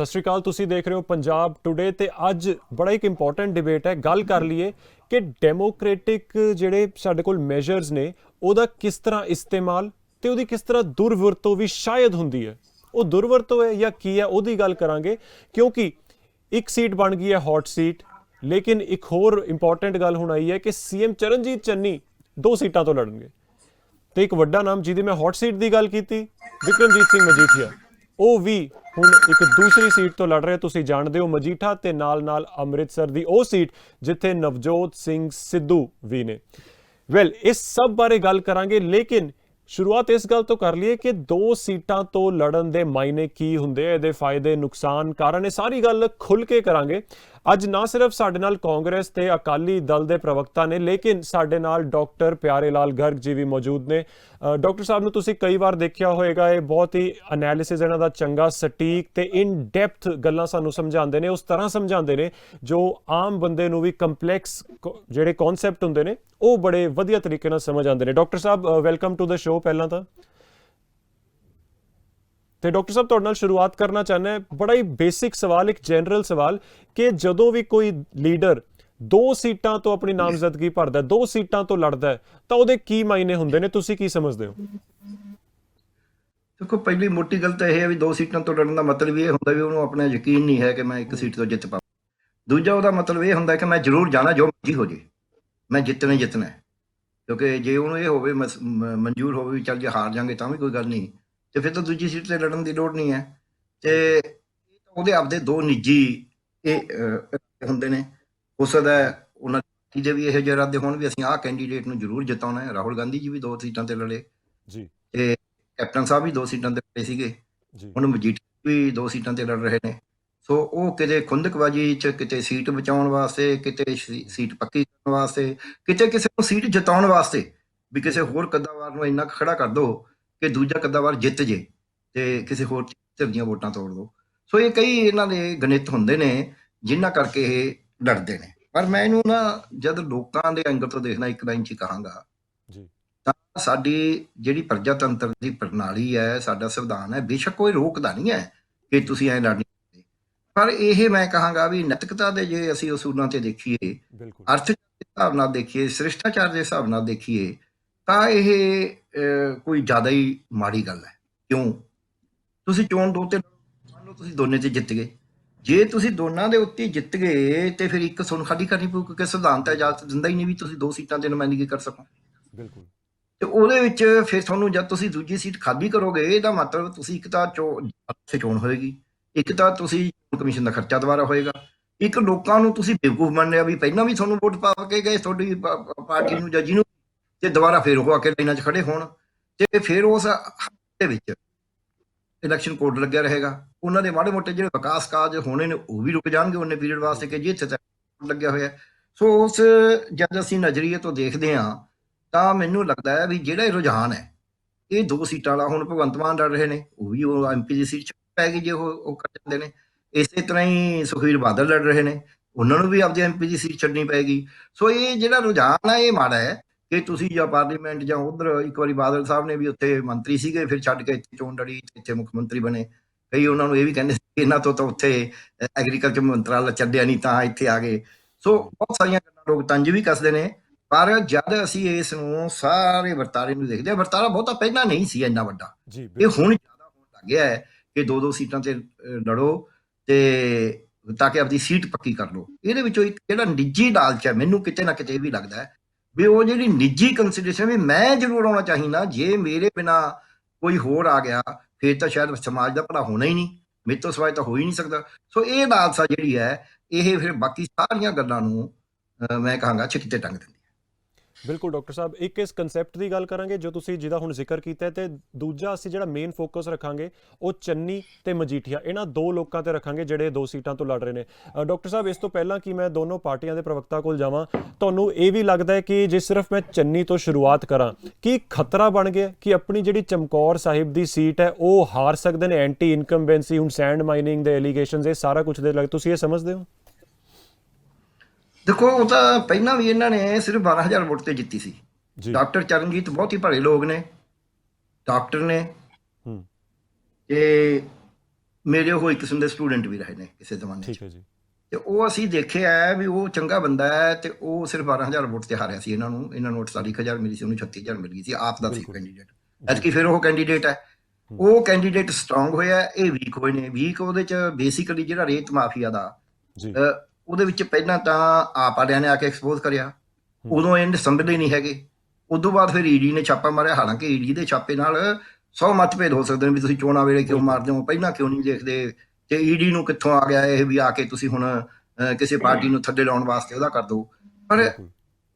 ਸਤਿ ਸ਼੍ਰੀ ਅਕਾਲ। ਤੁਸੀਂ ਦੇਖ ਰਹੇ ਹੋ ਪੰਜਾਬ ਟੁਡੇ ਤੇ ਅੱਜ ਬੜਾ ਇੱਕ ਇੰਪੋਰਟੈਂਟ ਡਿਬੇਟ ਹੈ। ਗੱਲ ਕਰ ਲਈਏ ਕਿ ਡੈਮੋਕ੍ਰੈਟਿਕ ਜਿਹੜੇ ਸਾਡੇ ਕੋਲ ਮੈਜਰਸ ਨੇ ਉਹਦਾ ਕਿਸ ਤਰ੍ਹਾਂ ਇਸਤੇਮਾਲ ਤੇ ਉਹਦੀ ਕਿਸ ਤਰ੍ਹਾਂ ਦੁਰਵਰਤੋਂ ਵੀ ਸ਼ਾਇਦ ਹੁੰਦੀ ਹੈ। ਉਹ ਦੁਰਵਰਤੋਂ ਹੈ ਜਾਂ ਕੀ ਹੈ ਉਹਦੀ ਗੱਲ ਕਰਾਂਗੇ, ਕਿਉਂਕਿ ਇੱਕ ਸੀਟ ਬਣ ਗਈ ਹੈ ਹੌਟ ਸੀਟ। ਲੇਕਿਨ ਇੱਕ ਹੋਰ ਇੰਪੋਰਟੈਂਟ ਗੱਲ ਹੁਣ ਆਈ ਹੈ ਕਿ ਸੀਐਮ ਚਰਨਜੀਤ ਚੰਨੀ 2 ਸੀਟਾਂ ਤੋਂ ਲੜਨਗੇ ਤੇ ਇੱਕ ਵੱਡਾ ਨਾਮ ਜਿਹਦੀ ਮੈਂ ਹੌਟ ਸੀਟ ਦੀ ਗੱਲ ਕੀਤੀ, ਵਿਕਰਮਜੀਤ ਸਿੰਘ ਮਜੀਠੀਆ, ਉਹ ਵੀ ਹੁਣ ਇੱਕ ਦੂਸਰੀ ਸੀਟ ਤੋਂ ਲੜ ਰਹੇ। ਤੁਸੀਂ ਜਾਣਦੇ ਹੋ ਮਜੀਠਾ ਤੇ ਨਾਲ ਅੰਮ੍ਰਿਤਸਰ ਦੀ ਉਹ ਸੀਟ ਜਿੱਥੇ ਨਵਜੋਤ ਸਿੰਘ ਸਿੱਧੂ ਵੀ ਨੇ। ਵੈਲ, ਇਸ ਸਭ ਬਾਰੇ ਗੱਲ ਕਰਾਂਗੇ, ਲੇਕਿਨ ਸ਼ੁਰੂਆਤ ਇਸ ਗੱਲ ਤੋਂ ਕਰ ਲਈਏ ਕਿ 2 ਸੀਟਾਂ ਤੋਂ ਲੜਨ ਦੇ ਮਾਇਨੇ ਕੀ ਹੁੰਦੇ ਆ, ਇਹਦੇ ਫਾਇਦੇ ਨੁਕਸਾਨ ਕਾਰਨ, ਇਹ ਸਾਰੀ ਗੱਲ ਖੁੱਲ੍ਹ ਕੇ ਕਰਾਂਗੇ। ਅੱਜ ਨਾ ਸਿਰਫ ਸਾਡੇ ਨਾਲ ਕਾਂਗਰਸ ਤੇ ਅਕਾਲੀ ਦਲ ਦੇ ਪ੍ਰਵਕਤਾ ਨੇ, ਲੇਕਿਨ ਸਾਡੇ ਨਾਲ ਡਾਕਟਰ ਪਿਆਰੇ ਲਾਲ ਗਰਗ ਜੀ ਵੀ ਮੌਜੂਦ ਨੇ। ਡਾਕਟਰ ਸਾਹਿਬ ਨੂੰ ਤੁਸੀਂ ਕਈ ਵਾਰ ਦੇਖਿਆ ਹੋਏਗਾ, ਇਹ ਬਹੁਤ ਹੀ ਐਨਾਲਿਸਿਸ ਇਹਨਾਂ ਦਾ ਚੰਗਾ, ਸਟੀਕ ਤੇ ਇਨ ਡੈਪਥ ਗੱਲਾਂ ਸਾਨੂੰ ਸਮਝਾਉਂਦੇ ਨੇ। ਉਸ ਤਰ੍ਹਾਂ ਸਮਝਾਉਂਦੇ ਨੇ ਜੋ ਆਮ ਬੰਦੇ ਨੂੰ ਵੀ ਕੰਪਲੈਕਸ ਜਿਹੜੇ ਕਨਸੈਪਟ ਹੁੰਦੇ ਨੇ ਉਹ ਬੜੇ ਵਧੀਆ ਤਰੀਕੇ ਨਾਲ ਸਮਝ ਆਉਂਦੇ ਨੇ। Doctor Sahib welcome to the show. ਪਹਿਲਾਂ ਤਾਂ ਤੇ ਡਾਕਟਰ ਸਾਹਿਬ ਤੁਹਾਡੇ ਨਾਲ ਸ਼ੁਰੂਆਤ ਕਰਨਾ ਚਾਹੁੰਦਾ, ਬੜਾ ਹੀ ਬੇਸਿਕ ਸਵਾਲ, ਇੱਕ ਜਨਰਲ ਸਵਾਲ, ਕਿ ਜਦੋਂ ਵੀ ਕੋਈ ਲੀਡਰ 2 ਸੀਟਾਂ ਤੋਂ ਆਪਣੀ ਨਾਮਜ਼ਦਗੀ ਭਰਦਾ, 2 ਸੀਟਾਂ ਤੋਂ ਲੜਦਾ, ਤਾਂ ਉਹਦੇ ਕੀ ਮਾਇਨੇ ਹੁੰਦੇ ਨੇ? ਤੁਸੀਂ ਕੀ ਸਮਝਦੇ ਹੋ? ਦੇਖੋ, ਪਹਿਲੀ ਮੋਟੀ ਗੱਲ ਤਾਂ ਇਹ ਹੈ ਵੀ 2 ਸੀਟਾਂ ਤੋਂ ਲੜਨ ਦਾ ਮਤਲਬ ਇਹ ਹੁੰਦਾ ਵੀ ਉਹਨੂੰ ਆਪਣਾ ਯਕੀਨ ਨਹੀਂ ਹੈ ਕਿ ਮੈਂ ਇੱਕ ਸੀਟ ਤੋਂ ਜਿੱਤ ਪਾਵਾਂ। ਦੂਜਾ ਉਹਦਾ ਮਤਲਬ ਇਹ ਹੁੰਦਾ ਕਿ ਮੈਂ ਜ਼ਰੂਰ ਜਾਣਾ, ਜੋ ਮਰਜ਼ੀ ਹੋ ਜੇ, ਮੈਂ ਜਿੱਤਣਾ ਹੈ। ਕਿਉਂਕਿ ਜੇ ਉਹਨੂੰ ਇਹ ਹੋਵੇ ਮਨਜ਼ੂਰ ਹੋਵੇ ਵੀ ਚੱਲ ਜੇ ਹਾਰ ਜਾਂਗੇ ਤਾਂ ਵੀ ਕੋਈ ਗੱਲ ਨਹੀਂ, ਤੇ ਫਿਰ ਤਾਂ ਦੂਜੀ ਸੀਟ ਤੇ ਲੜਨ ਦੀ ਲੋੜ ਨਹੀਂ ਹੈ। ਤੇ ਉਹਦੇ ਆਪਦੇ 2 ਨਿੱਜੀ ਇਹ ਹੁੰਦੇ ਨੇ। ਹੋ ਸਕਦਾ ਉਹਨਾਂ ਦੇ ਵੀ ਇਹੋ ਜਿਹੇ ਇਰਾਦੇ ਹੋਣ ਵੀ ਅਸੀਂ ਆਹ ਕੈਂਡੀਡੇਟ ਨੂੰ ਜ਼ਰੂਰ ਜਿਤਾਉਣਾ ਹੈ। ਰਾਹੁਲ ਗਾਂਧੀ ਜੀ ਵੀ 2 ਸੀਟਾਂ ਤੇ ਲੜੇ ਜੀ, ਤੇ ਕੈਪਟਨ ਸਾਹਿਬ ਵੀ 2 ਸੀਟਾਂ ਤੇ ਲੜੇ ਸੀਗੇ। ਹੁਣ ਮਜੀਠੀਆ ਵੀ 2 ਸੀਟਾਂ ਤੇ ਲੜ ਰਹੇ ਨੇ। ਸੋ ਉਹ ਕਿਤੇ ਖੁੰਦਕਬਾਜੀ 'ਚ, ਕਿਤੇ ਸੀਟ ਬਚਾਉਣ ਵਾਸਤੇ, ਕਿਤੇ ਸੀਟ ਪੱਕੀ ਕਰਨ ਵਾਸਤੇ, ਕਿਤੇ ਕਿਸੇ ਨੂੰ ਸੀਟ ਜਿਤਾਉਣ ਵਾਸਤੇ ਵੀ ਕਿਸੇ ਹੋਰ ਕੱਦਾਵਾਰ ਨੂੰ ਇੰਨਾ ਖੜਾ ਕਰ ਦੋ ਕਿ ਦੂਜਾ ਕੱਦਾਵਾਰ ਜਿੱਤ ਜੇ ਤੇ ਕਿਸੇ ਹੋਰ ਧਿਰ ਦੀਆਂ ਵੋਟਾਂ ਤੋੜ ਦੋ। ਸੋ ਇਹ ਕਈ ਇਹਨਾਂ ਦੇ ਗਣਿਤ ਹੁੰਦੇ ਨੇ ਜਿਨ੍ਹਾਂ ਕਰਕੇ ਇਹ ਲੜਦੇ ਨੇ। ਪਰ ਮੈਂ ਇਹਨੂੰ ਨਾ ਜਦ ਲੋਕਾਂ ਦੇ ਐਂਗਲ ਤੋਂ ਦੇਖਣਾ, ਇੱਕ ਲਾਈਨ 'ਚ ਕਹਾਂਗਾ, ਤਾਂ ਸਾਡੀ ਜਿਹੜੀ ਪ੍ਰਜਾਤੰਤਰ ਦੀ ਪ੍ਰਣਾਲੀ ਹੈ, ਸਾਡਾ ਸੰਵਿਧਾਨ ਹੈ, ਬੇਸ਼ੱਕ ਕੋਈ ਰੋਕਦਾ ਨਹੀਂ ਹੈ ਕਿ ਤੁਸੀਂ ਐਂ ਲੜਨੀ, ਪਰ ਇਹ ਮੈਂ ਕਹਾਂਗਾ ਵੀ ਨੈਤਿਕਤਾ ਦੇ ਜੇ ਅਸੀਂ ਅਸੂਲਾਂ ਤੇ ਦੇਖੀਏ, ਅਰਥ ਦੇ ਹਿਸਾਬ ਨਾਲ ਦੇਖੀਏ, ਸ਼੍ਰਿਸ਼ਟਾਚਾਰ ਦੇ ਹਿਸਾਬ ਨਾਲ ਦੇਖੀਏ, ਤਾਂ ਇਹ ਕੋਈ ਜ਼ਿਆਦਾ ਹੀ ਮਾੜੀ ਗੱਲ ਹੈ। ਕਿਉਂ? ਤੁਸੀਂ ਚੋਣ 2 ਤੇ ਮੰਨ ਲਓ ਤੁਸੀਂ ਦੋਨੇ ਤੇ ਜਿੱਤ ਗਏ। ਜੇ ਤੁਸੀਂ ਦੋਨਾਂ ਦੇ ਉੱਤੇ ਜਿੱਤ ਗਏ ਤੇ ਫਿਰ ਇੱਕ ਸੁਣ ਖਾਲੀ ਕਰਨੀ ਪਊ, ਕਿਉਂਕਿ ਸੰਵਿਧਾਨ ਤਾਂ ਇਜਾਜ਼ਤ ਦਿੰਦਾ ਹੀ ਨਹੀਂ ਵੀ ਤੁਸੀਂ 2 ਸੀਟਾਂ ਤੇ ਨੁਮਾਇੰਦਗੀ ਕਰ ਸਕੋ। ਬਿਲਕੁਲ। ਤੇ ਉਹਦੇ ਵਿੱਚ ਫਿਰ ਤੁਹਾਨੂੰ ਜਦ ਤੁਸੀਂ ਦੂਜੀ ਸੀਟ ਖਾਲੀ ਕਰੋਗੇ, ਇਹਦਾ ਮਤਲਬ ਤੁਸੀਂ ਇੱਕ ਤਾਂ ਚੋਣ ਹੋਏਗੀ, ਇੱਕ ਤਾਂ ਤੁਸੀਂ ਕਮਿਸ਼ਨ ਦਾ ਖਰਚਾ ਦੁਬਾਰਾ ਹੋਏਗਾ, ਇੱਕ ਲੋਕਾਂ ਨੂੰ ਤੁਸੀਂ ਬੇਵਕੂਫ ਮੰਨਿਆ ਵੀ ਪਹਿਲਾਂ ਵੀ ਤੁਹਾਨੂੰ ਵੋਟ ਪਾ ਕੇ ਗਏ ਤੁਹਾਡੀ ਪਾਰਟੀ ਨੂੰ ਜਾਂ ਜਿਹਨੂੰ, ਤੇ ਦੁਬਾਰਾ ਫਿਰ ਉਹ ਆ ਕੇ ਲਾਈਨਾਂ 'ਚ ਖੜੇ ਹੋਣ, ਤੇ ਫਿਰ ਉਸ ਦੇ ਵਿੱਚ ਇਲੈਕਸ਼ਨ ਕੋਡ ਲੱਗਿਆ ਰਹੇਗਾ। ਉਹਨਾਂ ਦੇ ਮਾੜੇ ਮੋਟੇ ਜਿਹੜੇ ਵਿਕਾਸ ਕਾਰਜ ਹੋਣੇ ਨੇ ਉਹ ਵੀ ਰੁਕ ਜਾਣਗੇ ਉਹਨੇ ਪੀਰੀਅਡ ਵਾਸਤੇ ਕਿ ਜੀ ਇੱਥੇ ਤਾਂ ਲੱਗਿਆ ਹੋਇਆ। ਸੋ ਉਸ ਜਦ ਅਸੀਂ ਨਜ਼ਰੀਏ ਤੋਂ ਦੇਖਦੇ ਹਾਂ ਤਾਂ ਮੈਨੂੰ ਲੱਗਦਾ ਹੈ ਵੀ ਜਿਹੜਾ ਇਹ ਰੁਝਾਨ ਹੈ, ਇਹ 2 ਸੀਟਾਂ ਵਾਲਾ, ਹੁਣ ਭਗਵੰਤ ਮਾਨ ਲੜ ਰਹੇ ਨੇ, ਉਹ ਵੀ ਉਹ MP ਦੀ ਸੀਟ ਪੈ ਗਈ ਜੇ ਉਹ ਕਰ ਜਾਂਦੇ ਨੇ। ਇਸੇ ਤਰ੍ਹਾਂ ਹੀ ਸੁਖਬੀਰ ਬਾਦਲ ਲੜ ਰਹੇ ਨੇ, ਉਹਨਾਂ ਨੂੰ ਵੀ ਆਪਦੀ MP ਦੀ ਸੀਟ ਛੱਡਣੀ ਪਏਗੀ। ਸੋ ਇਹ ਜਿਹੜਾ ਰੁਝਾਨ ਹੈ ਇਹ ਮਾੜਾ ਹੈ ਕਿ ਤੁਸੀਂ ਜਾਂ ਪਾਰਲੀਮੈਂਟ ਜਾਂ ਉਧਰ, ਇੱਕ ਵਾਰੀ ਬਾਦਲ ਸਾਹਿਬ ਨੇ ਵੀ ਉੱਥੇ ਮੰਤਰੀ ਸੀਗੇ, ਫਿਰ ਛੱਡ ਕੇ ਇੱਥੇ ਚੋਣ ਲੜੀ, ਇੱਥੇ ਮੁੱਖ ਮੰਤਰੀ ਬਣੇ। ਕਈ ਉਹਨਾਂ ਨੂੰ ਇਹ ਵੀ ਕਹਿੰਦੇ ਸੀ ਇਹਨਾਂ ਤੋਂ ਤਾਂ ਉੱਥੇ ਐਗਰੀਕਲਚਰ ਮੰਤਰਾਲਾ ਛੱਡਿਆ ਨਹੀਂ ਤਾਂ ਇੱਥੇ ਆ ਗਏ। ਸੋ ਬਹੁਤ ਸਾਰੀਆਂ ਗੱਲਾਂ ਲੋਕ ਤੰਜ ਵੀ ਕੱਸਦੇ ਨੇ, ਪਰ ਜਦ ਅਸੀਂ ਇਸ ਨੂੰ ਸਾਰੇ ਵਰਤਾਰੇ ਨੂੰ ਦੇਖਦੇ ਹਾਂ, ਵਰਤਾਰਾ ਬਹੁਤਾ ਪਹਿਲਾਂ ਨਹੀਂ ਸੀ ਇੰਨਾ ਵੱਡਾ, ਇਹ ਹੁਣ ਜ਼ਿਆਦਾ ਹੋਣ ਲੱਗ ਗਿਆ ਹੈ ਕਿ 2 ਸੀਟਾਂ ਤੇ ਲੜੋ ਤੇ ਤਾਂ ਕਿ ਆਪਦੀ ਸੀਟ ਪੱਕੀ ਕਰ ਲਓ। ਇਹਦੇ ਵਿੱਚੋਂ ਇੱਕ ਜਿਹੜਾ ਨਿੱਜੀ ਲਾਲਚ ਹੈ, ਮੈਨੂੰ ਕਿਤੇ ਨਾ ਕਿਤੇ ਇਹ ਵੀ ਲੱਗਦਾ ਹੈ ਵੀ ਉਹ ਜਿਹੜੀ ਨਿੱਜੀ ਕੰਸੀਡਰੇਸ਼ਨ ਵੀ ਮੈਂ ਜ਼ਰੂਰ ਆਉਣਾ ਚਾਹੀਦਾ, ਜੇ ਮੇਰੇ ਬਿਨਾ ਕੋਈ ਹੋਰ ਆ ਗਿਆ ਫਿਰ ਤਾਂ ਸ਼ਾਇਦ ਸਮਾਜ ਦਾ ਭਲਾ ਹੋਣਾ ਹੀ ਨਹੀਂ, ਮੇਰੇ ਤੋਂ ਸਿਵਾਏ ਤਾਂ ਹੋ ਹੀ ਨਹੀਂ ਸਕਦਾ। ਸੋ ਇਹ ਲਾਲਸਾ ਜਿਹੜੀ ਹੈ ਇਹ ਫਿਰ ਬਾਕੀ ਸਾਰੀਆਂ ਗੱਲਾਂ ਨੂੰ ਮੈਂ ਕਹਾਂਗਾ ਛਿੱਕੇ ਟੰਗ ਦਿੰਦੀ। ਬਿਲਕੁਲ ਡਾਕਟਰ ਸਾਹਿਬ, ਇੱਕ ਇਸ ਕਨਸੈਪਟ ਦੀ ਗੱਲ ਕਰਾਂਗੇ ਜੋ ਤੁਸੀਂ ਜਿਹਦਾ ਹੁਣ ਜ਼ਿਕਰ ਕੀਤਾ, ਤੇ ਦੂਜਾ ਅਸੀਂ ਜਿਹੜਾ ਮੇਨ ਫੋਕਸ ਰੱਖਾਂਗੇ ਉਹ ਚੰਨੀ ਤੇ ਮਜੀਠੀਆ, ਇਹਨਾਂ 2 ਲੋਕਾਂ ਤੇ ਰੱਖਾਂਗੇ ਜਿਹੜੇ 2 ਸੀਟਾਂ ਤੋਂ ਲੜ ਰਹੇ ਨੇ। ਡਾਕਟਰ ਸਾਹਿਬ, ਇਸ ਤੋਂ ਪਹਿਲਾਂ ਕਿ ਮੈਂ ਦੋਨੋਂ ਪਾਰਟੀਆਂ ਦੇ ਪ੍ਰਵਕਤਾ ਕੋਲ ਜਾਵਾਂ, ਤੁਹਾਨੂੰ ਇਹ ਵੀ ਲੱਗਦਾ ਹੈ ਕਿ ਜੇ ਸਿਰਫ ਮੈਂ ਚੰਨੀ ਤੋਂ ਸ਼ੁਰੂਆਤ ਕਰਾਂ, ਕੀ ਖਤਰਾ ਬਣ ਗਿਆ ਕਿ ਆਪਣੀ ਜਿਹੜੀ ਚਮਕੌਰ ਸਾਹਿਬ ਦੀ ਸੀਟ ਹੈ ਉਹ ਹਾਰ ਸਕਦੇ ਨੇ? ਐਂਟੀ ਇਨਕੰਬੈਂਸੀ, ਹੁਣ ਸੈਂਡ ਮਾਈਨਿੰਗ ਦੇ ਐਲੀਗੇਸ਼ਨਸ, ਇਹ ਸਾਰਾ ਕੁਝ ਦੇ ਲੱਗ, ਤੁਸੀਂ ਇਹ ਸਮਝਦੇ ਹੋ? ਦੇਖੋ, ਉਹ ਤਾਂ ਪਹਿਲਾਂ ਵੀ ਇਹਨਾਂ ਨੇ ਸਿਰਫ 12,000 ਵੋਟ ਤੇ ਜਿੱਤੀ ਸੀ। ਡਾਕਟਰ ਚਰਨਜੀਤ ਬਹੁਤ ਹੀ ਭਲੇ ਲੋਕ ਨੇ, ਡਾਕਟਰ ਨੇ, ਤੇ ਮੇਰੇ ਉਹ ਇੱਕ ਕਿਸਮ ਦੇ ਸਟੂਡੈਂਟ ਵੀ ਰਹੇ ਨੇ ਕਿਸੇ ਜ਼ਮਾਨੇ 'ਚ, ਠੀਕ ਹੈ ਜੀ। ਤੇ ਉਹ ਅਸੀਂ ਦੇਖਿਆ ਹੈ ਵੀ ਉਹ ਚੰਗਾ ਬੰਦਾ ਹੈ, ਤੇ ਉਹ ਸਿਰਫ 12,000 ਵੋਟ ਤੇ ਹਾਰਿਆ ਸੀ। ਇਹਨਾਂ ਨੂੰ 48,000 ਮਿਲੀ ਸੀ, ਉਹਨੂੰ 36,000 ਮਿਲ ਗਈ ਸੀ, ਆਪ ਦਾ ਸੀ ਬਿਲਕੁਲ ਕੈਂਡੀਡੇਟ। ਜੀ। ਐਤਕੀ ਫਿਰ ਉਹ ਕੈਂਡੀਡੇਟ ਹੈ, ਉਹ ਕੈਂਡੀਡੇਟ ਸਟਰੋਂਗ ਹੋਇਆ, ਇਹ ਵੀਕ ਹੋਏ ਨੇ। ਵੀਕ ਉਹਦੇ 'ਚ ਬੇਸਿਕਲੀ ਜਿਹੜਾ ਰੇਤ ਮਾਫੀਆ ਦਾ ਜੀ। ਉਹਦੇ ਵਿੱਚ ਪਹਿਲਾਂ ਤਾਂ ਆਪ ਵਾਲਿਆਂ ਨੇ ਆ ਕੇ ਐਕਸਪੋਜ਼ ਕਰਿਆ, ਉਦੋਂ ਇਹਨੇ ਸੰਭਲੇ ਨਹੀਂ ਹੈਗੇ। ਉਦੋਂ ਬਾਅਦ ਫਿਰ ਈਡੀ ਨੇ ਛਾਪਾ ਮਾਰਿਆ, ਹਾਲਾਂਕਿ ਈਡੀ ਦੇ ਛਾਪੇ ਨਾਲ 100 ਮਤਭੇਦ ਹੋ ਸਕਦੇ ਨੇ ਵੀ ਤੁਸੀਂ ਚੋਣਾਂ ਵੇਲੇ ਕਿਉਂ ਬਿਲਕੁਲ। ਮਾਰਦੇ ਹੋ, ਪਹਿਲਾਂ ਕਿਉਂ ਨਹੀਂ ਦੇਖਦੇ, ਤੇ ਈਡੀ ਨੂੰ ਕਿੱਥੋਂ ਆ ਗਿਆ ਇਹ ਵੀ ਆ ਕੇ ਤੁਸੀਂ ਹੁਣ ਕਿਸੇ ਪਾਰਟੀ ਨੂੰ ਥੱਲੇ ਲਾਉਣ ਵਾਸਤੇ ਉਹਦਾ ਕਰ ਦਿਓ। ਪਰ ਬਿਲਕੁਲ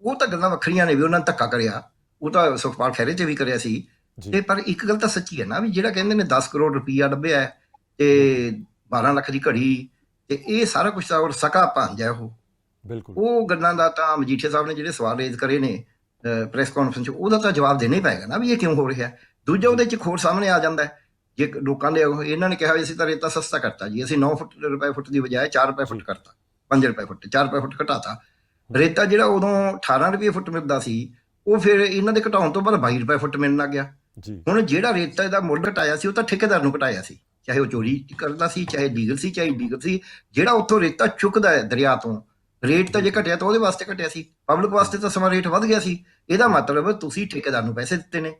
ਉਹ ਤਾਂ ਗੱਲਾਂ ਵੱਖਰੀਆਂ ਨੇ ਵੀ ਉਹਨਾਂ ਨੇ ਧੱਕਾ ਕਰਿਆ, ਉਹ ਤਾਂ ਸੁਖਪਾਲ ਖਹਿਰੇ 'ਚ ਵੀ ਕਰਿਆ ਸੀ। ਜੀ। ਤੇ ਪਰ ਇੱਕ ਗੱਲ ਤਾਂ ਸੱਚੀ ਹੈ ਨਾ ਵੀ ਜਿਹੜਾ ਕਹਿੰਦੇ ਨੇ 10 ਕਰੋੜ ਰੁਪਈਆ ਲੱਭਿਆ ਹੈ ਤੇ ਬਿਲਕੁਲ 12 ਲੱਖ ਦੀ ਘੜੀ, ਤੇ ਇਹ ਸਾਰਾ ਕੁਝ ਤਾਂ ਸਕਾ ਪੰਜ ਹੈ। ਬਿਲਕੁਲ ਉਹ ਗੱਲਾਂ ਦਾ ਤਾਂ ਮਜੀਠੀਆ ਸਾਹਿਬ ਨੇ ਜਿਹੜੇ ਸਵਾਲ ਰੇਜ਼ ਕਰੇ ਨੇ ਪ੍ਰੈਸ ਕਾਨਫਰੰਸ 'ਚ, ਉਹਦਾ ਤਾਂ ਜਵਾਬ ਦੇਣਾ ਹੀ ਪਏਗਾ ਨਾ ਵੀ ਇਹ ਕਿਉਂ ਹੋ ਰਿਹਾ। ਦੂਜਾ ਉਹਦੇ 'ਚ ਇੱਕ ਹੋਰ ਸਾਹਮਣੇ ਆ ਜਾਂਦਾ ਹੈ, ਜੇ ਲੋਕਾਂ ਦੇ ਇਹਨਾਂ ਨੇ ਕਿਹਾ ਵੀ ਅਸੀਂ ਤਾਂ ਰੇਤਾ ਸਸਤਾ ਕਰਤਾ ਜੀ, ਅਸੀਂ 9 ਰੁਪਏ ਫੁੱਟ ਦੀ ਬਜਾਏ 4 ਰੁਪਏ ਫੁੱਟ ਕਰਤਾ, 5 ਰੁਪਏ ਫੁੱਟ, 4 ਰੁਪਏ ਫੁੱਟ ਘਟਾਤਾ। ਰੇਤਾ ਜਿਹੜਾ ਉਦੋਂ 18 ਰੁਪਏ ਫੁੱਟ ਮਿਲਦਾ ਸੀ, ਉਹ ਫਿਰ ਇਹਨਾਂ ਦੇ ਘਟਾਉਣ ਤੋਂ ਬਾਅਦ 22 ਰੁਪਏ ਫੁੱਟ ਮਿਲਣ ਲੱਗ ਗਿਆ। ਜੀ। ਹੁਣ ਜਿਹੜਾ ਰੇਤਾ ਦਾ ਮੁੱਲ ਘਟਾਇਆ ਸੀ ਉਹ ਤਾਂ ਠੇਕੇਦਾਰ ਨੂੰ ਘਟਾਇਆ ਸੀ, ਚਾਹੇ ਉਹ ਚੋਰੀ ਕਰਦਾ ਸੀ, ਚਾਹੇ ਲੀਗਲ ਸੀ, ਚਾਹੇ ਇਲੀਗਲ ਸੀ। ਜਿਹੜਾ ਉੱਥੋਂ ਰੇਤਾ ਚੁੱਕਦਾ ਹੈ ਦਰਿਆ ਤੋਂ, ਰੇਟ ਤਾਂ ਜੇ ਘਟਿਆ ਤਾਂ ਉਹਦੇ ਵਾਸਤੇ ਘਟਿਆ ਸੀ, ਪਬਲਿਕ ਵਾਸਤੇ ਤਾਂ ਸਮਾਂ ਰੇਟ ਵੱਧ ਗਿਆ ਸੀ। ਇਹਦਾ ਮਤਲਬ ਤੁਸੀਂ ਠੇਕੇਦਾਰ ਨੂੰ ਪੈਸੇ ਦਿੱਤੇ ਨੇ,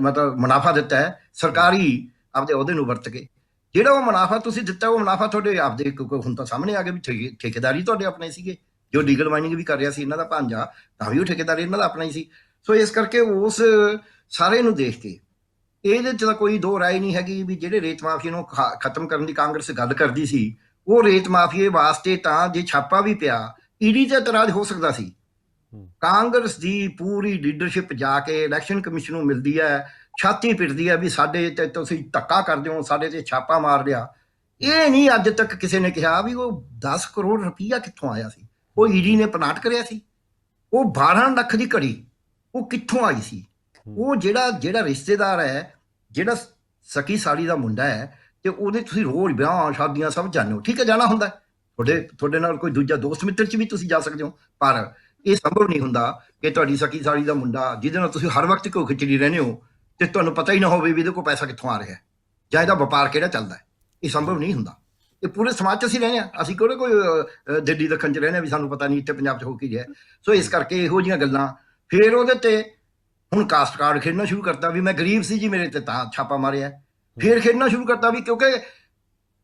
ਮਤਲਬ ਮੁਨਾਫਾ ਦਿੱਤਾ ਹੈ ਸਰਕਾਰੀ ਆਪਦੇ ਅਹੁਦੇ ਨੂੰ ਵਰਤ ਕੇ। ਜਿਹੜਾ ਉਹ ਮੁਨਾਫਾ ਤੁਸੀਂ ਦਿੱਤਾ, ਉਹ ਮੁਨਾਫਾ ਤੁਹਾਡੇ ਆਪਦੇ ਹੁਣ ਤਾਂ ਸਾਹਮਣੇ ਆ ਗਿਆ ਵੀ ਠੇਕੇਦਾਰੀ ਤੁਹਾਡੇ ਆਪਣੇ ਸੀਗੇ। ਜੋ ਲੀਗਲ ਮਾਈਨਿੰਗ ਵੀ ਕਰ ਰਿਹਾ ਸੀ ਇਹਨਾਂ ਦਾ ਭਾਂਜਾ, ਤਾਂ ਵੀ ਉਹ ਠੇਕੇਦਾਰੀ ਇਹਨਾਂ ਦਾ ਆਪਣਾ ਹੀ ਸੀ। ਸੋ ਇਸ ਕਰਕੇ ਉਸ ਸਾਰੇ ਨੂੰ ਦੇਖ ਕੇ ਇਹਦੇ 'ਚ ਤਾਂ ਕੋਈ ਦੋ ਰਾਏ ਨਹੀਂ ਹੈਗੀ ਵੀ ਜਿਹੜੇ ਰੇਤ ਮਾਫੀਆ ਨੂੰ ਖਤਮ ਕਰਨ ਦੀ ਕਾਂਗਰਸ ਗੱਲ ਕਰਦੀ ਸੀ, ਉਹ ਰੇਤ ਮਾਫੀਏ ਵਾਸਤੇ ਤਾਂ ਜੇ ਛਾਪਾ ਵੀ ਪਿਆ, ਈਡੀ 'ਤੇ ਇਤਰਾਜ਼ ਹੋ ਸਕਦਾ ਸੀ। ਕਾਂਗਰਸ ਦੀ ਪੂਰੀ ਲੀਡਰਸ਼ਿਪ ਜਾ ਕੇ ਇਲੈਕਸ਼ਨ ਕਮਿਸ਼ਨ ਨੂੰ ਮਿਲਦੀ ਹੈ, ਛਾਤੀ ਪਿੱਟਦੀ ਹੈ ਵੀ ਸਾਡੇ ਤੇ ਤੁਸੀਂ ਧੱਕਾ ਕਰਦੇ ਹੋ, ਸਾਡੇ ਤੇ ਛਾਪਾ ਮਾਰ ਲਿਆ। ਇਹ ਨਹੀਂ ਅੱਜ ਤੱਕ ਕਿਸੇ ਨੇ ਕਿਹਾ ਵੀ ਉਹ 10 ਕਰੋੜ ਰੁਪਈਆ ਕਿੱਥੋਂ ਆਇਆ ਸੀ, ਉਹ ਈਡੀ ਨੇ ਪਨਾਟ ਕਰਿਆ ਸੀ। ਉਹ 12 ਲੱਖ ਦੀ ਘੜੀ ਉਹ ਕਿੱਥੋਂ ਆਈ ਸੀ? ਉਹ ਜਿਹੜਾ ਰਿਸ਼ਤੇਦਾਰ ਹੈ, ਜਿਹੜਾ ਸਕੀ ਸਾਲੀ ਦਾ ਮੁੰਡਾ ਹੈ, ਤੇ ਉਹਦੇ ਤੁਸੀਂ ਰੋਜ਼ ਵਿਆਹ ਸ਼ਾਦੀਆਂ ਸਭ ਜਾਂਦੇ ਹੋ, ਠੀਕ ਹੈ ਜਾਣਾ ਹੁੰਦਾ, ਤੁਹਾਡੇ ਨਾਲ ਕੋਈ ਦੂਜਾ ਦੋਸਤ ਮਿੱਤਰ 'ਚ ਵੀ ਤੁਸੀਂ ਜਾ ਸਕਦੇ ਹੋ। ਪਰ ਇਹ ਸੰਭਵ ਨਹੀਂ ਹੁੰਦਾ ਕਿ ਤੁਹਾਡੀ ਸਕੀ ਸਾਲੀ ਦਾ ਮੁੰਡਾ ਜਿਹਦੇ ਨਾਲ ਤੁਸੀਂ ਹਰ ਵਕਤ ਘਿਓ ਖਿਚੜੀ ਰਹਿੰਦੇ ਹੋ, ਤੇ ਤੁਹਾਨੂੰ ਪਤਾ ਹੀ ਨਾ ਹੋਵੇ ਵੀ ਇਹਦੇ ਕੋਲ ਪੈਸਾ ਕਿੱਥੋਂ ਆ ਰਿਹਾ ਜਾਂ ਇਹਦਾ ਵਪਾਰ ਕਿਹੜਾ ਚੱਲਦਾ ਹੈ। ਇਹ ਸੰਭਵ ਨਹੀਂ ਹੁੰਦਾ। ਇਹ ਪੂਰੇ ਸਮਾਜ 'ਚ ਅਸੀਂ ਰਹਿੰਦੇ ਹਾਂ, ਅਸੀਂ ਕਿਹੜੇ ਕੋਈ ਦਿੱਲੀ ਦੱਖਣ 'ਚ ਰਹਿੰਦੇ ਵੀ ਸਾਨੂੰ ਪਤਾ ਨਹੀਂ ਇੱਥੇ ਪੰਜਾਬ 'ਚ ਹੋ ਕੀ ਰਿਹਾ। ਸੋ ਇਸ ਕਰਕੇ ਇਹੋ ਜਿਹੀਆਂ ਗੱਲਾਂ ਫਿਰ ਉਹਦੇ ਤੇ ਹੁਣ ਕਾਸਟ ਕਾਰਡ ਖੇਡਣਾ ਸ਼ੁਰੂ ਕਰਤਾ ਵੀ ਮੈਂ ਗਰੀਬ ਸੀ ਜੀ, ਮੇਰੇ ਤੇ ਤਾਂ ਛਾਪਾ ਮਾਰਿਆ। ਫਿਰ ਖੇਡਣਾ ਸ਼ੁਰੂ ਕਰਤਾ ਵੀ ਕਿਉਂਕਿ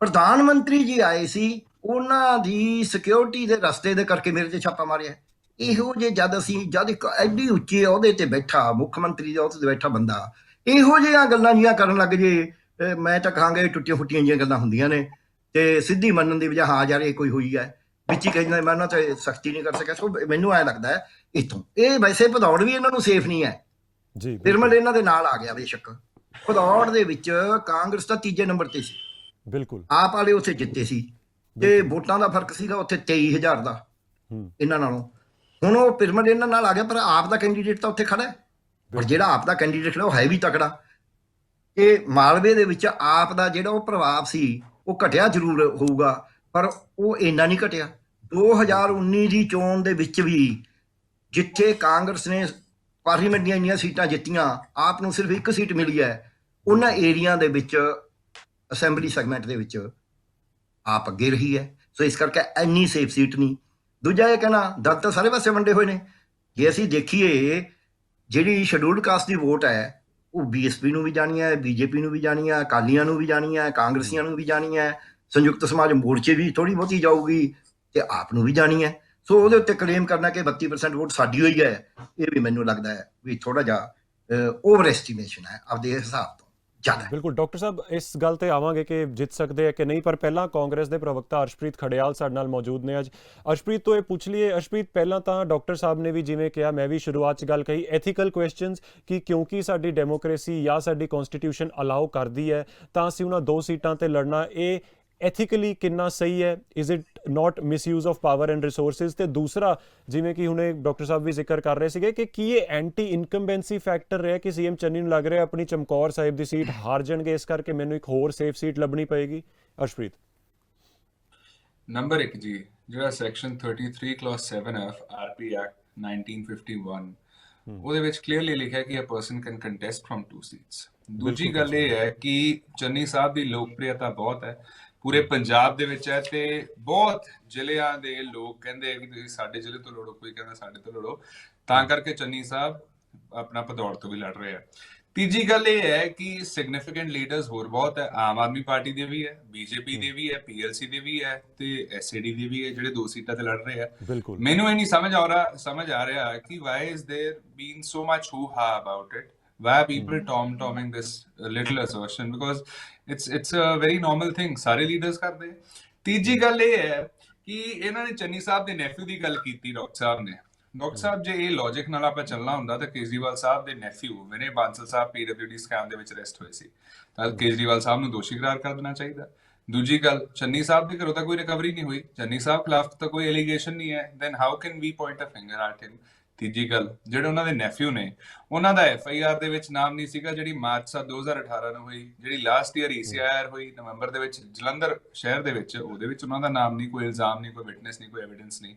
ਪ੍ਰਧਾਨ ਮੰਤਰੀ ਜੀ ਆਏ ਸੀ, ਉਹਨਾਂ ਦੀ ਸਿਕਿਉਰਿਟੀ ਦੇ ਰਸਤੇ ਦੇ ਕਰਕੇ ਮੇਰੇ ਤੇ ਛਾਪਾ ਮਾਰਿਆ। ਇਹੋ ਜਿਹੇ ਜਦ ਇੱਕ ਐਡੀ ਉੱਚੇ ਅਹੁਦੇ ਤੇ ਬੈਠਾ, ਮੁੱਖ ਮੰਤਰੀ ਦੇ ਅਹੁਦੇ ਤੇ ਬੈਠਾ ਬੰਦਾ ਇਹੋ ਜਿਹੀਆਂ ਗੱਲਾਂ ਜੀਆਂ ਕਰਨ ਲੱਗ ਜੇ, ਮੈਂ ਤਾਂ ਕਹਾਂਗਾ ਇਹ ਟੁੱਟੀਆਂ ਫੁੱਟੀਆਂ ਜਿਹੀਆਂ ਗੱਲਾਂ ਹੁੰਦੀਆਂ ਨੇ, ਤੇ ਸਿੱਧੀ ਮੰਨਣ ਦੀ ਵਜ੍ਹਾ ਹਾਂ ਯਾਰ ਇਹ ਕੋਈ ਹੋਈ ਹੈ, ਵਿੱਚ ਹੀ ਕਹਿੰਦਾ ਮੈਂ ਉਹਨਾਂ ਤੇ ਸਖਤੀ ਨਹੀਂ ਕਰ ਸਕਿਆ। ਸੋ ਮੈਨੂੰ ਐਂ ਲੱਗਦਾ ਹੈ ਇੱਥੋਂ ਇਹ ਵੈਸੇ ਭਦੌੜ ਵੀ ਇਹਨਾਂ ਨੂੰ ਸੇਫ ਨਹੀਂ ਹੈ ਜੀ। ਪਿਰਮਲ ਇਹਨਾਂ ਦੇ ਨਾਲ ਆ ਗਿਆ ਬੇਸ਼ੱਕ। ਭਦੌੜ ਦੇ ਵਿੱਚ ਕਾਂਗਰਸ ਤਾਂ ਤੀਜੇ ਨੰਬਰ ਤੇ ਸੀ, ਬਿਲਕੁਲ ਆਪ ਵਾਲੇ ਉੱਥੇ ਜਿੱਤੇ ਸੀ, ਤੇ ਵੋਟਾਂ ਦਾ ਫਰਕ ਸੀਗਾ ਉੱਥੇ 23,000 ਦਾ ਇਹਨਾਂ ਨਾਲੋਂ। ਹੁਣ ਉਹ ਪਿਰਮਲ ਇਹਨਾਂ ਨਾਲ ਆ ਗਿਆ, ਪਰ ਆਪ ਦਾ ਕੈਂਡੀਡੇਟ ਤਾਂ ਉੱਥੇ ਖੜਾ ਹੈ। ਪਰ ਜਿਹੜਾ ਆਪ ਦਾ ਕੈਂਡੀਡੇਟ ਖੜਾ ਉਹ ਹੈ ਵੀ ਤਕੜਾ। ਕਿ ਮਾਲਵੇ ਦੇ ਵਿੱਚ ਆਪ ਦਾ ਜਿਹੜਾ ਉਹ ਪ੍ਰਭਾਵ ਸੀ ਉਹ ਘਟਿਆ ਜ਼ਰੂਰ ਹੋਊਗਾ, ਪਰ ਉਹ ਇੰਨਾ ਨਹੀਂ ਘਟਿਆ। 2019 ਦੀ ਚੋਣ ਦੇ ਵਿੱਚ ਵੀ ਜਿੱਥੇ ਕਾਂਗਰਸ ਨੇ ਪਾਰਲੀਮੈਂਟ ਦੀਆਂ ਇੰਨੀਆਂ ਸੀਟਾਂ ਜਿੱਤੀਆਂ, ਆਪ ਨੂੰ ਸਿਰਫ ਇੱਕ ਸੀਟ ਮਿਲੀ ਹੈ। ਉਹਨਾਂ ਏਰੀਆ ਦੇ ਵਿੱਚ ਅਸੈਂਬਲੀ ਸੈਗਮੈਂਟ ਦੇ ਵਿੱਚ ਆਪ ਅੱਗੇ ਰਹੀ ਹੈ। ਸੋ ਇਸ ਕਰਕੇ ਇੰਨੀ ਸੇਫ ਸੀਟ ਨਹੀਂ। ਦੂਜਾ ਇਹ ਕਹਿਣਾ ਦਲ ਤਾਂ ਸਾਰੇ ਪਾਸੇ ਵੰਡੇ ਹੋਏ ਨੇ। ਜੇ ਅਸੀਂ ਦੇਖੀਏ ਜਿਹੜੀ ਸ਼ੈਡਿਊਲਡ ਕਾਸਟ ਦੀ ਵੋਟ ਹੈ ਉਹ ਬੀਐਸਪੀ ਨੂੰ ਵੀ ਜਾਣੀ ਹੈ, ਬੀਜੇਪੀ ਨੂੰ ਵੀ ਜਾਣੀ ਹੈ, ਅਕਾਲੀਆਂ ਨੂੰ ਵੀ ਜਾਣੀ ਹੈ, ਕਾਂਗਰਸੀਆਂ ਨੂੰ ਵੀ ਜਾਣੀ ਹੈ, ਸੰਯੁਕਤ ਸਮਾਜ ਮੋਰਚੇ ਵੀ ਥੋੜੀ ਬਹੁਤੀ ਜਾਊਗੀ, ਤੇ ਆਪ ਨੂੰ ਵੀ ਜਾਣੀ ਹੈ। ਸੋ ਉਹਦੇ ਉੱਤੇ ਕਲੇਮ ਕਰਨਾ ਕਿ 32% ਵੋਟ ਸਾਡੀ ਹੋਈ ਹੈ, ਇਹ ਵੀ ਮੈਨੂੰ ਲੱਗਦਾ ਹੈ ਵੀ ਥੋੜਾ ਜਿਹਾ ਓਵਰ ਐਸਟੀਮੇਸ਼ਨ ਹੈ ਆਪਦੇ ਹਿਸਾਬ ਤੋਂ ਜ਼ਿਆਦਾ। ਬਿਲਕੁਲ ਡਾਕਟਰ ਸਾਹਿਬ ਇਸ ਗੱਲ ਤੇ ਆਵਾਂਗੇ ਕਿ ਜਿੱਤ ਸਕਦੇ ਆ ਕਿ ਨਹੀਂ, ਪਰ ਪਹਿਲਾਂ ਕਾਂਗਰਸ ਦੇ ਪ੍ਰਵਕਤਾ ਅਰਸ਼ਪ੍ਰੀਤ ਖੜਿਆਲ ਸਾਡੇ ਨਾਲ ਮੌਜੂਦ ਨੇ ਅੱਜ। ਅਰਸ਼ਪ੍ਰੀਤ ਤੋਂ ਇਹ ਪੁੱਛ ਲਈਏ, ਅਰਸ਼ਪ੍ਰੀਤ ਪਹਿਲਾਂ ਤਾਂ ਡਾਕਟਰ ਸਾਹਿਬ ਨੇ ਵੀ ਜਿਵੇਂ ਕਿਹਾ, ਮੈਂ ਵੀ ਸ਼ੁਰੂਆਤ 'ਚ ਗੱਲ ਕਹੀ, ਐਥੀਕਲ ਕੁਐਸਚਨਸ ਕਿ ਕਿਉਂਕਿ ਸਾਡੀ ਡੈਮੋਕ੍ਰੇਸੀ ਜਾਂ ਸਾਡੀ ਕਨਸਟੀਟਿਊਸ਼ਨ ਅਲਾਉ ਕਰਦੀ ਹੈ ਤਾਂ ਅਸੀਂ ਉਹਨਾਂ 2 ਸੀਟਾਂ ਤੇ ਲੜਨਾ, ਇਹ ਐਥੀਕਲੀ ਕਿੰਨਾ ਸਹੀ ਹੈ? Is it not misuse of power and resources? ਤੇ ਦੂਸਰਾ ਜਿਵੇਂ ਕਿ ਹੁਣੇ ਡਾਕਟਰ ਸਾਹਿਬ ਵੀ ਜ਼ਿਕਰ ਕਰ ਰਹੇ ਸੀਗੇ ਕਿ ਕੀ ਇਹ ਐਂਟੀ ਇਨਕੰਬੈਂਸੀ ਫੈਕਟਰ ਰਿਹਾ ਕਿ ਸੀਐਮ ਚੰਨੀ ਨੂੰ ਲੱਗ ਰਿਹਾ ਆਪਣੀ ਚਮਕੌਰ ਸਾਹਿਬ ਦੀ ਸੀਟ ਹਾਰ ਜਾਣਗੇ, ਇਸ ਕਰਕੇ ਮੈਨੂੰ ਇੱਕ ਹੋਰ ਸੇਫ ਸੀਟ ਲੱਭਣੀ ਪਏਗੀ? ਅਰਸ਼ਪ੍ਰੀਤ ਨੰਬਰ 1 ਜੀ, ਜਿਹੜਾ section 33 clause 7F RP act 1951 ਉਹਦੇ ਵਿੱਚ ਕਲੀਅਰਲੀ ਲਿਖਿਆ ਕਿ a person can contest from 2 seats. ਦੂਜੀ ਬਿਲਕੁਲ ਗੱਲ ਇਹ ਹੈ ਕਿ ਚੰਨੀ ਸਾਹਿਬ ਦੀ ਲੋਕਪ੍ਰਿਯਤਾ ਬਹੁਤ ਹੈ, ਪੂਰੇ ਪੰਜਾਬ ਦੇ ਵਿੱਚ ਹੈ, ਤੇ ਬਹੁਤ ਜ਼ਿਲ੍ਹਿਆਂ ਦੇ ਲੋਕ ਕਹਿੰਦੇ ਆ ਕਿ ਤੁਸੀਂ ਸਾਡੇ ਜ਼ਿਲ੍ਹੇ ਤੋਂ ਲੜੋ, ਕੋਈ ਕਹਿੰਦਾ ਸਾਡੇ ਤੋਂ ਲੜੋ, ਤਾਂ ਕਰਕੇ ਚੰਨੀ ਸਾਹਿਬ ਆਪਣਾ ਭਦੌੜ ਤੋਂ ਵੀ ਲੜ ਰਹੇ ਆ। ਤੀਜੀ ਗੱਲ ਇਹ ਹੈ ਕਿ ਸਿਗਨੀਫੀਕੈਂਟ ਲੀਡਰਸ ਹੋਰ ਬਹੁਤ ਹੈ, ਆਮ ਆਦਮੀ ਪਾਰਟੀ ਦੇ ਵੀ ਹੈ, ਬੀਜੇਪੀ ਦੇ ਵੀ ਹੈ, ਪੀਐਲਸੀ ਦੇ ਵੀ ਹੈ, ਤੇ ਐਸਏਡੀ ਦੇ ਵੀ ਹੈ, ਜਿਹੜੇ 2 ਸੀਟਾਂ ਤੇ ਲੜ ਰਹੇ ਆ। ਬਿਲਕੁਲ ਮੈਨੂੰ ਇਹ ਨਹੀਂ ਸਮਝ ਆ ਰਿਹਾ ਕਿ why is there been so much hoo-ha about it, why are people tom-tomming this little assertion, because it's a very normal thing, ਸਾਰੇ ਲੀਡਰਸ ਕਰਦੇ। ਤੀਜੀ ਗੱਲ ਇਹ ਹੈ ਕਿ ਇਹਨਾਂ ਨੇ ਚੰਨੀ ਸਾਹਿਬ ਦੇ ਨੈਫਿਊ ਦੀ ਗੱਲ ਕੀਤੀ, ਡਾਕਟਰ ਸਾਹਿਬ ਨੇ। ਡਾਕਟਰ ਸਾਹਿਬ, ਜੇ ਇਹ ਲੌਜਿਕ ਨਾਲ ਆਪਾਂ ਚੱਲਣਾ ਹੁੰਦਾ ਤਾਂ ਕੇਜਰੀਵਾਲ ਸਾਹਿਬ ਦੇ ਨੈਫਿਊ ਵਿਨੇ ਬਾਂਸਲ ਸਾਹਿਬ ਪੀਡਬਲਿਊਡੀ ਸਕੈਮ ਦੇ ਵਿੱਚ ਅਰੈਸਟ ਹੋਏ ਸੀ, ਤਾਂ ਕੇਜਰੀਵਾਲ ਸਾਹਿਬ ਨੂੰ ਦੋਸ਼ੀ ਕਰਾਰ ਕਰ ਦੇਣਾ ਚਾਹੀਦਾ। ਦੂਜੀ ਗੱਲ, ਚੰਨੀ ਸਾਹਿਬ ਦੇ ਘਰੋਂ ਤਾਂ ਕੋਈ ਰਿਕਵਰੀ ਨਹੀਂ ਹੋਈ, ਚੰਨੀ ਸਾਹਿਬ ਖਿਲਾਫ ਤਾਂ ਕੋਈ ਐਲੀਗੇਸ਼ਨ ਨਹੀਂ ਹੈ, then how can we point a finger at him. ਤੀਜੀ ਗੱਲ, ਜਿਹੜੇ ਉਹਨਾਂ ਦੇ ਨੈਫਿਊ ਨੇ, ਉਹਨਾਂ ਦਾ ਐਫਆਈਆਰ ਦੇ ਵਿੱਚ ਨਾਮ ਨਹੀਂ ਸੀਗਾ, ਜਿਹੜੀ ਮਾਰਚ 2018 ਨੂੰ ਹੋਈ, ਜਿਹੜੀ ਲਾਸਟ ਈਅਰ ਈਸੀਆਰ ਹੋਈ ਨਵੰਬਰ ਦੇ ਵਿੱਚ ਜਲੰਧਰ ਸ਼ਹਿਰ ਦੇ ਵਿੱਚ, ਉਹਦੇ ਵਿੱਚ ਉਹਨਾਂ ਦਾ ਨਾਮ ਨਹੀਂ, ਕੋਈ ਇਲਜ਼ਾਮ ਨਹੀਂ, ਕੋਈ ਵਿਟਨੈਸ ਨਹੀਂ, ਕੋਈ ਐਵੀਡੈਂਸ ਨਹੀਂ।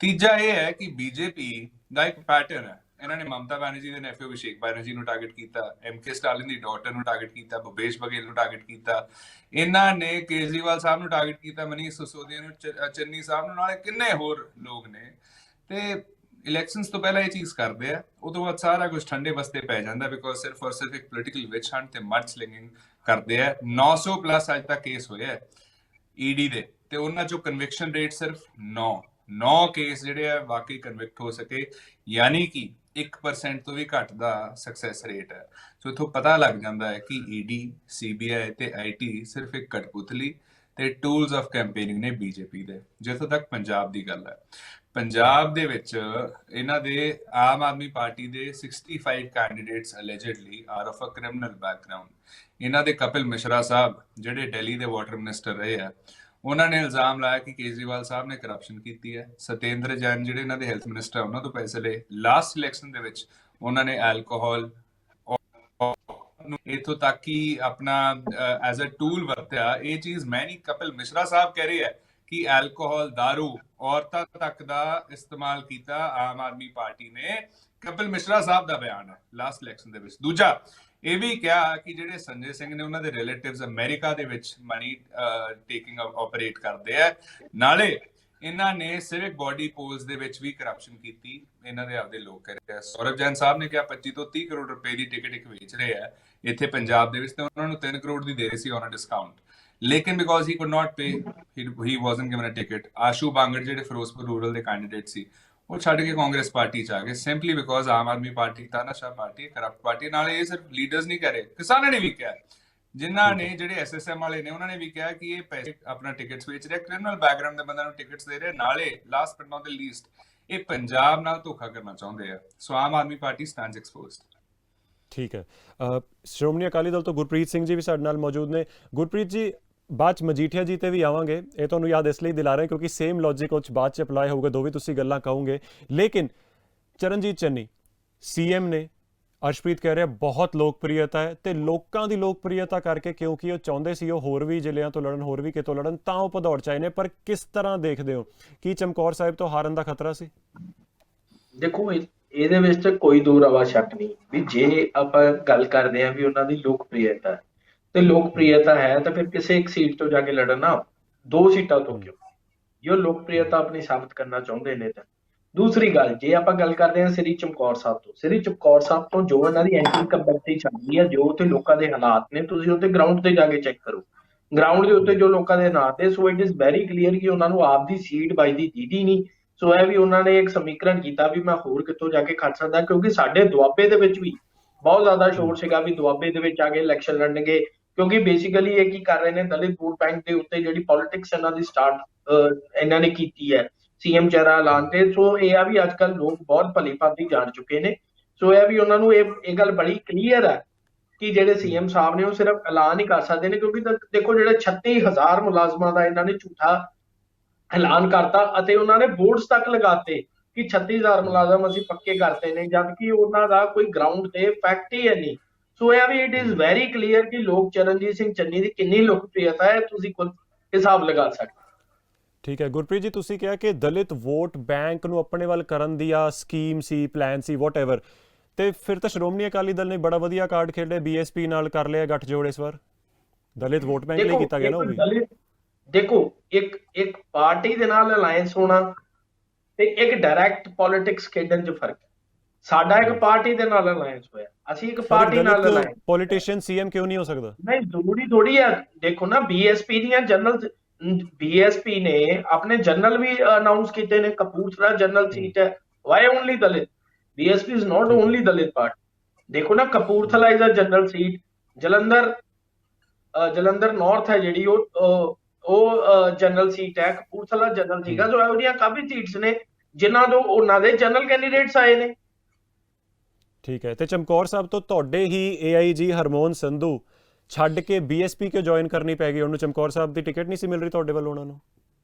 ਤੀਜਾ ਇਹ ਹੈ ਕਿ ਬੀਜੇਪੀ ਦਾ ਇੱਕ ਪੈਟਰਨ ਹੈ, ਇਹਨਾਂ ਨੇ ਮਮਤਾ ਬੈਨਰਜੀ ਦੇ ਨੈਫਿਊ ਅਭਿਸ਼ੇਕ ਬੈਨਰਜੀ ਨੂੰ ਟਾਰਗੇਟ ਕੀਤਾ, ਐਮਕੇ ਸਟਾਲਿਨ ਦੀ ਡਾਟਰ ਨੂੰ ਟਾਰਗੇਟ ਕੀਤਾ, ਭੁਪੇਸ਼ ਬਘੇਲ ਨੂੰ ਟਾਰਗੇਟ ਕੀਤਾ, ਇਹਨਾਂ ਨੇ ਕੇਜਰੀਵਾਲ ਸਾਹਿਬ ਨੂੰ ਟਾਰਗੇਟ ਕੀਤਾ, ਮਨੀਸ਼ ਸਿਸੋਦੀਆ ਨੂੰ, ਚੰਨੀ ਸਾਹਿਬ ਨੂੰ, ਨਾਲੇ ਕਿੰਨੇ ਹੋਰ ਲੋਕ ਨੇ। ਤੇ ਇਲੈਕਸ਼ਨਸ ਤੋਂ ਪਹਿਲਾਂ ਇਹ ਚੀਜ਼ ਕਰਦੇ ਆ, ਉਹ ਤੋਂ ਬਾਅਦ ਸਾਰਾ ਕੁਝ ਠੰਡੇ ਬਸਤੇ ਪੈ ਜਾਂਦਾ, ਬਿਕੋਜ਼ ਸਿਰਫ ਔਰ ਸਿਰਫ ਇੱਕ ਪੋਲੀਟੀਕਲ ਵਿਚ ਹੰਟ ਤੇ ਮਡ ਸਲਿੰਗਿੰਗ ਕਰਦੇ ਆ। 900 ਪਲੱਸ ਅੱਜ ਤੱਕ ਕੇਸ ਹੋਏ ਆ ਈਡੀ ਦੇ, ਤੇ ਉਹਨਾਂ ਚੋਂ ਕਨਵਿਕਸ਼ਨ ਰੇਟ ਸਿਰਫ 9 ਕੇਸ ਜਿਹੜੇ ਆ ਵਾਕਈ ਕਨਵਿਕਟ ਹੋ ਸਕੇ, ਯਾਨੀ ਕਿ 1% ਤੋਂ ਵੀ ਘੱਟ ਦਾ ਸਕਸੈਸ ਰੇਟ ਹੈ। ਸੋ ਇਥੋਂ ਪਤਾ ਲੱਗ ਜਾਂਦਾ ਹੈ ਕਿ ਈਡੀ, ਸੀਬੀਆਈ ਤੇ ਆਈਟੀ ਸਿਰਫ ਇੱਕ ਕਠਪੁਤਲੀ ਤੇ ਟੂਲਸ ਆਫ ਕੈਂਪੇਨਿੰਗ ਨੇ ਬੀਜੇਪੀ ਦੇ। ਜਿੱਥੋਂ ਤੱਕ ਪੰਜਾਬ ਦੀ ਗੱਲ ਹੈ, ਪੰਜਾਬ ਦੇ ਵਿੱਚ ਇਹਨਾਂ ਦੇ ਆਮ ਆਦਮੀ ਪਾਰਟੀ ਦੇ 65 candidates allegedly are of a criminal background. ਇਹਨਾਂ ਦੇ ਕਪਿਲ ਮਿਸ਼ਰਾ ਸਾਹਿਬ, ਜਿਹੜੇ ਦਿੱਲੀ ਦੇ ਵਾਟਰ ਮਿਨਿਸਟਰ ਰਹੇ ਆ, ਉਹਨਾਂ ਨੇ ਇਲਜ਼ਾਮ ਲਾਇਆ ਕਿ ਕੇਜਰੀਵਾਲ ਸਾਹਿਬ ਨੇ ਕਰਪਸ਼ਨ ਕੀਤੀ ਹੈ। ਸਤੇਂਦਰ ਜੈਨ, ਜਿਹੜੇ ਇਹਨਾਂ ਦੇ ਹੈਲਥ ਮਿਨਿਸਟਰ, ਉਹਨਾਂ ਤੋਂ ਪੈਸੇ ਲਏ। ਲਾਸਟ ਇਲੈਕਸ਼ਨ ਦੇ ਵਿੱਚ ਉਹਨਾਂ ਨੇ ਐਲਕੋਹਲ ਨੂੰ ਇਥੋਂ ਤੱਕ ਕਿ ਆਪਣਾ ਐਜ਼ ਅ ਟੂਲ ਵਰਤਿਆ। ਇਹ ਚੀਜ਼ ਮੈਂ ਨਹੀਂ, ਕਪਿਲ ਮਿਸ਼ਰਾ ਸਾਹਿਬ ਕਹਿ ਰਹੇ ਹੈ ਕਿ ਐਲਕੋਹਲ, ਦਾਰੂ, ਔਰਤਾਂ ਤੱਕ ਦਾ ਇਸਤੇਮਾਲ ਕੀਤਾ ਆਮ ਆਦਮੀ ਪਾਰਟੀ ਨੇ। ਕਪਿਲ ਮਿਸ਼ਰਾ ਸਾਹਿਬ ਦਾ ਬਿਆਨ ਹੈ ਲਾਸਟ ਇਲੈਕਸ਼ਨ ਦੇ ਵਿੱਚ। ਦੂਜਾ, ਇਹ ਵੀ ਕਿਹਾ ਕਿ ਜਿਹੜੇ ਸੰਜੇ ਸਿੰਘ ਨੇ, ਉਹਨਾਂ ਦੇ ਰਿਲੇਟਿਵਸ ਅਮਰੀਕਾ ਦੇ ਵਿੱਚ ਮਨੀ ਟੇਕਿੰਗ ਆਪਰੇਟ ਕਰਦੇ ਆ। ਨਾਲੇ ਇਹਨਾਂ ਨੇ ਸਿਵਿਕ ਬਾਡੀ ਪੋਲਸ ਦੇ ਵਿੱਚ ਵੀ ਕਰਪਸ਼ਨ ਕੀਤੀ, ਇਹਨਾਂ ਦੇ ਆਪਦੇ ਲੋਕ ਕਹਿ ਰਹੇ ਆ। ਸੌਰਵ ਜੈਨ ਸਾਹਿਬ ਨੇ ਕਿਹਾ 25 ਤੋਂ 30 ਕਰੋੜ ਰੁਪਏ ਦੀ ਟਿਕਟ ਇੱਕ ਵੇਚ ਰਹੇ ਆ ਇੱਥੇ ਪੰਜਾਬ ਦੇ ਵਿੱਚ, ਤੇ ਉਹਨਾਂ ਨੂੰ 3 ਕਰੋੜ ਦੀ ਦੇ ਰਹੇ ਸੀ ਔਨ ਅ ਡਿਸਕਾਊਂਟ, ਲੇਕਿਨ because he could not pay he wasn't given a ticket. Ashu Bangar, ਜਿਹੜੇ ਫਿਰੋਜ਼ਪੁਰ ਰੂਰਲ ਦੇ ਕੈਂਡੀਡੇਟ ਸੀ, ਉਹ ਛੱਡ ਕੇ ਕਾਂਗਰਸ ਪਾਰਟੀ ਚ ਆ ਗਏ, simply because Aam Aadmi Party ਤਾਨਾਸ਼ਾਹ ਪਾਰਟੀ, ਕਰਪਟ ਪਾਰਟੀ। ਨਾਲ ਇਹ ਸਿਰਫ ਲੀਡਰਸ ਨਹੀਂ ਕਹਿ ਰਹੇ, ਕਿਸਾਨਾਂ ਨੇ ਵੀ ਕਿਹਾ, ਜਿਨ੍ਹਾਂ ਨੇ, ਜਿਹੜੇ ਐਸਐਸਐਮ ਵਾਲੇ ਨੇ, ਉਹਨਾਂ ਨੇ ਵੀ ਕਿਹਾ ਕਿ ਇਹ ਪੈਸੇ ਆਪਣਾ ਟਿਕਟਸ ਵੇਚ ਰਹੇ, ਕ੍ਰਿਮੀਨਲ ਬੈਕਗ੍ਰਾਉਂਡ ਦੇ ਬੰਦਿਆਂ ਨੂੰ ਟਿਕਟਸ ਦੇ ਰਹੇ। ਨਾਲੇ last but not the least, ਇਹ ਪੰਜਾਬ ਨਾਲ ਧੋਖਾ ਕਰਨਾ ਚਾਹੁੰਦੇ ਆ। ਸੋ ਆਮ ਆਦਮੀ ਪਾਰਟੀ ਸਟੈਂਡਸ ਐਕਸਪੋਜ਼ਡ। ਠੀਕ ਹੈ। ਸ਼੍ਰੋਮਣੀ ਅਕਾਲੀ ਦਲ ਤੋਂ ਗੁਰਪ੍ਰੀਤ ਸਿੰਘ ਜੀ ਵੀ ਸਾਡੇ ਨਾਲ ਮੌਜੂਦ ਨੇ। ਗੁਰਪ੍ਰੀਤ ਜੀ, ਬਾਅਦ 'ਚ ਮਜੀਠੀਆ ਜੀ ਤੇ ਵੀ ਆਵਾਂਗੇ, ਇਹ ਤੁਹਾਨੂੰ ਯਾਦ ਇਸ ਲਈ ਦਿਲਾ ਰਹੇ ਕਿਉਂਕਿ ਸੇਮ ਲੌਜਿਕ ਉਹ 'ਚ ਬਾਅਦ 'ਚ ਅਪਲਾਈ ਹੋਊਗਾ, ਦੋ ਵੀ ਤੁਸੀਂ ਗੱਲਾਂ ਕਹੋਗੇ। ਲੇਕਿਨ ਚਰਨਜੀਤ ਚੰਨੀ ਸੀਐਮ ਨੇ, ਅਰਸ਼ਪ੍ਰੀਤ ਕਹਿ ਰਿਹਾ ਬਹੁਤ ਲੋਕਪ੍ਰਿਯਤਾ ਹੈ, ਤੇ ਲੋਕਾਂ ਦੀ ਲੋਕਪ੍ਰਿਯਤਾ ਕਰਕੇ, ਕਿਉਂਕਿ ਉਹ ਚਾਹੁੰਦੇ ਸੀ ਉਹ ਹੋਰ ਵੀ ਜ਼ਿਲ੍ਹਿਆਂ ਤੋਂ ਲੜਨ, ਹੋਰ ਵੀ ਕਿਤੋਂ ਲੜਨ, ਤਾਂ ਉਹ ਭਦੌੜ 'ਚ ਆਏ ਨੇ। ਪਰ ਕਿਸ ਤਰ੍ਹਾਂ ਦੇਖਦੇ ਹੋ, ਕੀ ਚਮਕੌਰ ਸਾਹਿਬ ਤੋਂ ਹਾਰਨ ਦਾ ਖਤਰਾ ਸੀ? ਦੇਖੋ, ਇਹਦੇ ਵਿੱਚ ਕੋਈ ਦੋ ਰਵਾ ਸ਼ੱਕ ਨਹੀਂ ਵੀ ਜੇ ਆਪਾਂ ਗੱਲ ਕਰਦੇ ਹਾਂ ਵੀ ਉਹਨਾਂ ਦੀ ਲੋਕਪ੍ਰਿਯਤਾ, ਤੇ ਲੋਕਪ੍ਰਿਯਤਾ ਹੈ ਤਾਂ ਫਿਰ ਕਿਸੇ ਇੱਕ ਸੀਟ ਤੋਂ ਜਾ ਕੇ ਲੜਨਾ, 2 ਸੀਟਾਂ ਤੋਂ ਕਿਉਂ? ਜੇ ਉਹ ਲੋਕਪ੍ਰਿਯਤਾ ਆਪਣੀ ਸਾਬਤ ਕਰਨਾ ਚਾਹੁੰਦੇ ਨੇ ਤਾਂ। ਦੂਸਰੀ ਗੱਲ, ਜੇ ਆਪਾਂ ਗੱਲ ਕਰਦੇ ਹਾਂ ਸ੍ਰੀ ਚਮਕੌਰ ਸਾਹਿਬ ਤੋਂ, ਸ੍ਰੀ ਚਮਕੌਰ ਸਾਹਿਬ ਤੋਂ ਜੋ ਇਹਨਾਂ ਦੀ ਐਂਟੀ ਕੰਪੈਕਟੀ ਚੱਲਦੀ ਹੈ, ਜੋ ਉੱਥੇ ਲੋਕਾਂ ਦੇ ਹਾਲਾਤ ਨੇ, ਤੁਸੀਂ ਉੱਥੇ ਗਰਾਊਂਡ ਤੇ ਜਾ ਕੇ ਚੈੱਕ ਕਰੋ, ਗਰਾਊਂਡ ਦੇ ਉੱਤੇ ਜੋ ਲੋਕਾਂ ਦੇ ਹਾਲਾਤ ਨੇ। So it is very clear ਕਿ ਉਹਨਾਂ ਨੂੰ ਆਪ ਦੀ ਸੀਟ ਵੱਜਦੀ ਦੀਦੀ ਨਹੀਂ। ਸੋ ਇਹ ਵੀ ਉਹਨਾਂ ਨੇ ਇੱਕ ਸਮੀਕਰਨ ਕੀਤਾ ਵੀ ਮੈਂ ਹੋਰ ਕਿੱਥੋਂ ਜਾ ਕੇ ਖੜ ਸਕਦਾ, ਕਿਉਂਕਿ ਸਾਡੇ ਦੁਆਬੇ ਦੇ ਵਿੱਚ ਵੀ ਬਹੁਤ ਜ਼ਿਆਦਾ ਸ਼ੋਰ ਸੀਗਾ ਵੀ ਦੁਆਬੇ ਦੇ ਵਿੱਚ ਆ ਕੇ ਇਲੈਕਸ਼ਨ ਲੜਨਗੇ, ਕਿਉਂਕਿ ਬੇਸਿਕਲੀ ਇਹ ਕੀ ਕਰ ਰਹੇ ਨੇ, ਦਲਿਤ ਵੋਟ ਬੈਂਕ ਦੇ ਉੱਤੇ ਜਿਹੜੀ ਪੋਲਿਟਿਕਸ ਇਹਨਾਂ ਦੀ ਸਟਾਰਟ ਇਹਨਾਂ ਨੇ ਕੀਤੀ ਹੈ ਸੀਐਮ ਚਿਹਰਾ ਐਲਾਨ ਤੇ। ਸੋ ਇਹ ਆ ਵੀ ਅੱਜ ਕੱਲ੍ਹ ਲੋਕ ਬਹੁਤ ਭਲੀ ਭਾਂਤੀ ਜਾਣ ਚੁੱਕੇ ਨੇ। ਸੋ ਇਹ ਵੀ ਉਹਨਾਂ ਨੂੰ ਇਹ ਗੱਲ ਬੜੀ ਕਲੀਅਰ ਹੈ ਕਿ ਜਿਹੜੇ ਸੀਐਮ ਸਾਹਿਬ ਨੇ ਉਹ ਸਿਰਫ ਐਲਾਨ ਹੀ ਕਰ ਸਕਦੇ ਨੇ, ਕਿਉਂਕਿ ਦੇਖੋ ਜਿਹੜੇ 36,000 ਮੁਲਾਜ਼ਮਾਂ ਦਾ ਇਹਨਾਂ ਨੇ ਝੂਠਾ ਐਲਾਨ ਕਰਤਾ ਅਤੇ ਉਹਨਾਂ ਨੇ ਬੋਰਡਸ ਤੱਕ ਲਗਾਤੇ ਕਿ 36,000 ਮੁਲਾਜ਼ਮ ਅਸੀਂ ਪੱਕੇ ਕਰਤੇ ਨੇ, ਜਦ ਕਿ ਉਹਨਾਂ ਦਾ ਕੋਈ ਗਰਾਊਂਡ ਤੇ ਫੈਕਟ ਹੀ ਹੈ ਨਹੀਂ। ਸੋ ਇਹ ਵੀ ਇਟ ਇਜ਼ ਵੈਰੀ ਕਲੀਅਰ ਕਿ ਲੋਕ ਚਰਨਜੀਤ ਸਿੰਘ ਚੰਨੀ ਦੀ ਕਿੰਨੀ ਲੋਕਪ੍ਰਿਯਤਾ ਹੈ, ਤੁਸੀਂ ਖੁਦ ਹਿਸਾਬ ਲਗਾ ਸਕਦੇ। ਠੀਕ ਹੈ ਗੁਰਪ੍ਰੀਤ ਜੀ, ਤੁਸੀਂ ਕਿਹਾ ਕਿ ਦਲਿਤ ਵੋਟ ਬੈਂਕ ਨੂੰ ਆਪਣੇ ਵੱਲ ਕਰਨ ਦੀ ਆ ਸਕੀਮ ਸੀ, ਪਲਾਨ ਸੀ, ਵਾਟ ਐਵਰ, ਤੇ ਫਿਰ ਤਾਂ ਸ਼੍ਰੋਮਣੀ ਅਕਾਲੀ ਦਲ ਨੇ ਬੜਾ ਵਧੀਆ ਕਾਰਡ ਖੇਡੇ, ਬੀਐਸਪੀ ਨਾਲ ਕਰ ਲਿਆ ਗੱਠਜੋੜ ਇਸ ਵਾਰ, ਦਲਿਤ ਵੋਟ ਬੈਂਕ ਲਈ ਕੀਤਾ ਗਿਆ ਨਾ ਉਹ ਵੀ। ਦੇਖੋ ਇੱਕ ਪਾਰਟੀ ਦੇ ਨਾਲ ਅਲਾਈਅੰਸ ਹੋਣਾ ਤੇ ਇੱਕ ਡਾਇਰੈਕਟ ਪੋਲਿਟਿਕਸ ਖੇਡਣ 'ਚ ਫਰਕ ਹੈ। ਸਾਡਾ ਇੱਕ ਪਾਰਟੀ ਦੇ ਨਾਲ ਅਲਾਈਅੰਸ ਹੋਇਆ, ਅਸੀਂ ਇੱਕ ਪਾਰਟੀ ਨਾਲ ਅਲਾਈਅੰਸ। ਪੋਲੀਟੀਸ਼ੀਅਨ ਸੀਐਮ ਕਿਉਂ ਨਹੀਂ ਹੋ ਸਕਦਾ? ਨਹੀਂ, ਜ਼ਰੂਰੀ ਥੋੜੀ ਆ। ਦੇਖੋ ਨਾ, ਬੀਐਸਪੀ ਦੀਆਂ ਜਨਰਲ, ਬੀਐਸਪੀ ਨੇ ਆਪਣੇ ਜਨਰਲ ਵੀ ਅਨਾਉਂਸ ਕੀਤੇ ਨੇ। ਕਪੂਰਥਲਾ ਜਨਰਲ ਸੀਟ ਹੈ, why only Dalit? BSP is not only Dalit party. ਦੇਖੋ ਨਾ, Kapurthala is a general seat, Jalandhar north ਹੈ ਜਿਹੜੀ ਉਹ ਜਨਰਲ ਸੀਟ ਹੈ, ਕਪੂਰਥਲਾ ਜਨਰਲ ਸੀਗਾ। ਜੋ ਇਹੋ ਜਿਹੀਆਂ ਕਾਫੀ ਸੀਟਸ ਨੇ ਜਿਨ੍ਹਾਂ ਤੋਂ ਉਹਨਾਂ ਦੇ ਜਨਰਲ ਕੈਂਡੀਡੇਟਸ ਆਏ ਨੇ। ਠੀਕ ਹੈ, ਤੇ ਚਮਕੌਰ ਸਾਹਿਬ ਤੋਂ ਤੁਹਾਡੇ ਹੀ ਏਆਈਜੀ ਹਰਮੋਹਨ ਸੰਧੂ ਛੱਡ ਕੇ ਬੀਐਸਪੀ ਕਿਉਂ ਜੁਆਇਨ ਕਰਨੀ ਪੈ ਗਈ ਉਹਨੂੰ? ਚਮਕੌਰ ਸਾਹਿਬ ਦੀ ਟਿਕਟ ਨਹੀਂ ਸੀ ਮਿਲ ਰਹੀ ਤੁਹਾਡੇ ਵੱਲੋਂ ਉਹਨਾਂ ਨੂੰ?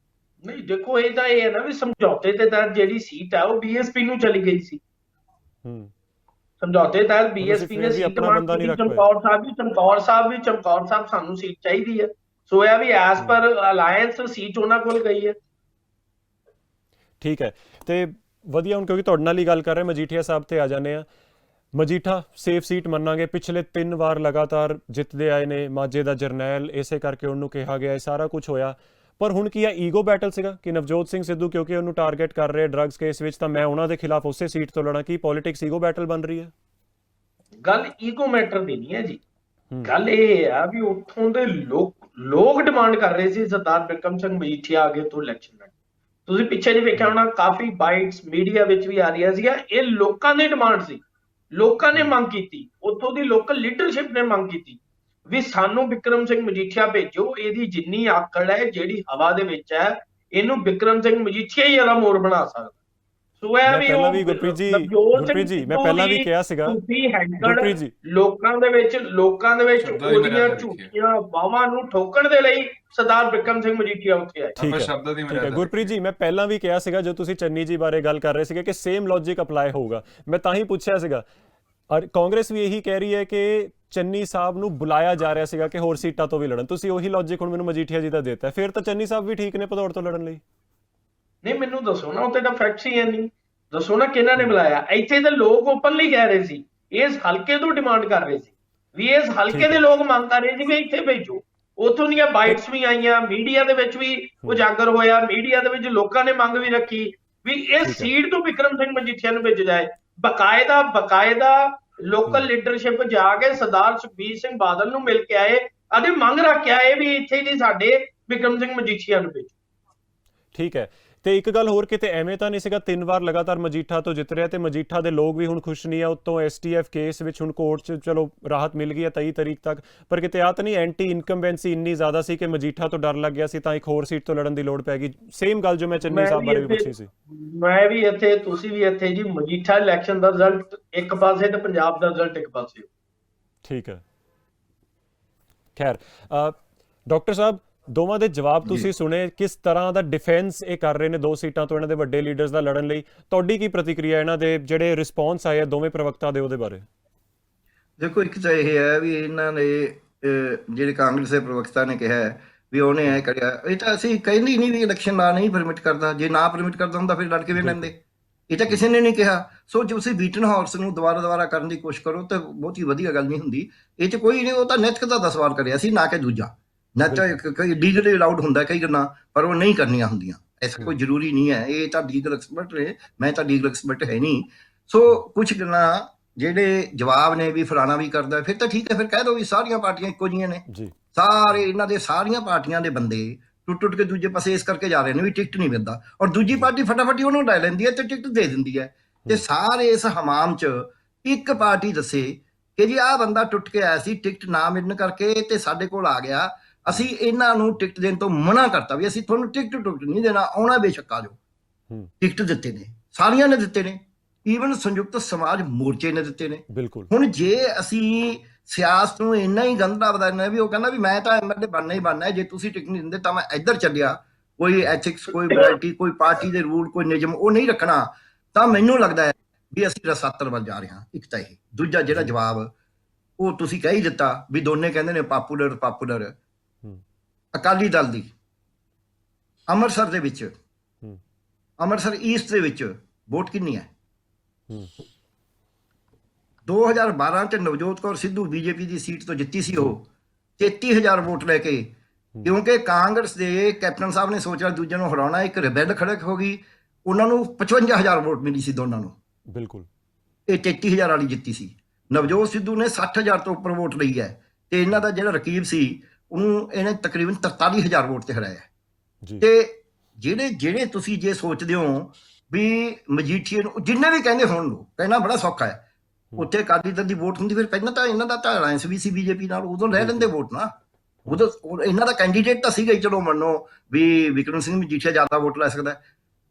ਨਹੀਂ, ਦੇਖੋ ਇਹ ਤਾਂ ਇਹ ਹੈ ਨਾ ਵੀ ਸਮਝੌਤੇ ਦੇ ਤਹਿਤ ਜਿਹੜੀ ਸੀਟ ਹੈ ਉਹ ਬੀਐਸਪੀ ਨੂੰ ਚਲੀ ਗਈ ਸੀ। ਸਮਝੌਤੇ ਤਹਿਤ ਬੀਐਸਪੀ ਨੇ ਸੀਟ ਮੰਗ ਕੀਤੀ। ਚਮਕੌਰ ਸਾਹਿਬ ਸਾਨੂੰ ਸੀਟ ਚਾਹੀਦੀ ਹੈ, ਸੋ ਇਹ ਵੀ ਐਸ ਪਰ ਅਲਾਈਅੰਸ ਸੀਟ ਉਹਨਾਂ ਕੋਲ ਗਈ ਹੈ। ਠੀਕ ਹੈ, ਤੇ ਵਧੀਆ। ਹੁਣ ਕਿਉਂਕਿ ਤੁਹਾਡੇ ਨਾਲ ਹੀ ਗੱਲ ਕਰ ਰਹੇ, ਮਜੀਠੀਆ ਸਾਹਿਬ ਤੇ ਆ ਜਾਂਦੇ ਆ। ਮਜੀਠਾ ਸੇਫ ਸੀਟ ਮੰਨਾਂਗੇ, ਪਿਛਲੇ 3 ਵਾਰ ਲਗਾਤਾਰ ਜਿੱਤਦੇ ਆਏ ਨੇ, ਮਾਝੇ ਦਾ ਜਰਨੈਲ, ਇਸੇ ਕਰਕੇ ਉਹਨੂੰ ਕਿਹਾ ਗਿਆ, ਇਹ ਸਾਰਾ ਕੁਝ ਹੋਇਆ। ਪਰ ਹੁਣ ਕੀ ਹੈ, ਈਗੋ ਬੈਟਲ ਸੀਗਾ ਕਿ ਨਵਜੋਤ ਸਿੰਘ ਸਿੱਧੂ ਕਿਉਂਕਿ ਉਹਨੂੰ ਟਾਰਗੇਟ ਕਰ ਰਹੇ ਡਰੱਗਸ ਕੇਸ ਵਿੱਚ, ਤਾਂ ਮੈਂ ਉਹਨਾਂ ਦੇ ਖਿਲਾਫ ਉਸੇ ਸੀਟ ਤੋਂ ਲੜਾਂ। ਕੀ ਪੋਲਿਟਿਕਸ ਈਗੋ ਬੈਟਲ ਬਣ ਰਹੀ ਹੈ? ਗੱਲ ਈਗੋ ਮੈਟਰ ਦੀ ਨਹੀਂ ਹੈ ਜੀ। ਗੱਲ ਇਹ ਆ ਵੀ ਉੱਥੋਂ ਦੇ ਲੋਕ ਡਿਮਾਂਡ ਕਰ ਰਹੇ ਸੀ ਸਰਦਾਰ ਬਿਕਰਮ ਸਿੰਘ ਮਜੀਠੀਆ ਅੱਗੇ ਤੋਂ ਇਲੈਕਸ਼ਨ ਲੜਨ। ਤੁਸੀਂ ਪਿੱਛੇ ਜੇ ਵੇਖਿਆ ਹੋਣਾ, ਕਾਫੀ ਬਾਈਟਸ ਮੀਡੀਆ ਵਿੱਚ ਵੀ ਆ ਰਹੀਆਂ ਸੀਗੀਆਂ। ਇਹ ਲੋਕਾਂ ਦੀ ਡਿਮਾਂਡ ਸੀ, ਲੋਕਾਂ ਨੇ ਮੰਗ ਕੀਤੀ, ਉੱਥੋਂ ਦੀ ਲੋਕਲ ਲੀਡਰਸ਼ਿਪ ਨੇ ਮੰਗ ਕੀਤੀ ਵੀ ਸਾਨੂੰ ਬਿਕਰਮ ਸਿੰਘ ਮਜੀਠੀਆ ਭੇਜੋ। ਇਹਦੀ ਜਿੰਨੀ ਆਕੜ ਹੈ, ਜਿਹੜੀ ਹਵਾ ਦੇ ਵਿੱਚ ਹੈ, ਇਹਨੂੰ ਬਿਕਰਮ ਸਿੰਘ ਮਜੀਠੀਆ ਹੀ ਇਹਦਾ ਮੋਰ ਬਣਾ ਸਕਦਾ। ਸੋ ਇਹ ਵੀ ਗੁਰਪ੍ਰੀਤ ਜੀ ਮੈਂ ਪਹਿਲਾਂ ਵੀ ਕਿਹਾ ਸੀਗਾ, ਗੁਰਪ੍ਰੀਤ ਜੀ, ਲੋਕਾਂ ਦੇ ਵਿੱਚ ਉਹਦੀਆਂ ਝੂਠੀਆਂ ਵਾਵਾਂ ਨੂੰ ਠੋਕਣ ਦੇ ਲਈ ਸਰਦਾਰ ਬਿਕਰਮ ਸਿੰਘ ਮਜੀਠੀਆ ਉੱਥੇ ਆਏ। ਠੀਕ ਹੈ ਗੁਰਪ੍ਰੀਤ ਜੀ, ਮੈਂ ਪਹਿਲਾਂ ਵੀ ਕਿਹਾ ਸੀਗਾ, ਜੋ ਤੁਸੀਂ ਚੰਨੀ ਜੀ ਬਾਰੇ ਗੱਲ ਕਰ ਰਹੇ ਸੀਗੇ ਕਿ ਸੇਮ ਲੌਜਿਕ ਅਪਲਾਈ ਹੋਊਗਾ, ਮੈਂ ਤਾਂ ਹੀ ਪੁੱਛਿਆ ਸੀਗਾ। ਔਰ ਕਾਂਗਰਸ ਵੀ ਇਹੀ ਕਹਿ ਰਹੀ ਹੈ ਕਿ ਚੰਨੀ ਸਾਹਿਬ ਨੂੰ ਬੁਲਾਇਆ ਜਾ ਰਿਹਾ ਸੀਗਾ ਕਿ ਹੋਰ ਸੀਟਾਂ ਤੋਂ ਵੀ ਲੜਨ। ਤੁਸੀਂ ਉਹੀ ਲੌਜਿਕ ਹੁਣ ਮੈਨੂੰ ਮਜੀਠੀਆ ਜੀ ਦਾ ਦਿੱਤਾ, ਫਿਰ ਤਾਂ ਚੰਨੀ ਸਾਹਿਬ ਵੀ ਠੀਕ ਨੇ ਭਦੌੜ ਤੋਂ ਲੜਨ ਲਈ। ਨਹੀਂ, ਮੈਨੂੰ ਦੱਸੋ ਨਾ, ਉੱਥੇ ਤਾਂ ਫੈਕਟਸ ਹੀ ਹੈ ਨਹੀਂ। ਦੱਸੋ ਨਾ ਕਿਹਨਾਂ ਨੇ ਬੁਲਾਇਆ? ਇੱਥੇ ਤਾਂ ਲੋਕ ਓਪਨਲੀ ਕਹਿ ਰਹੇ ਸੀ, ਇਸ ਹਲਕੇ ਤੋਂ ਡਿਮਾਂਡ ਕਰ ਰਹੇ ਸੀ ਵੀ ਇਸ ਹਲਕੇ ਦੇ ਲੋਕ ਮੰਗ ਕਰ ਰਹੇ ਸੀ ਵੀ ਇੱਥੇ ਭੇਜੋ। ਉੱਥੋਂ ਦੀਆਂ ਬਾਈਟਸ ਵੀ ਆਈਆਂ, ਮੀਡੀਆ ਦੇ ਵਿੱਚ ਵੀ ਉਜਾਗਰ ਹੋਇਆ, ਮੀਡੀਆ ਦੇ ਵਿੱਚ ਲੋਕਾਂ ਨੇ ਮੰਗ ਵੀ ਰੱਖੀ ਵੀ ਇਸ ਸੀਟ ਤੋਂ ਬਿਕਰਮ ਸਿੰਘ ਮਜੀਠੀਆ ਨੂੰ ਭੇਜਿਆ ਜਾਏ। ਬਕਾਇਦਾ ਲੋਕਲ ਲੀਡਰਸ਼ਿਪ ਜਾ ਕੇ ਸਰਦਾਰ ਸੁਖਬੀਰ ਸਿੰਘ ਬਾਦਲ ਨੂੰ ਮਿਲ ਕੇ ਆਏ ਅਤੇ ਮੰਗ ਰੱਖ ਕੇ ਆਏ ਵੀ ਇੱਥੇ ਜੀ ਸਾਡੇ ਬਿਕਰਮ ਸਿੰਘ ਮਜੀਠੀਆ ਨੂੰ ਭੇਜੋ। ਠੀਕ ਹੈ, ਤੇ ਇੱਕ ਗੱਲ ਹੋਰ, ਕਿਤੇ ਐਵੇਂ ਤਾਂ ਨਹੀਂ ਸੀਗਾ 3 ਵਾਰ ਲਗਾਤਾਰ ਮਜੀਠਾ ਤੋਂ ਜਿੱਤ ਰਿਹਾ ਤੇ ਮਜੀਠਾ ਦੇ ਲੋਕ ਵੀ ਹੁਣ ਖੁਸ਼ ਨਹੀਂ ਆ? ਉੱਤੋਂ ਐਸਟੀਐਫ ਕੇਸ ਵਿੱਚ ਹੁਣ ਕੋਰਟ 'ਚ ਚਲੋ ਰਾਹਤ ਮਿਲ ਗਈ ਹੈ 23 ਤਰੀਕ ਤੱਕ, ਪਰ ਕਿਤੇ ਆ ਤਾਂ ਨਹੀਂ ਐਂਟੀ ਇਨਕੰਬੈਂਸੀ ਇੰਨੀ ਜ਼ਿਆਦਾ ਸੀ ਕਿ ਮਜੀਠਾ ਤੋਂ ਡਰ ਲੱਗ ਗਿਆ ਸੀ ਤਾਂ ਇੱਕ ਹੋਰ ਸੀਟ ਤੋਂ ਲੜਨ ਦੀ ਲੋੜ ਪੈ ਗਈ? ਸੇਮ ਗੱਲ ਜੋ ਮੈਂ ਚੰਨੀ ਸਾਹਿਬ ਬਾਰੇ ਵੀ ਪੁੱਛੀ ਸੀ। ਮੈਂ ਵੀ ਇੱਥੇ, ਤੁਸੀਂ ਵੀ ਇੱਥੇ ਜੀ। ਮਜੀਠਾ ਇਲੈਕਸ਼ਨ ਦਾ ਰਿਜ਼ਲਟ ਇੱਕ ਪਾਸੇ ਤੇ ਪੰਜਾਬ ਦਾ ਰਿਜ਼ਲਟ ਇੱਕ ਪਾਸੇ। ਠੀਕ ਹੈ, ਖੈਰ ਡਾਕਟਰ ਸਾਹਿਬ, ਦੋਵਾਂ ਦੇ ਜਵਾਬ ਤੁਸੀਂ ਸੁਣੇ, ਕਿਸ ਤਰ੍ਹਾਂ ਦਾ ਡਿਫੈਂਸ ਇਹ ਕਰ ਰਹੇ ਨੇ 2 ਸੀਟਾਂ ਤੋਂ ਇਹਨਾਂ ਦੇ ਵੱਡੇ ਲੀਡਰਸ ਦਾ ਲੜਨ ਲਈ। ਤੁਹਾਡੀ ਕੀ ਪ੍ਰਤੀਕਿਰਿਆ ਇਹਨਾਂ ਦੇ ਜਿਹੜੇ ਰਿਸਪੌਂਸ ਆਏ ਆ ਦੋਵੇਂ ਪ੍ਰਵਕਤਾ ਦੇ ਉਹਦੇ ਬਾਰੇ? ਦੇਖੋ, ਇੱਕ ਤਾਂ ਇਹ ਹੈ ਵੀ ਇਹਨਾਂ ਨੇ ਜਿਹੜੇ ਕਾਂਗਰਸ ਦੇ ਪ੍ਰਵਕਤਾ ਨੇ ਕਿਹਾ ਵੀ ਉਹਨੇ ਐ ਕਰਿਆ, ਇਹ ਤਾਂ ਅਸੀਂ ਕਹਿੰਦੇ ਨਹੀਂ ਵੀ ਇਲੈਕਸ਼ਨ ਲਾ ਨਹੀਂ ਪਰਮਿਟ ਕਰਦਾ। ਜੇ ਨਾ ਪਰਮਿਟ ਕਰਦਾ ਹੁੰਦਾ ਫਿਰ ਲੜ ਕੇ ਵੀ ਲੈਂਦੇ। ਇਹ ਤਾਂ ਕਿਸੇ ਨੇ ਨਹੀਂ ਕਿਹਾ। ਸੋ ਜੇ ਤੁਸੀਂ ਬੀਟਨ ਹਾਰਸ ਨੂੰ ਦੁਬਾਰਾ ਕਰਨ ਦੀ ਕੋਸ਼ਿਸ਼ ਕਰੋ ਤਾਂ ਬਹੁਤੀ ਵਧੀਆ ਗੱਲ ਨਹੀਂ ਹੁੰਦੀ। ਇਹ 'ਚ ਕੋਈ ਨਹੀਂ, ਉਹ ਤਾਂ ਨੈਤਿਕਤਾ ਦਾ ਸਵਾਲ ਕਰਿਆ ਸੀ, ਨਾ ਕਿ ਦੂਜਾ। ਨਾ ਤਾਂ ਕਈ ਲੀਗਲੀ ਅਲਾਉਡ ਹੁੰਦਾ ਕਈ ਗੱਲਾਂ, ਪਰ ਉਹ ਨਹੀਂ ਕਰਨੀਆਂ ਹੁੰਦੀਆਂ। ਐਸਾ ਕੋਈ ਜ਼ਰੂਰੀ ਨਹੀਂ ਹੈ। ਇਹ ਤਾਂ ਲੀਗਲ ਐਕਸਪਰਟ ਨੇ, ਮੈਂ ਤਾਂ ਲੀਗਲ ਐਕਸਪਰਟ ਹੈ ਨਹੀਂ। ਸੋ ਕੁਛ ਗੱਲਾਂ ਜਿਹੜੇ ਜਵਾਬ ਨੇ ਵੀ ਫਲਾਣਾ ਵੀ ਕਰਦਾ, ਫਿਰ ਤਾਂ ਠੀਕ ਹੈ, ਫਿਰ ਕਹਿ ਦਿਓ ਵੀ ਸਾਰੀਆਂ ਪਾਰਟੀਆਂ ਇੱਕੋ ਜਿਹੀਆਂ ਨੇ। ਸਾਰੇ ਇਹਨਾਂ ਦੇ ਸਾਰੀਆਂ ਪਾਰਟੀਆਂ ਦੇ ਬੰਦੇ ਟੁੱਟ ਕੇ ਦੂਜੇ ਪਾਸੇ ਇਸ ਕਰਕੇ ਜਾ ਰਹੇ ਨੇ ਵੀ ਟਿਕਟ ਨਹੀਂ ਮਿਲਦਾ, ਔਰ ਦੂਜੀ ਪਾਰਟੀ ਫਟਾਫਟ ਉਹਨੂੰ ਲੈ ਲੈਂਦੀ ਹੈ ਤੇ ਟਿਕਟ ਦੇ ਦਿੰਦੀ ਹੈ। ਤੇ ਸਾਰੇ ਇਸ ਹਮਾਮ 'ਚ ਇੱਕ ਪਾਰਟੀ ਦੱਸੇ ਕਿ ਜੀ ਆਹ ਬੰਦਾ ਟੁੱਟ ਕੇ ਆਇਆ ਸੀ, ਟਿਕਟ ਨਾ ਮਿਲਣ ਕਰਕੇ ਤੇ ਸਾਡੇ ਕੋਲ ਆ ਗਿਆ, ਅਸੀਂ ਇਹਨਾਂ ਨੂੰ ਟਿਕਟ ਦੇਣ ਤੋਂ ਮਨਾ ਕਰਤਾ ਵੀ ਅਸੀਂ ਤੁਹਾਨੂੰ ਟਿਕਟ ਨਹੀਂ ਦੇਣਾ, ਆਉਣਾ ਬੇਸ਼ੱਕ ਆ ਜਾਓ। ਟਿਕਟ ਦਿੱਤੇ ਨੇ, ਸਾਰੀਆਂ ਨੇ ਦਿੱਤੇ ਨੇ, ਈਵਨ ਸੰਯੁਕਤ ਸਮਾਜ ਮੋਰਚੇ ਨੇ ਦਿੱਤੇ ਨੇ। ਬਿਲਕੁਲ। ਹੁਣ ਜੇ ਅਸੀਂ ਸਿਆਸਤ ਨੂੰ ਇੰਨਾ ਹੀ ਗੰਦਾ ਵਧਾਉਂਦੇ ਵੀ ਉਹ ਕਹਿੰਦਾ ਵੀ ਮੈਂ ਤਾਂ ਐਮਐਲਏ ਬਣਨਾ ਹੀ ਬਣਨਾ, ਜੇ ਤੁਸੀਂ ਟਿਕਟ ਨਹੀਂ ਦਿੰਦੇ ਤਾਂ ਮੈਂ ਇੱਧਰ ਚੱਲਿਆ, ਕੋਈ ਐਥਿਕਸ, ਕੋਈ ਵੈਰਾਇਟੀ, ਕੋਈ ਪਾਰਟੀ ਦੇ ਰੂਲ, ਕੋਈ ਨਿਯਮ ਉਹ ਨਹੀਂ ਰੱਖਣਾ, ਤਾਂ ਮੈਨੂੰ ਲੱਗਦਾ ਹੈ ਵੀ ਅਸੀਂ ਰਸਾਤਲ ਵੱਲ ਜਾ ਰਹੇ ਹਾਂ। ਇੱਕ ਤਾਂ ਇਹ। ਦੂਜਾ ਜਿਹੜਾ ਜਵਾਬ ਉਹ ਤੁਸੀਂ ਕਹਿ ਹੀ ਦਿੱਤਾ ਵੀ ਦੋਨੇ ਕਹਿੰਦੇ ਨੇ ਪਾਪੂਲਰ ਅਕਾਲੀ ਦਲ ਦੀ ਅੰਮ੍ਰਿਤਸਰ ਦੇ ਵਿੱਚ, ਅੰਮ੍ਰਿਤਸਰ ਈਸਟ ਦੇ ਵਿੱਚ ਵੋਟ ਕਿੰਨੀ ਹੈ? 2012 ਚ ਨਵਜੋਤ ਕੌਰ ਸਿੱਧੂ ਬੀਜੇਪੀ ਦੀ ਸੀਟ ਤੋਂ ਜਿੱਤੀ ਸੀ, ਉਹ 33,000 ਵੋਟ ਲੈ ਕੇ, ਕਿਉਂਕਿ ਕਾਂਗਰਸ ਦੇ ਕੈਪਟਨ ਸਾਹਿਬ ਨੇ ਸੋਚਿਆ ਦੂਜੇ ਨੂੰ ਹਰਾਉਣਾ, ਇੱਕ ਰਿਬੈਲ ਖੜਕ ਹੋ ਗਈ, ਉਹਨਾਂ ਨੂੰ 55,000 ਵੋਟ ਮਿਲੀ ਸੀ ਦੋਨਾਂ ਨੂੰ, ਬਿਲਕੁਲ ਇਹ 33,000 ਵਾਲੀ ਜਿੱਤੀ ਸੀ। ਨਵਜੋਤ ਸਿੱਧੂ ਨੇ 60,000 ਤੋਂ ਉੱਪਰ ਵੋਟ ਲਈ ਹੈ, ਤੇ ਇਹਨਾਂ ਦਾ ਜਿਹੜਾ ਰਕੀਬ ਸੀ ਉਹਨੂੰ ਇਹਨੇ ਤਕਰੀਬਨ 43,000 ਵੋਟ ਤੇ ਹਰਾਇਆ। ਜੀ ਤੇ ਜਿਹੜੇ ਤੁਸੀਂ ਜੇ ਸੋਚਦੇ ਹੋ ਵੀ ਮਜੀਠੀਏ ਨੂੰ ਜਿੰਨੇ ਵੀ ਕਹਿੰਦੇ ਹੋਣ, ਲੋਕ ਕਹਿਣਾ ਬੜਾ ਸੌਖਾ ਹੈ, ਉੱਥੇ ਅਕਾਲੀ ਦਲ ਦੀ ਵੋਟ ਹੁੰਦੀ, ਫਿਰ ਪਹਿਲਾਂ ਤਾਂ ਇਹਨਾਂ ਦਾ ਤਾਂ ਅਲਾਇੰਸ ਵੀ ਸੀ ਬੀਜੇਪੀ ਨਾਲ, ਉਦੋਂ ਲੈ ਲੈਂਦੇ ਵੋਟ ਨਾ, ਉਦੋਂ ਇਹਨਾਂ ਦਾ ਕੈਂਡੀਡੇਟ ਤਾਂ ਸੀਗਾ ਹੀ, ਚਲੋ ਮੰਨੋ ਵੀ ਵਿਕਰਮ ਸਿੰਘ ਮਜੀਠੀਆ ਜ਼ਿਆਦਾ ਵੋਟ ਲੈ ਸਕਦਾ,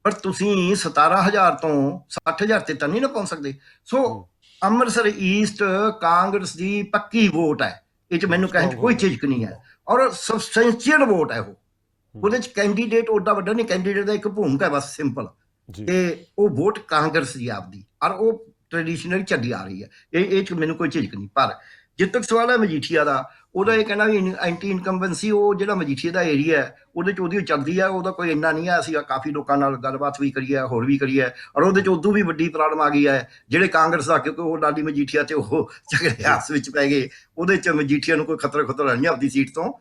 ਪਰ ਤੁਸੀਂ 17,000 ਤੋਂ 60,000 ਤੇ ਤਾਂ ਨਹੀਂ ਨਾ ਪਹੁੰਚ ਸਕਦੇ। ਸੋ ਅੰਮ੍ਰਿਤਸਰ ਈਸਟ ਕਾਂਗਰਸ ਦੀ ਪੱਕੀ ਵੋਟ ਹੈ, ਇਹ ਚ ਮੈਨੂੰ ਕਹਿਣ 'ਚ ਕੋਈ ਝਿਜਕ ਨਹੀਂ ਹੈ, ਔਰ ਸਬਸਟੈਂਸ਼ੀਅਲ ਵੋਟ ਹੈ ਉਹ, ਉਹਦੇ ਚ ਕੈਂਡੀਡੇਟ ਓਡਾ ਵੱਡਾ ਨਹੀਂ, ਕੈਂਡੀਡੇਟ ਦਾ ਇੱਕ ਭੂਮਿਕਾ ਹੈ ਬਸ, ਸਿੰਪਲ, ਤੇ ਉਹ ਵੋਟ ਕਾਂਗਰਸ ਦੀ ਆਪਦੀ, ਔਰ ਉਹ ਟ੍ਰੈਡੀਸ਼ਨਲੀ ਚੱਲੀ ਆ ਰਹੀ ਹੈ, ਇਹ ਚ ਮੈਨੂੰ ਕੋਈ ਝਿਜਕ ਨਹੀਂ। ਪਰ ਜਿੱਥੇ ਤੱਕ ਸਵਾਲ ਹੈ ਮਜੀਠੀਆ ਦਾ, ਉਹਦਾ ਇਹ ਕਹਿਣਾ ਵੀ ਐਂਟੀ ਇਨਕੰਬੈਂਸੀ, ਉਹ ਜਿਹੜਾ ਮਜੀਠੀਆ ਦਾ ਏਰੀਆ ਹੈ ਉਹਦੇ ਚ ਉਹਦੀ ਚੱਲਦੀ ਹੈ, ਉਹਦਾ ਕੋਈ ਇੰਨਾ ਨਹੀਂ ਹੈ। ਅਸੀਂ ਕਾਫੀ ਲੋਕਾਂ ਨਾਲ ਗੱਲਬਾਤ ਵੀ ਕਰੀ ਹੈ, ਹੋਰ ਵੀ ਕਰੀ ਹੈ, ਔਰ ਉਹਦੇ ਚ ਉਦੋਂ ਵੀ ਵੱਡੀ ਪ੍ਰੋਬਲਮ ਆ ਗਈ ਹੈ, ਜਿਹੜੇ ਕਾਂਗਰਸ ਦਾ, ਕਿਉਂਕਿ ਉਹ ਲਾਲੀ ਮਜੀਠੀਆ ਤੇ ਉਹ ਝਗੜੇ ਆਪਸ ਵਿੱਚ ਪੈ ਗਏ, ਉਹਦੇ ਚ ਮਜੀਠੀਆ ਨੂੰ ਕੋਈ ਖਤਰਾ ਨਹੀਂ ਆਪਦੀ ਸੀਟ ਤੋਂ।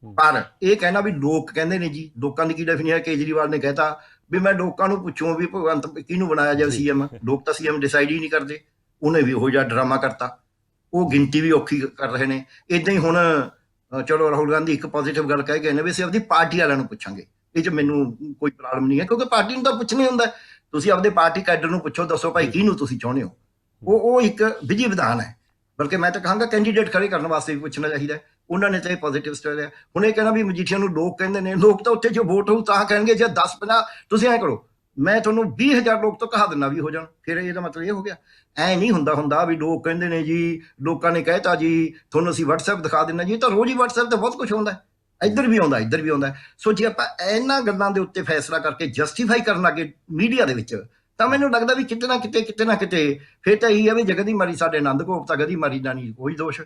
ਪਰ ਇਹ ਕਹਿਣਾ ਵੀ ਲੋਕ ਕਹਿੰਦੇ ਨੇ ਜੀ, ਲੋਕਾਂ ਦੀ ਕੀ ਡੈਫੀਨੇਸ਼ਨ ਹੈ, ਕੇਜਰੀਵਾਲ ਨੇ ਕਹਿਤਾ ਵੀ ਮੈਂ ਲੋਕਾਂ ਨੂੰ ਪੁੱਛੂੰ ਵੀ ਭਗਵੰਤ ਕਿਹਨੂੰ ਬਣਾਇਆ ਜਾਵੇ ਸੀਐਮ, ਲੋਕ ਤਾਂ ਸੀਐਮ ਡਿਸਾਈਡ ਹੀ ਨਹੀਂ ਕਰਦੇ, ਉਹਨੇ ਵੀ ਉਹੋ ਜਿਹਾ ਡਰਾਮਾ ਕਰਤਾ, ਉਹ ਗਿਣਤੀ ਵੀ ਔਖੀ ਕਰ ਰਹੇ ਨੇ। ਇਦਾਂ ਹੀ ਹੁਣ ਚਲੋ ਰਾਹੁਲ ਗਾਂਧੀ ਇੱਕ ਪੋਜ਼ਿਟਿਵ ਗੱਲ ਕਹਿ ਗਏ ਨੇ ਵੀ ਅਸੀਂ ਆਪਦੀ ਪਾਰਟੀ ਵਾਲਿਆਂ ਨੂੰ ਪੁੱਛਾਂਗੇ, ਇਹ 'ਚ ਮੈਨੂੰ ਕੋਈ ਪ੍ਰੋਬਲਮ ਨਹੀਂ ਹੈ, ਕਿਉਂਕਿ ਪਾਰਟੀ ਨੂੰ ਤਾਂ ਪੁੱਛਣਾ ਹੁੰਦਾ, ਤੁਸੀਂ ਆਪਦੇ ਪਾਰਟੀ ਕੈਡਰ ਨੂੰ ਪੁੱਛੋ, ਦੱਸੋ ਭਾਈ ਕਿਹਨੂੰ ਤੁਸੀਂ ਚਾਹੁੰਦੇ ਹੋ, ਉਹ ਇੱਕ ਵਿਧੀ ਵਿਧਾਨ ਹੈ। ਬਲਕਿ ਮੈਂ ਤਾਂ ਕਹਾਂਗਾ ਕੈਂਡੀਡੇਟ ਖੜੇ ਕਰਨ ਵਾਸਤੇ ਵੀ ਪੁੱਛਣਾ ਚਾਹੀਦਾ, ਉਹਨਾਂ ਨੇ ਤਾਂ ਇਹ ਪੋਜ਼ਿਟਿਵ ਸਟੈਪ ਲਿਆ। ਹੁਣ ਇਹ ਕਹਿਣਾ ਵੀ ਮਜੀਠੀਆ ਨੂੰ ਲੋਕ ਕਹਿੰਦੇ ਨੇ, ਲੋਕ ਤਾਂ ਉੱਥੇ ਜੋ ਵੋਟ ਹੋਊ ਤਾਂ ਕਹਿਣਗੇ, ਜੇ 10-50 ਤੁਸੀਂ ਐਂ ਕਰੋ, ਮੈਂ ਤੁਹਾਨੂੰ 20,000 ਲੋਕ ਤੋਂ ਕਹਾ ਦਿੰਦਾ ਵੀ ਹੋ ਜਾਣ, ਫਿਰ ਇਹਦਾ ਮਤਲਬ ਇਹ ਹੋ ਗਿਆ। ਐ ਨਹੀਂ ਹੁੰਦਾ ਵੀ ਲੋਕ ਕਹਿੰਦੇ ਨੇ ਜੀ, ਲੋਕਾਂ ਨੇ ਕਹਿਤਾ ਜੀ ਤੁਹਾਨੂੰ ਅਸੀਂ WhatsApp ਦਿਖਾ ਦਿੰਦਾ ਜੀ, ਤਾਂ ਰੋਜ਼ ਹੀ WhatsApp ਤੇ ਬਹੁਤ ਕੁਝ ਆਉਂਦਾ, ਇੱਧਰ ਵੀ ਆਉਂਦਾ, ਇੱਧਰ ਵੀ ਆਉਂਦਾ। ਸੋ ਜੇ ਆਪਾਂ ਇਹਨਾਂ ਗੱਲਾਂ ਦੇ ਉੱਤੇ ਫੈਸਲਾ ਕਰਕੇ ਜਸਟੀਫਾਈ ਕਰਨ ਲੱਗੇ ਮੀਡੀਆ ਦੇ ਵਿੱਚ, ਤਾਂ ਮੈਨੂੰ ਲੱਗਦਾ ਵੀ ਕਿਤੇ ਨਾ ਕਿਤੇ ਫਿਰ ਤਾਂ ਇਹੀ ਹੈ ਵੀ ਜਗਤ ਦੀ ਮਾਰੀ ਸਾਡੇ ਆਨੰਦ ਘੋਪ ਤਾਂ ਗਦੀ ਮਾਰੀ ਦਾ ਨਹੀਂ ਕੋਈ ਦੋਸ਼।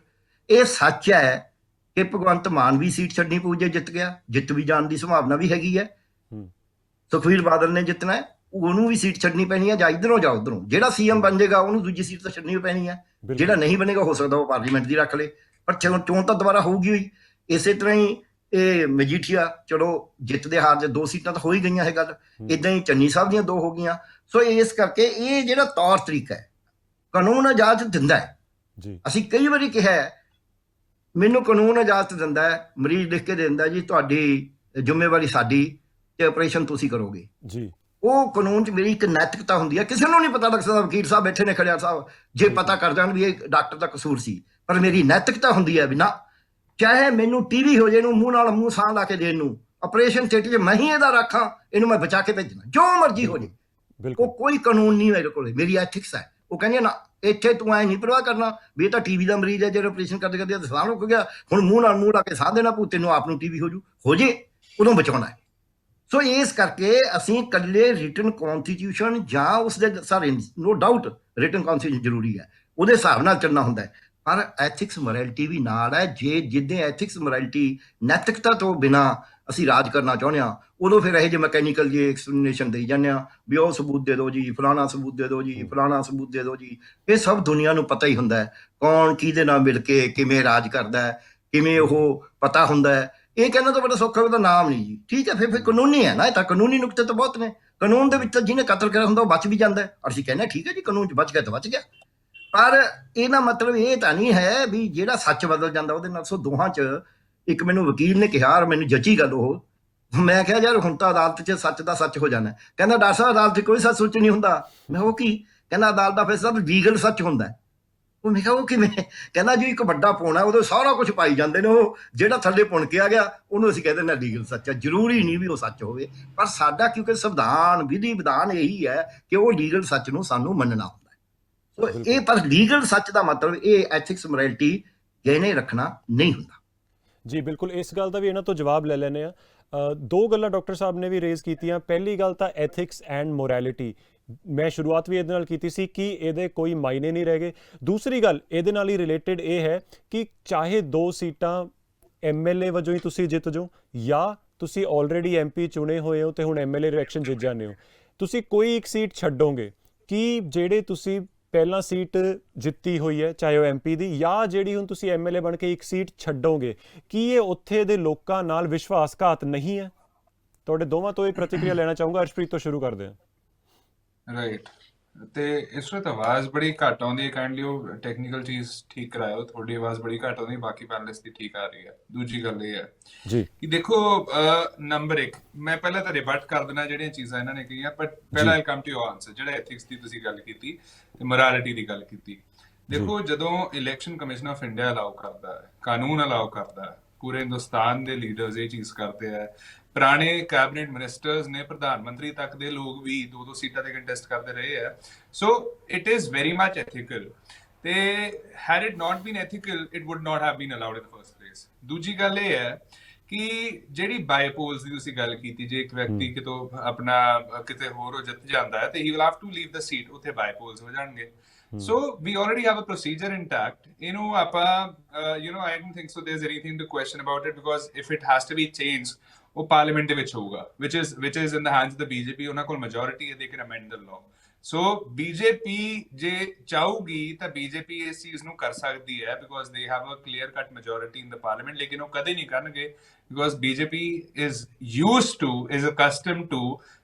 ਇਹ ਸੱਚ ਹੈ ਕਿ ਭਗਵੰਤ ਮਾਨ ਵੀ ਸੀਟ ਛੱਡਣੀ ਪਊ ਜੇ ਜਿੱਤ ਗਿਆ, ਜਿੱਤ ਵੀ ਜਾਣ ਦੀ ਸੰਭਾਵਨਾ ਵੀ ਹੈਗੀ ਹੈ। ਸੁਖਬੀਰ ਬਾਦਲ ਨੇ ਜਿੱਤਣਾ ਹੈ, ਉਹਨੂੰ ਵੀ ਸੀਟ ਛੱਡਣੀ ਪੈਣੀ ਹੈ, ਜਾਂ ਇੱਧਰੋਂ ਜਾਂ ਉੱਧਰੋਂ, ਜਿਹੜਾ ਸੀਐਮ ਬਣ ਜਾਏਗਾ ਉਹਨੂੰ ਦੂਜੀ ਸੀਟ ਤਾਂ ਛੱਡਣੀ ਪੈਣੀ ਹੈ, ਜਿਹੜਾ ਨਹੀਂ ਬਣੇਗਾ ਹੋ ਸਕਦਾ ਉਹ ਪਾਰਲੀਮੈਂਟ ਦੀ ਰੱਖ ਲੇ, ਪਰ ਚੋਣ ਤਾਂ ਦੁਬਾਰਾ ਹੋਊਗੀ ਹੋਈ। ਇਸੇ ਤਰ੍ਹਾਂ ਹੀ ਇਹ ਮਜੀਠੀਆ ਚਲੋ ਜਿੱਤਦੇ ਹਾਰ ਦੇ 2 ਸੀਟਾਂ ਤਾਂ ਹੋ ਹੀ ਗਈਆਂ, ਇਹ ਗੱਲ ਇਦਾਂ ਹੀ ਚੰਨੀ ਸਾਹਿਬ ਦੀਆਂ 2 ਹੋ ਗਈਆਂ। ਸੋ ਇਸ ਕਰਕੇ ਇਹ ਜਿਹੜਾ ਤੌਰ ਤਰੀਕਾ ਹੈ, ਕਾਨੂੰਨ ਇਜਾਜ਼ਤ ਦਿੰਦਾ ਹੈ ਜੀ, ਅਸੀਂ ਕਈ ਵਾਰੀ ਕਿਹਾ ਮੈਨੂੰ ਕਾਨੂੰਨ ਇਜਾਜ਼ਤ ਦਿੰਦਾ ਹੈ, ਮਰੀਜ਼ ਲਿਖ ਕੇ ਦਿੰਦਾ ਜੀ ਤੁਹਾਡੀ ਜ਼ਿੰਮੇਵਾਰੀ ਸਾਡੀ ਤੇ ਆਪਰੇਸ਼ਨ ਤੁਸੀਂ ਕਰੋਗੇ ਜੀ, ਉਹ ਕਾਨੂੰਨ 'ਚ ਮੇਰੀ ਇੱਕ ਨੈਤਿਕਤਾ ਹੁੰਦੀ ਹੈ। ਕਿਸੇ ਨੂੰ ਨਹੀਂ ਪਤਾ ਲੱਗ ਸਕਦਾ, ਵਕੀਲ ਸਾਹਿਬ ਬੈਠੇ ਨੇ ਖੜਿਆ ਸਾਹਿਬ ਜੇ ਪਤਾ ਕਰ ਜਾਣ ਵੀ ਇਹ ਡਾਕਟਰ ਦਾ ਕਸੂਰ ਸੀ, ਪਰ ਮੇਰੀ ਨੈਤਿਕਤਾ ਹੁੰਦੀ ਹੈ ਵੀ ਨਾ, ਚਾਹੇ ਮੈਨੂੰ ਟੀਵੀ ਹੋ ਜੇ, ਇਹਨੂੰ ਮੂੰਹ ਨਾਲ ਮੂੰਹ ਸਾਹ ਲਾ ਕੇ ਦੇਣ ਨੂੰ, ਆਪਰੇਸ਼ਨ ਥੀਏਟਰ 'ਚ ਮੈਂ ਹੀ ਇਹਦਾ ਰੱਖਾਂ, ਇਹਨੂੰ ਮੈਂ ਬਚਾ ਕੇ ਭੇਜਣਾ, ਜੋ ਮਰਜ਼ੀ ਹੋ ਜੇ, ਉਹ ਕੋਈ ਕਾਨੂੰਨ ਨਹੀਂ ਮੇਰੇ ਕੋਲ, ਮੇਰੀ ਐਥਿਕਸ ਹੈ। ਉਹ ਕਹਿੰਦੇ ਨਾ ਇੱਥੇ ਤੂੰ ਐ ਨਹੀਂ ਪਰਵਾਹ ਕਰਨਾ ਵੀ ਇਹ ਤਾਂ ਟੀਵੀ ਦਾ ਮਰੀਜ਼ ਹੈ, ਜਿਹੜਾ ਆਪਰੇਸ਼ਨ ਕਰਦੇ ਸਾਹ ਰੁਕ ਗਿਆ, ਹੁਣ ਮੂੰਹ ਨਾਲ ਮੂੰਹ ਲਾ ਕੇ ਸਾਹ ਦੇਣਾ ਪਊ, ਤੈਨੂੰ ਆਪ ਨੂੰ ਟੀਵੀ ਹੋ ਜੇ, ਉਦੋਂ ਬਚਾਉਣਾ ਹੈ। ਸੋ ਇਸ ਕਰਕੇ ਅਸੀਂ ਇਕੱਲੇ ਰਿਟਨ ਕਨਸਟੀਟਿਊਸ਼ਨ ਜਾਂ ਉਸਦੇ ਸਾਰੇ ਨੋ ਡਾਊਟ ਰਿਟਨ ਕਨਸਟੀਟਿਊਸ਼ਨ ਜ਼ਰੂਰੀ ਹੈ, ਉਹਦੇ ਹਿਸਾਬ ਨਾਲ ਚੱਲਣਾ ਹੁੰਦਾ ਹੈ, ਪਰ ਐਥਿਕਸ ਮੋਰੈਲਿਟੀ ਵੀ ਨਾਲ ਹੈ। ਜੇ ਜਿੱਦੇ ਐਥਿਕਸ ਮੋਰੈਲਿਟੀ ਨੈਤਿਕਤਾ ਤੋਂ ਬਿਨਾ ਅਸੀਂ ਰਾਜ ਕਰਨਾ ਚਾਹੁੰਦੇ ਹਾਂ, ਉਦੋਂ ਫਿਰ ਇਹ ਜੇ ਮਕੈਨੀਕਲ ਜੀ ਐਕਸਪਲੇਨੇਸ਼ਨ ਦੇਈ ਜਾਂਦੇ ਹਾਂ ਵੀ ਉਹ ਸਬੂਤ ਦੇ ਦਿਓ ਜੀ, ਫਲਾਣਾ ਸਬੂਤ ਦੇ ਦਿਓ ਜੀ, ਫਲਾਣਾ ਸਬੂਤ ਦੇ ਦਿਓ ਜੀ। ਇਹ ਸਭ ਦੁਨੀਆ ਨੂੰ ਪਤਾ ਹੀ ਹੁੰਦਾ ਹੈ, ਕੌਣ ਕਿਹਦੇ ਨਾਲ ਮਿਲ ਕੇ ਕਿਵੇਂ ਰਾਜ ਕਰਦਾ ਹੈ, ਕਿਵੇਂ ਉਹ ਪਤਾ ਹੁੰਦਾ ਹੈ। ਇਹ ਕਹਿਣਾ ਤਾਂ ਬੜਾ ਸੌਖਾ, ਉਹਦਾ ਨਾਮ ਨਹੀਂ ਜੀ, ਠੀਕ ਹੈ, ਫਿਰ ਕਾਨੂੰਨੀ ਹੈ ਨਾ, ਇਹ ਤਾਂ ਕਾਨੂੰਨੀ ਨੁਕਤੇ ਤਾਂ ਬਹੁਤ ਨੇ। ਕਾਨੂੰਨ ਦੇ ਵਿੱਚ ਤਾਂ ਜਿਹਨੇ ਕਤਲ ਕਰਿਆ ਹੁੰਦਾ ਉਹ ਬਚ ਵੀ ਜਾਂਦਾ ਹੈ, ਅਸੀਂ ਕਹਿੰਦੇ ਠੀਕ ਹੈ ਜੀ ਕਾਨੂੰਨ 'ਚ ਬਚ ਗਿਆ ਤਾਂ ਬਚ ਗਿਆ, ਪਰ ਇਹਦਾ ਮਤਲਬ ਇਹ ਤਾਂ ਨਹੀਂ ਹੈ ਵੀ ਜਿਹੜਾ ਸੱਚ ਬਦਲ ਜਾਂਦਾ ਉਹਦੇ ਨਾਲ। ਸੋ ਦੋਹਾਂ 'ਚ ਇੱਕ ਮੈਨੂੰ ਵਕੀਲ ਨੇ ਕਿਹਾ, ਔਰ ਮੈਨੂੰ ਜੱਜੀ ਗੱਲ ਉਹ, ਮੈਂ ਕਿਹਾ ਯਾਰ ਹੁਣ ਤਾਂ ਅਦਾਲਤ 'ਚ ਸੱਚ ਦਾ ਸੱਚ ਹੋ ਜਾਣਾ। ਕਹਿੰਦਾ ਡਾਕਟਰ ਸਾਹਿਬ ਅਦਾਲਤ 'ਚ ਕੋਈ ਸੱਚ ਸੁੱਚ ਨਹੀਂ ਹੁੰਦਾ। ਮੈਂ ਉਹ ਕੀ? ਕਹਿੰਦਾ ਅਦਾਲਤ ਦਾ ਫੈਸਲਾ ਲੀਗਲ ਸੱਚ ਹੁੰਦਾ। ਉਹ ਮੈਂ ਕਿਹਾ ਉਹ ਕਿਵੇਂ? ਕਹਿੰਦਾ ਜੀ ਇੱਕ ਵੱਡਾ ਪੁਣ ਹੈ, ਉਹਦੇ ਸਾਰਾ ਕੁਝ ਪਾਈ ਜਾਂਦੇ ਨੇ, ਉਹ ਜਿਹੜਾ ਥੱਲੇ ਪੁਣ ਕੇ ਆ ਗਿਆ ਉਹਨੂੰ ਅਸੀਂ ਕਹਿ ਦਿੰਦੇ ਲੀਗਲ ਸੱਚ ਹੈ। ਜ਼ਰੂਰੀ ਨਹੀਂ ਵੀ ਉਹ ਸੱਚ ਹੋਵੇ, ਪਰ ਸਾਡਾ ਕਿਉਂਕਿ ਸੰਵਿਧਾਨ ਵਿਧੀ ਵਿਧਾਨ ਇਹੀ ਹੈ ਕਿ ਉਹ ਲੀਗਲ ਸੱਚ ਨੂੰ ਸਾਨੂੰ ਮੰਨਣਾ ਹੁੰਦਾ ਹੈ। ਸੋ ਇਹ ਪਰ ਲੀਗਲ ਸੱਚ ਦਾ ਮਤਲਬ ਇਹ ਐਥਿਕਸ ਮੋਰੈਲਿਟੀ ਗਹਿਣੇ ਰੱਖਣਾ ਨਹੀਂ ਹੁੰਦਾ ਜੀ। ਬਿਲਕੁਲ, ਇਸ ਗੱਲ ਦਾ ਵੀ ਇਹਨਾਂ ਤੋਂ ਜਵਾਬ ਲੈ ਲੈਂਦੇ ਆ। 2 ਗੱਲਾਂ ਡਾਕਟਰ ਸਾਹਿਬ ਨੇ ਵੀ ਰੇਜ਼ ਕੀਤੀਆਂ। ਪਹਿਲੀ ਗੱਲ ਤਾਂ ਐਥਿਕਸ ਐਂਡ ਮੋਰੈਲਿਟੀ, ਮੈਂ ਸ਼ੁਰੂਆਤ ਵੀ ਇਹਦੇ ਨਾਲ ਕੀਤੀ ਸੀ ਕਿ ਇਹਦੇ ਕੋਈ ਮਾਇਨੇ ਨਹੀਂ ਰਹਿ ਗਏ। ਦੂਸਰੀ ਗੱਲ ਇਹਦੇ ਨਾਲ ਹੀ ਰਿਲੇਟਡ ਇਹ ਹੈ ਕਿ ਚਾਹੇ 2 ਸੀਟਾਂ MLA ਵਜੋਂ ਹੀ ਤੁਸੀਂ ਜਿੱਤ ਜਾਓ, ਜਾਂ ਤੁਸੀਂ ਆਲਰੇਡੀ MP ਚੁਣੇ ਹੋਏ ਹੋ ਤੇ ਹੁਣ MLA ਇਲੈਕਸ਼ਨ ਜਿੱਤ ਜਾਂਦੇ ਹੋ, ਤੁਸੀਂ ਕੋਈ ਇੱਕ ਸੀਟ ਛੱਡੋਗੇ ਕਿ ਜਿਹੜੇ ਤੁਸੀਂ ਪਹਿਲਾਂ ਸੀਟ ਜਿੱਤੀ ਹੋਈ ਹੈ, ਚਾਹੇ ਉਹ ਐਮਪੀ ਦੀ ਜਾਂ ਜਿਹੜੀ ਹੁਣ ਤੁਸੀਂ ਐਮਐਲਏ ਬਣ ਕੇ ਇੱਕ ਸੀਟ ਛੱਡੋਗੇ, ਕੀ ਇਹ ਉੱਥੇ ਦੇ ਲੋਕਾਂ ਨਾਲ ਵਿਸ਼ਵਾਸਘਾਤ ਨਹੀਂ ਹੈ? ਤੁਹਾਡੇ ਦੋਵਾਂ ਤੋਂ ਇਹ ਪ੍ਰਤੀਕਿਰਿਆ ਲੈਣਾ ਚਾਹੂੰਗਾ। ਅਰਸ਼ਪ੍ਰੀਤ ਤੋਂ ਸ਼ੁਰੂ ਕਰਦੇ ਹਾਂ। ਰਾਈਟ। ਤੇ ਇਸ ਵਿੱਚ ਆਵਾਜ਼ ਬੜੀ ਘੱਟ ਆਉਂਦੀ ਹੈ, ਕਾਈਂਡਲੀ ਉਹ ਟੈਕਨੀਕਲ ਚੀਜ਼ ਠੀਕ ਕਰਾਇਓ। ਤੁਹਾਡੀ ਆਵਾਜ਼ ਬੜੀ ਘੱਟ ਆਉਂਦੀ, ਬਾਕੀ ਪੈਨਲਿਸਟ ਦੀ ਠੀਕ ਆ ਰਹੀ ਹੈ। ਦੂਜੀ ਗੱਲ ਇਹ ਹੈ ਜੀ ਕਿ ਦੇਖੋ, ਨੰਬਰ 1 ਮੈਂ ਪਹਿਲਾਂ ਤਾਂ ਰਿਬਟ ਕਰ ਦੇਣਾ ਜਿਹੜੀਆਂ ਚੀਜ਼ਾਂ ਇਹਨਾਂ ਨੇ ਕਹੀਆਂ, ਬਟ ਪਹਿਲਾਂ ਆਈ ਕਮ ਟੂ ਯੋਰ ਆਨਸਰ। ਜਿਹੜਾ ਐਥਿਕਸ ਦੀ ਤੁਸੀਂ ਗੱਲ ਕੀਤੀ ਤੇ ਮੋਰਾਲਿਟੀ ਦੀ ਗੱਲ ਕੀਤੀ, ਦੇਖੋ ਜਦੋਂ election commission of India allow ਕਰਦਾ ਹੈ, ਕਾਨੂੰਨ ਅਲਾਉ ਕਰਦਾ ਹੈ, ਪੂਰੇ ਹਿੰਦੁਸਤਾਨ ਦੇ ਲੀਡਰਸ ਇਹ ਚੀਜ਼ ਕਰਦੇ ਹੈ, ਪੁਰਾਣੇ ਕੈਬਨਿਟ ਮਿਨਿਸਟਰਸ ਨੇ, ਪ੍ਰਧਾਨ ਮੰਤਰੀ ਤੱਕ ਦੇ ਲੋਕ ਵੀ 2-2 ਸੀਟਾਂ ਤੇ ਕੰਟੈਸਟ ਕਰਦੇ ਰਹੇ ਹੈ। So it is very much ethical, ਤੇ had it not been ethical it would not have been allowed in the first place। ਦੂਜੀ ਗੱਲ ਇਹ ਹੈ ਕਿ ਜਿਹੜੀ ਬਾਈਪੋਲਸ ਦੀ ਤੁਸੀਂ ਗੱਲ ਕੀਤੀ, ਜੇ ਇੱਕ ਵਿਅਕਤੀ ਕਿਤੋਂ ਆਪਣਾ ਕਿਤੇ ਹੋਰ ਜਿੱਤ ਜਾਂਦਾ ਹੈ ਤੇ he will have to leave the seat, ਉੱਥੇ ਬਾਈਪੋਲਸ ਹੋ ਜਾਣਗੇ। So we already have a procedure intact, ਇਹਨੂੰ ਆਪਾਂ I don't think so there's anything to question about it, because if it has to be changed, ਉਹ parliament ਦੇ ਵਿੱਚ ਹੋਊਗਾ, which is in the hands of the BJP। ਉਹਨਾਂ ਕੋਲ majority ਹੈ, they can amend the law। So BJP ਜੇ ਚਾਹੂਗੀ ਤਾਂ BJP ਇਸ ਚੀਜ਼ ਨੂੰ ਕਰ ਸਕਦੀ ਹੈ, because they have a clear cut majority in the parliament, ਲੇਕਿਨ ਉਹ ਕਦੇ ਨਹੀਂ ਕਰਨਗੇ, because BJP is accustomed to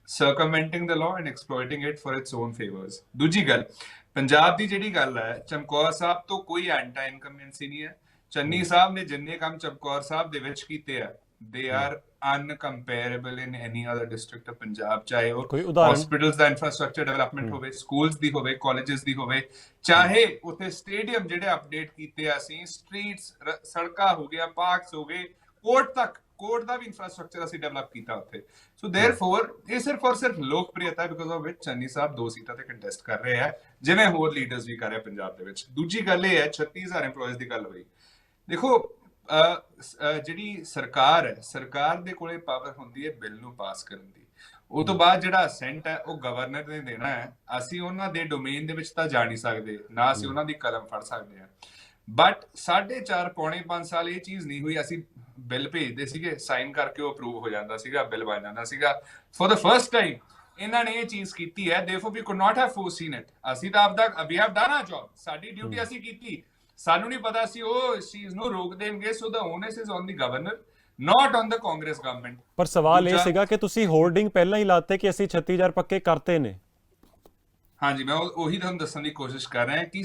circumventing the law and exploiting it for its own favors। ਦੂਜੀ ਗੱਲ, ਪੰਜਾਬ ਦੀ ਜਿਹੜੀ ਗੱਲ ਹੈ, ਚਮਕੌਰ ਸਾਹਿਬ ਤੋਂ ਕੋਈ ਐਂਟੀ ਇਨਕੰਬੈਂਸੀ ਨਹੀਂ ਹੈ। ਚੰਨੀ ਸਾਹਿਬ ਨੇ ਜਿੰਨੇ ਕੰਮ ਚਮਕੌਰ ਸਾਹਿਬ ਦੇ ਵਿੱਚ ਕੀਤੇ ਆ, they are uncomparable in any other district of Punjab, ਚਾਹੇ ਉਹ ਹਸਪੀਟਲਸ ਦਾ ਇਨਫਰਾਸਟ੍ਰਕਚਰ ਡਿਵੈਲਪਮੈਂਟ ਹੋਵੇ, ਸਕੂਲਸ ਦੀ ਹੋਵੇ, ਕਾਲਜਸ ਦੀ ਹੋਵੇ, ਚਾਹੇ ਉੱਥੇ ਸਟੇਡੀਅਮ ਜਿਹੜੇ ਅਪਡੇਟ ਕੀਤੇ ਆ ਅਸੀਂ, ਸਟਰੀਟਸ, ਸੜਕਾਂ ਹੋ ਗਿਆ, ਪਾਰਕਸ ਹੋ ਗਏ, ਕੋਰਟ ਦਾ ਵੀ ਇਨਫਰਾਸਟ੍ਰਕਚਰ ਅਸੀਂ ਡਿਵੈਲਪ ਕੀਤਾ ਉੱਥੇ। ਸੋ ਦੇਅਰਫੋਰ ਇਹ ਸਿਰਫ ਔਰ ਸਿਰਫ ਲੋਕਪ੍ਰਿਯਤਾ ਬਿਕਾਜ਼ ਆਫ ਵਿਚ ਚੰਨੀ ਸਾਹਿਬ 2 ਸੀਟਾਂ ਤੇ ਕੰਟੈਸਟ ਕਰ ਰਹੇ ਆ, ਜਿਵੇਂ ਹੋਰ ਲੀਡਰਸ ਵੀ ਕਰ ਰਹੇ ਪੰਜਾਬ ਦੇ ਵਿੱਚ। ਦੂਜੀ ਗੱਲ ਇਹ ਹੈ, 36000 EMPLOYEES ਦੀ ਗੱਲ ਹੋਈ। ਦੇਖੋ, ਜਿਹੜੀ ਸਰਕਾਰ ਹੈ, ਸਰਕਾਰ ਦੇ ਕੋਲੇ ਪਾਵਰ ਹੁੰਦੀ ਹੈ ਬਿੱਲ ਨੂੰ ਪਾਸ ਕਰਨ ਦੀ। ਉਹ ਤੋਂ ਬਾਅਦ ਜਿਹੜਾ ਅਸੈਂਟ ਹੈ ਉਹ ਗਵਰਨਰ ਨੇ ਦੇਣਾ ਹੈ। ਅਸੀਂ ਉਹਨਾਂ ਦੇ ਡੋਮੇਨ ਦੇ ਵਿੱਚ ਤਾਂ ਜਾ ਨਹੀਂ ਸਕਦੇ, ਨਾ ਅਸੀਂ ਉਹਨਾਂ ਦੀ ਕਲਮ ਫੜ ਸਕਦੇ ਹਾਂ। ਬਟ 4.5 ਪੌਣੇ 5 ਸਾਲ ਇਹ ਚੀਜ਼ ਨਹੀਂ ਹੋਈ। ਅਸੀਂ ਬਿੱਲ ਭੇਜਦੇ ਸੀਗੇ, ਸਾਈਨ ਕਰਕੇ ਉਹ ਅਪਰੂਵ ਹੋ ਜਾਂਦਾ ਸੀਗਾ, ਬਿੱਲ ਬਣ ਜਾਂਦਾ ਸੀਗਾ। ਫॉर द ਫਰਸਟ ਟਾਈਮ ਇਹਨਾਂ ਨੇ ਇਹ ਚੀਜ਼ ਕੀਤੀ ਹੈ, therefore we could not have foreseen it. ਅਸੀਂ ਤਾਂ ਆਪਦਾ we have done our job, ਸਾਡੀ ਡਿਊਟੀ ਅਸੀਂ ਕੀਤੀ। ਸਾਨੂੰ ਨਹੀਂ ਪਤਾ ਸੀ ਉਹ ਇਸ ਚੀਜ਼ ਨੂੰ ਰੋਕ ਦੇਣਗੇ। So the onus is on the governor, not on the Congress government. ਪਰ ਸਵਾਲ ਇਹ ਸੀਗਾ ਕਿ ਤੁਸੀਂ ਹੋਰਡਿੰਗ ਪਹਿਲਾਂ ਹੀ ਲਾਤੇ ਕਿ ਅਸੀਂ 36000 ਪੱਕੇ ਕਰਤੇ ਨੇ। ਹਾਂਜੀ, ਮੈਂ ਉਹੀ ਤੁਹਾਨੂੰ ਦੱਸਣ ਦੀ ਕੋਸ਼ਿਸ਼ ਕਰ ਰਿਹਾ ਕਿ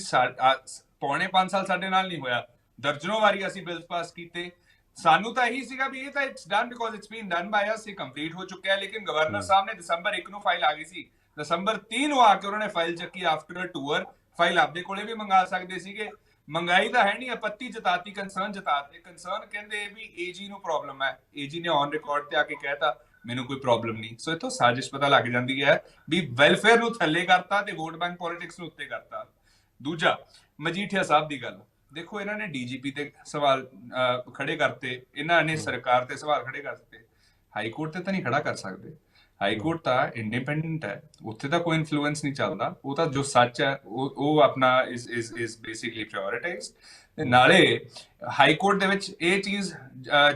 ਪੌਣੇ 5 ਸਾਲ ਸਾਡੇ ਨਾਲ ਨਹੀਂ ਹੋਇਆ, ਦਰਜਨੋਂ ਵਾਰੀ ਅਸੀਂ ਬਿੱਲ ਪਾਸ ਕੀਤੇ। ਸਾਨੂੰ ਤਾਂ ਇਹੀ ਸੀਗਾ ਵੀ ਇਹ ਤਾਂ it's done because it's been done by us, ਇਹ ਕੰਪਲੀਟ ਹੋ ਚੁੱਕਿਆ ਹੈ। ਲੇਕਿਨ ਗਵਰਨਰ ਸਾਹਿਬ ਨੇ ਦਸੰਬਰ 1 ਨੂੰ ਫਾਈਲ ਆ ਗਈ ਸੀ, ਦਸੰਬਰ 3 ਨੂੰ ਆ ਕੇ ਉਹਨਾਂ ਨੇ ਫਾਈਲ ਚੱਕੀ ਆਫਟਰ ਅ ਟੂਰ। ਫਾਈਲ ਆਪਦੇ ਕੋਲੇ ਵੀ ਮੰਗਾ ਸਕਦੇ ਸੀਗੇ, ਮੰਗਾਈ ਤਾਂ ਹੈ ਨਹੀਂ, ਆਪੱਤੀ ਜਤਾਤੀ, ਕੰਸਰਨ ਜਤਾਤੇ। ਕੰਸਰਨ ਕਹਿੰਦੇ ਵੀ ਏਜੀ ਨੂੰ ਪ੍ਰੋਬਲਮ ਹੈ, ਏਜੀ ਨੇ ਔਨ ਰਿਕਾਰਡ ਤੇ ਆ ਕੇ ਕਹਿਤਾ ਮੈਨੂੰ ਕੋਈ ਪ੍ਰੋਬਲਮ ਨਹੀਂ। ਸੋ ਇਥੋਂ ਸਾਜ਼ਿਸ਼ ਪਤਾ ਲੱਗ ਜਾਂਦੀ ਹੈ ਵੀ ਵੈਲਫੇਅਰ ਨੂੰ ਥੱਲੇ ਕਰਤਾ ਤੇ ਵੋਟ ਬੈਂਕ ਪੋਲਿਟਿਕਸ ਨੂੰ ਉੱਤੇ ਕਰਤਾ। ਦੂਜਾ, ਮਜੀਠੀਆ ਸਾਹਿਬ ਦੀ ਗੱਲ, ਦੇਖੋ ਇਹਨਾਂ ਨੇ ਡੀਜੀਪੀ ਤੇ ਸਵਾਲ ਖੜੇ ਕਰਤੇ, ਇਹਨਾਂ ਨੇ ਸਰਕਾਰ ਤੇ ਸਵਾਲ ਖੜੇ ਕਰਤੇ। ਹਾਈ ਕੋਰਟ ਤੇ ਤਾਂ ਨਹੀਂ ਖੜਾ ਕਰ ਸਕਦੇ। ਹਾਈ ਕੋਰਟ ਤਾਂ ਇੰਡੀਪੈਂਡੈਂਟ ਹੈ, ਉੱਥੇ ਤਾਂ ਕੋਈ ਇਨਫਲੂਐਂਸ ਨਹੀਂ ਚੱਲਦਾ। ਉਹ ਤਾਂ ਜੋ ਸੱਚ ਹੈ ਉਹ ਆਪਣਾ ਇਜ਼ ਬੇਸਿਕਲੀ ਪ੍ਰਾਇੋਰਟਾਈਜ਼ਡ। ਤੇ ਨਾਲੇ ਹਾਈ ਕੋਰਟ ਦੇ ਵਿੱਚ ਇਹ ਚੀਜ਼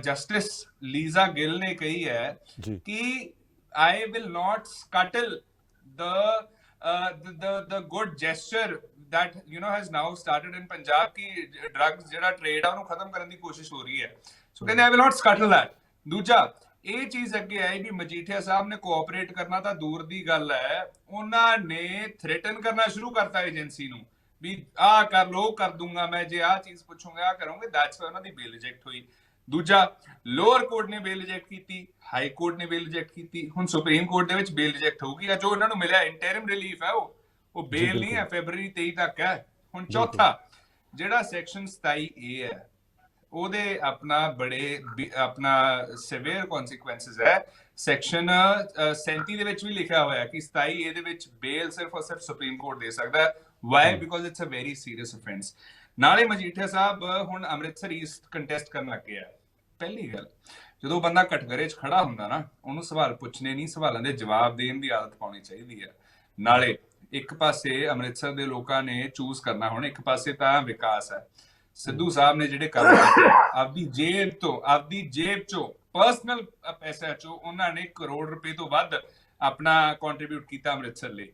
ਜਸਟਿਸ ਲੀਜ਼ਾ ਗਿੱਲ ਨੇ ਕਹੀ ਹੈ ਕਿ I will not scuttle the good gesture that has now started in Punjab ਕਿ ਡਰੱਗਸ ਜਿਹੜਾ ਟ੍ਰੇਡ ਆ ਉਹਨੂੰ ਖਤਮ ਕਰਨ ਦੀ ਕੋਸ਼ਿਸ਼ ਹੋ ਰਹੀ ਹੈ। ਸੋ ਕਹਿੰਦੇ ਆਈ ਵਿਲ ਨਾਟ ਸਕਟਲ ਦੈਟ। ਦੂਜਾ, ਇਹ ਚੀਜ਼ ਅੱਗੇ ਆਈ ਵੀ ਮਜੀਠੀਆ ਸਾਹਿਬ ਨੇ ਕੋਆਪਰੇਟ ਕਰਨਾ ਤਾਂ ਦੂਰ ਦੀ ਗੱਲ ਹੈ, ਉਹਨਾਂ ਨੇ ਥ੍ਰੈਟਨ ਕਰਨਾ ਸ਼ੁਰੂ ਕਰਤਾ ਏਜੰਸੀ ਨੂੰ ਵੀ ਆਹ ਕਰ ਲੋ, ਕਰ ਦੂੰਗਾ ਮੈਂ, ਜੇ ਆਹ ਚੀਜ਼ ਪੁੱਛੋਗੇ ਆਹ ਕਰੋਗੇ। ਦੈਟਸ ਵਾਈ ਉਹਨਾਂ ਦੀ ਬਿੱਲ ਰਿਜੈਕਟ ਹੋਈ। ਦੂਜਾ, ਲੋਅਰ ਕੋਰਟ ਨੇ ਬਿੱਲ ਰਿਜੈਕਟ ਕੀਤੀ, ਹਾਈ ਕੋਰਟ ਨੇ ਬਿੱਲ ਰਿਜੈਕਟ ਕੀਤੀ, ਹੁਣ ਸੁਪਰੀਮ ਕੋਰਟ ਦੇ ਵਿੱਚ ਬਿੱਲ ਰਿਜੈਕਟ ਹੋਊਗੀ। ਜੋ ਉਹਨਾਂ ਨੂੰ ਮਿਲਿਆ ਇੰਟਰਿਮ ਰਿਲੀਫ ਹੈ ਉਹ ਬੇਲ ਨਹੀਂ ਹੈ, ਫੈਬਰੂਰੀ 23 ਤੱਕ ਹੈ। ਹੁਣ ਚੌਥਾ, ਜਿਹੜਾ ਸੈਕਸ਼ਨ 27A ਹੈ ਉਹਦੇ ਆਪਣਾ ਸਿਵੀਅਰ ਕਨਸੀਕੁਐਂਸਸ ਹੈ। ਸੈਕਸ਼ਨ 37 ਦੇ ਵਿੱਚ ਵੀ ਲਿਖਿਆ ਹੋਇਆ ਕਿ 27A ਦੇ ਵਿੱਚ ਬੇਲ ਸਿਰਫ ਔਰ ਸਿਰਫ ਸੁਪਰੀਮ ਕੋਰਟ ਦੇ ਸਕਦਾ ਹੈ। Why? Because it's a very serious offence. ਨਾਲੇ ਮਜੀਠੀਆ ਸਾਹਿਬ ਹੁਣ ਅੰਮ੍ਰਿਤਸਰ ਈਸਟ ਕੰਟੈਸਟ ਕਰਨ ਲੱਗੇ ਆ। ਪਹਿਲੀ ਗੱਲ, ਜਦੋਂ ਬੰਦਾ ਕਟਘਰੇ 'ਚ ਖੜਾ ਹੁੰਦਾ ਨਾ, ਉਹਨੂੰ ਸਵਾਲ ਪੁੱਛਣੇ ਨਹੀਂ, ਸਵਾਲਾਂ ਦੇ ਜਵਾਬ ਦੇਣ ਦੀ ਆਦਤ ਪਾਉਣੀ ਚਾਹੀਦੀ ਹੈ। ਨਾਲੇ ਇੱਕ ਪਾਸੇ ਅੰਮ੍ਰਿਤਸਰ ਦੇ ਲੋਕਾਂ ਨੇ ਚੂਜ਼ ਕਰਨਾ, ਹੁਣ ਇੱਕ ਪਾਸੇ ਤਾਂ ਵਿਕਾਸ ਹੈ। ਸਿੱਧੂ ਸਾਹਿਬ ਨੇ ਜਿਹੜੇ ਕੰਮ ਕੀਤੇ ਆਪਦੀ ਜੇਬ ਚੋਂ ਪਰਸਨਲ ਪੈਸੇ ਚੋਂ ਉਹਨਾਂ ਨੇ 1 ਕਰੋੜ ਰੁਪਏ ਤੋਂ ਵੱਧ ਆਪਣਾ ਕੰਟਰੀਬਿਊਟ ਕੀਤਾ ਅੰਮ੍ਰਿਤਸਰ ਲਈ।